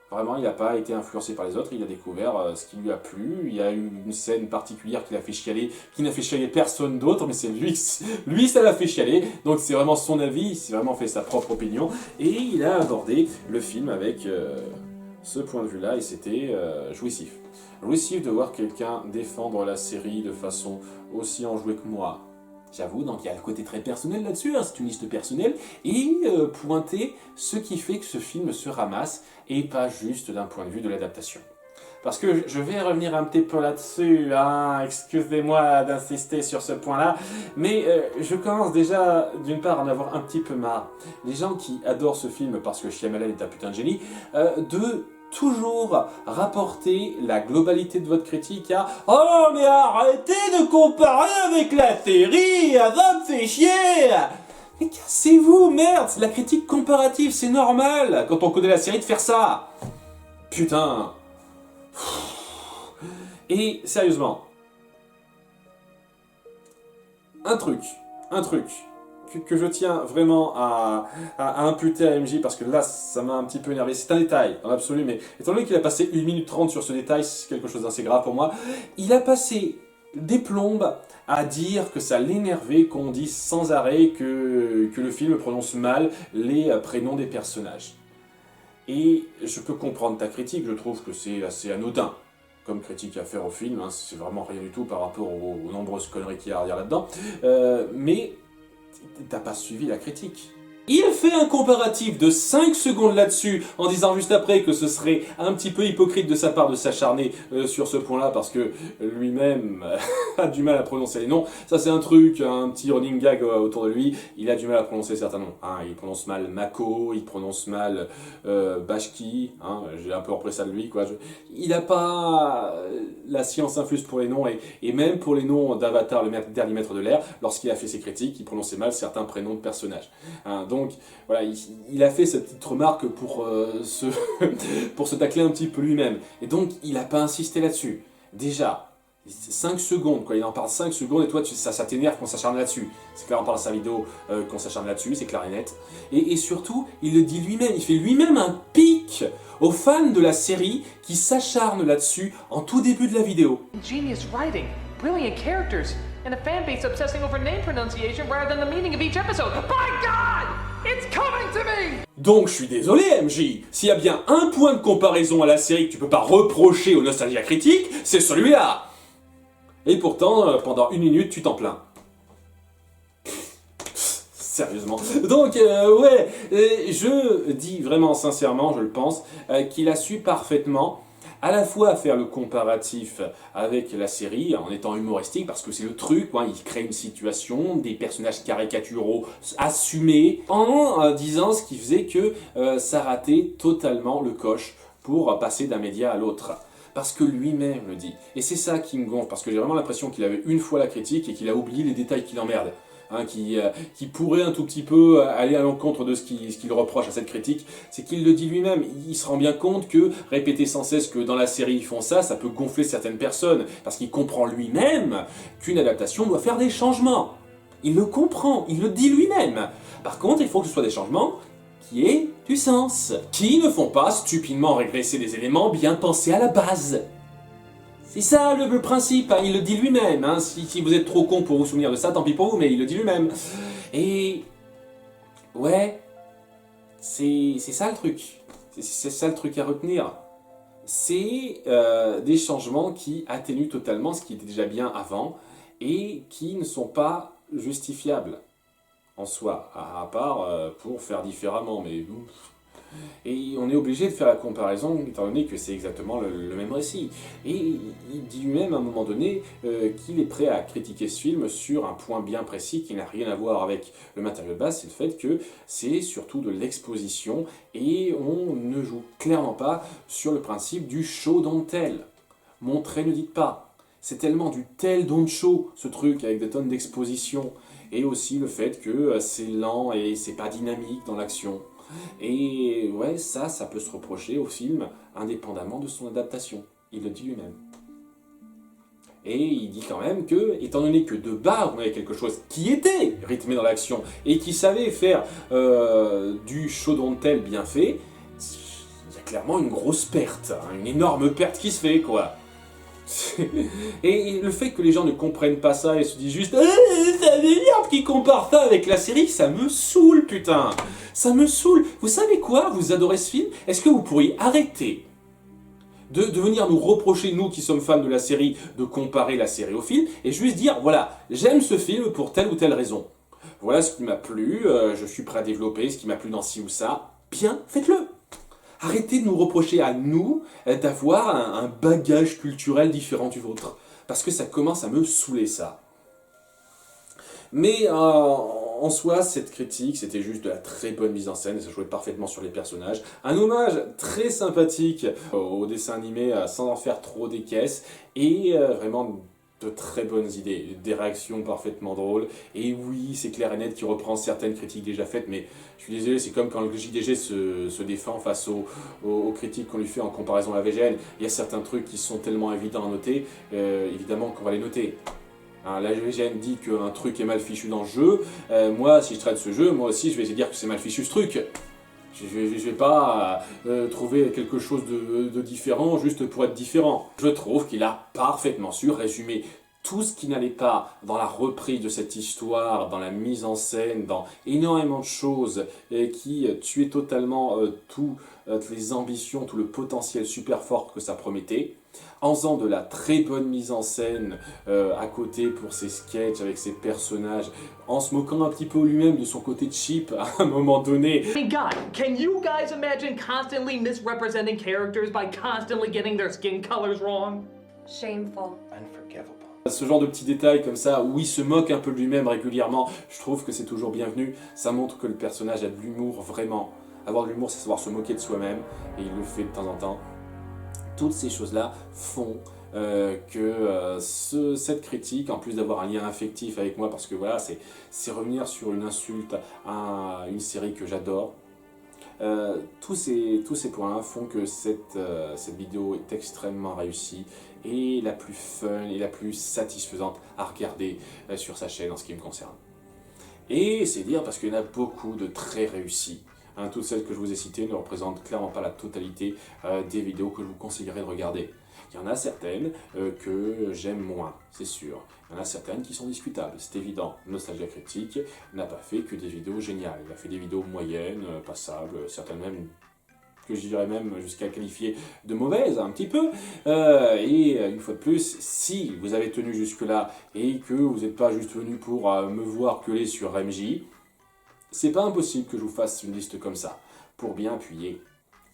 Vraiment, il n'a pas été influencé par les autres, il a découvert ce qui lui a plu. Il y a eu une scène particulière qui l'a fait chialer, qui n'a fait chialer personne d'autre, mais c'est lui ça l'a fait chialer. Donc c'est vraiment son avis, il s'est vraiment fait sa propre opinion. Et il a abordé le film avec ce point de vue-là, et c'était jouissif. Jouissif de voir quelqu'un défendre la série de façon aussi enjouée que moi. J'avoue, donc il y a le côté très personnel là-dessus, hein, c'est une liste personnelle, et pointer ce qui fait que ce film se ramasse, et pas juste d'un point de vue de l'adaptation. Parce que je vais revenir un petit peu là-dessus, hein, excusez-moi d'insister sur ce point-là, mais je commence déjà, d'une part, à en avoir un petit peu marre. Les gens qui adorent ce film parce que Shyamalan est un putain de génie, de toujours rapporter la globalité de votre critique à « Oh, mais arrêtez de comparer avec la série, ça me fait chier !» Mais cassez-vous, merde, c'est de la critique comparative, c'est normal, quand on connaît la série, de faire ça. Putain. Et sérieusement, un truc que je tiens vraiment à imputer à MJ, parce que là, ça m'a un petit peu énervé. C'est un détail, dans l'absolu, mais étant donné qu'il a passé 1 minute 30 sur ce détail, c'est quelque chose d'assez grave pour moi, il a passé des plombes à dire que ça l'énervait qu'on dise sans arrêt que le film prononce mal les prénoms des personnages. Et je peux comprendre ta critique, je trouve que c'est assez anodin comme critique à faire au film, hein, c'est vraiment rien du tout par rapport aux nombreuses conneries qu'il y a à dire là-dedans, mais t'as pas suivi la critique. Il fait un comparatif de 5 secondes là-dessus, en disant juste après que ce serait un petit peu hypocrite de sa part de s'acharner sur ce point-là, parce que lui-même a du mal à prononcer les noms. Ça c'est un truc, un petit running gag autour de lui, il a du mal à prononcer certains noms. Hein, il prononce mal Mako, il prononce mal Bashki, hein, j'ai un peu repris ça de lui, quoi. Il n'a pas la science infuse pour les noms, et même pour les noms d'Avatar, le dernier maître de l'air, lorsqu'il a fait ses critiques, il prononçait mal certains prénoms de personnages. Hein, donc voilà, il a fait cette petite remarque pour se tacler un petit peu lui-même. Et donc il n'a pas insisté là-dessus. Déjà, 5 secondes, quoi. Il en parle 5 secondes et toi, ça t'énerve qu'on s'acharne là-dessus. C'est clair, on parle à sa vidéo qu'on s'acharne là-dessus, c'est clair et net. Et surtout, il le dit lui-même, il fait lui-même un pic aux fans de la série qui s'acharnent là-dessus en tout début de la vidéo. Genius writing, brilliant characters, and a fan base obsessing over name pronunciation rather than the meaning of each episode. My God! It's coming to me! Donc je suis désolé MJ, s'il y a bien un point de comparaison à la série que tu peux pas reprocher aux Nostalgia Critiques, c'est celui-là. Et pourtant, pendant 1 minute, tu t'en plains. Sérieusement. Donc, ouais, je dis vraiment sincèrement, je le pense, qu'il a su parfaitement à la fois faire le comparatif avec la série en étant humoristique, parce que c'est le truc, hein, il crée une situation, des personnages caricaturaux assumés, en disant ce qui faisait que ça ratait totalement le coche pour passer d'un média à l'autre. Parce que lui-même le dit. Et c'est ça qui me gonfle, parce que j'ai vraiment l'impression qu'il avait une fois la critique et qu'il a oublié les détails qui l'emmerdent. Hein, qui pourrait un tout petit peu aller à l'encontre de ce qu'il reproche à cette critique, c'est qu'il le dit lui-même. Il se rend bien compte que répéter sans cesse que dans la série ils font ça, ça peut gonfler certaines personnes, parce qu'il comprend lui-même qu'une adaptation doit faire des changements. Il le comprend, il le dit lui-même. Par contre, il faut que ce soit des changements qui aient du sens, qui ne font pas stupidement régresser des éléments bien pensés à la base. C'est ça le principe, hein, il le dit lui-même. Hein. Si vous êtes trop con pour vous souvenir de ça, tant pis pour vous, mais il le dit lui-même. Et ouais, c'est ça le truc. C'est ça le truc à retenir. C'est des changements qui atténuent totalement ce qui était déjà bien avant et qui ne sont pas justifiables en soi, à part pour faire différemment, mais et on est obligé de faire la comparaison étant donné que c'est exactement le même récit. Et il dit lui-même à un moment donné qu'il est prêt à critiquer ce film sur un point bien précis qui n'a rien à voir avec le matériau de base, c'est le fait que c'est surtout de l'exposition et on ne joue clairement pas sur le principe du show don't tell. Montrez, ne dites pas. C'est tellement du tell don't show, ce truc avec des tonnes d'exposition. Et aussi le fait que c'est lent et c'est pas dynamique dans l'action. Et ouais, ça peut se reprocher au film, indépendamment de son adaptation. Il le dit lui-même. Et il dit quand même que, étant donné que de base on avait quelque chose qui était rythmé dans l'action et qui savait faire du show don't tell bien fait, il y a clairement une grosse perte, hein, une énorme perte qui se fait, quoi. Et le fait que les gens ne comprennent pas ça et se disent juste ça m'énerve qu'ils comparent ça avec la série, ça me saoule, putain. Ça me saoule. Vous savez quoi? Vous adorez ce film? Est-ce que vous pourriez arrêter de venir nous reprocher, nous qui sommes fans de la série, de comparer la série au film et juste dire voilà, j'aime ce film pour telle ou telle raison. Voilà ce qui m'a plu, je suis prêt à développer ce qui m'a plu dans ci ou ça. Bien, faites-le. Arrêtez de nous reprocher à nous d'avoir un bagage culturel différent du vôtre. Parce que ça commence à me saouler, ça. Mais en soi, cette critique, c'était juste de la très bonne mise en scène, ça jouait parfaitement sur les personnages. Un hommage très sympathique au dessin animé sans en faire trop des caisses. Et vraiment de très bonnes idées, des réactions parfaitement drôles. Et oui, c'est clair et net qui reprend certaines critiques déjà faites, mais je suis désolé, c'est comme quand le JDG se défend face aux critiques qu'on lui fait en comparaison à la VGN. Il y a certains trucs qui sont tellement évidents à noter, évidemment qu'on va les noter. Hein, la VGN dit qu'un truc est mal fichu dans le jeu, moi si je traite ce jeu, moi aussi je vais dire que c'est mal fichu ce truc. Je vais pas trouver quelque chose de différent juste pour être différent. Je trouve qu'il a parfaitement su résumer tout ce qui n'allait pas dans la reprise de cette histoire, dans la mise en scène, dans énormément de choses qui tuaient totalement toutes les ambitions, tout le potentiel super fort que ça promettait, en faisant de la très bonne mise en scène à côté pour ses sketchs avec ses personnages, en se moquant un petit peu lui-même de son côté cheap à un moment donné. I mean, God, can you guys imagine constantly misrepresenting characters by constantly getting their skin colors wrong? Shameful. Unforgivable. Ce genre de petits détails comme ça, où il se moque un peu de lui-même régulièrement, je trouve que c'est toujours bienvenu. Ça montre que le personnage a de l'humour, vraiment. Avoir de l'humour, c'est savoir se moquer de soi-même, et il le fait de temps en temps. Toutes ces choses-là font que cette critique, en plus d'avoir un lien affectif avec moi, parce que voilà, c'est revenir sur une insulte à une série que j'adore, Tous ces points font que cette vidéo est extrêmement réussie et la plus fun et la plus satisfaisante à regarder sur sa chaîne en ce qui me concerne. Et c'est dire parce qu'il y en a beaucoup de très réussis. Hein, toutes celles que je vous ai citées ne représentent clairement pas la totalité des vidéos que je vous conseillerais de regarder. Il y en a certaines que j'aime moins, c'est sûr. Il y en a certaines qui sont discutables, c'est évident. Nostalgia Critique n'a pas fait que des vidéos géniales. Il a fait des vidéos moyennes, passables, certaines même que je dirais même jusqu'à qualifier de mauvaises, un petit peu. Et une fois de plus, si vous avez tenu jusque-là et que vous n'êtes pas juste venu pour me voir gueuler sur MJ, c'est pas impossible que je vous fasse une liste comme ça, pour bien appuyer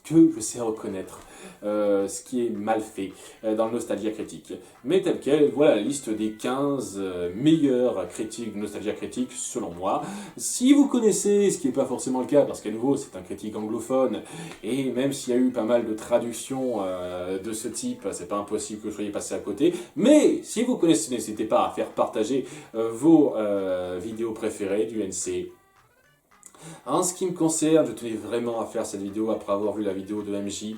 que je sais reconnaître ce qui est mal fait dans le Nostalgia Critique. Mais tel quel, voilà la liste des 15 meilleures critiques de Nostalgia Critique selon moi. Si vous connaissez, ce qui n'est pas forcément le cas, parce qu'à nouveau c'est un critique anglophone, et même s'il y a eu pas mal de traductions de ce type, c'est pas impossible que vous soyez passé à côté. Mais si vous connaissez, n'hésitez pas à faire partager vos vidéos préférées du NC. En ce qui me concerne, je tenais vraiment à faire cette vidéo après avoir vu la vidéo de MJ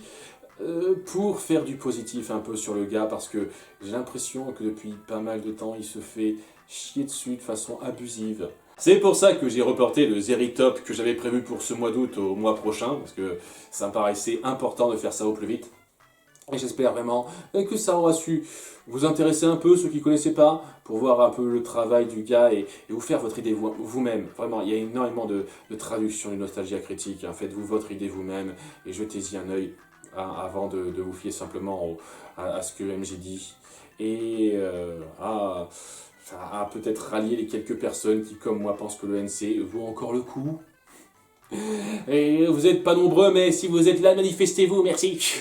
pour faire du positif un peu sur le gars parce que j'ai l'impression que depuis pas mal de temps il se fait chier dessus de façon abusive. C'est pour ça que j'ai reporté le Zeritop que j'avais prévu pour ce mois d'août au mois prochain parce que ça me paraissait important de faire ça au plus vite. Et j'espère vraiment que ça aura su vous intéresser un peu, ceux qui ne connaissaient pas, pour voir un peu le travail du gars et vous faire votre idée vous-même. Vraiment, il y a énormément de traductions du Nostalgia Critique. Hein. Faites-vous votre idée vous-même et jetez-y un œil avant de vous fier simplement à ce que MJ dit. Et à peut-être rallier les quelques personnes qui, comme moi, pensent que le NC vaut encore le coup. Et vous n'êtes pas nombreux, mais si vous êtes là, manifestez-vous, merci.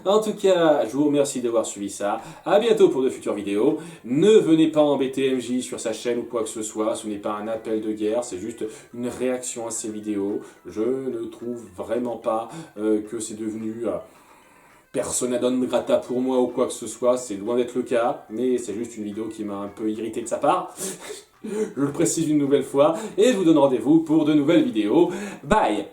En tout cas, je vous remercie d'avoir suivi ça. A bientôt pour de futures vidéos. Ne venez pas embêter MJ sur sa chaîne ou quoi que ce soit. Ce n'est pas un appel de guerre, c'est juste une réaction à ses vidéos. Je ne trouve vraiment pas que c'est devenu persona non grata pour moi ou quoi que ce soit. C'est loin d'être le cas, mais c'est juste une vidéo qui m'a un peu irrité de sa part. Je le précise une nouvelle fois et je vous donne rendez-vous pour de nouvelles vidéos. Bye!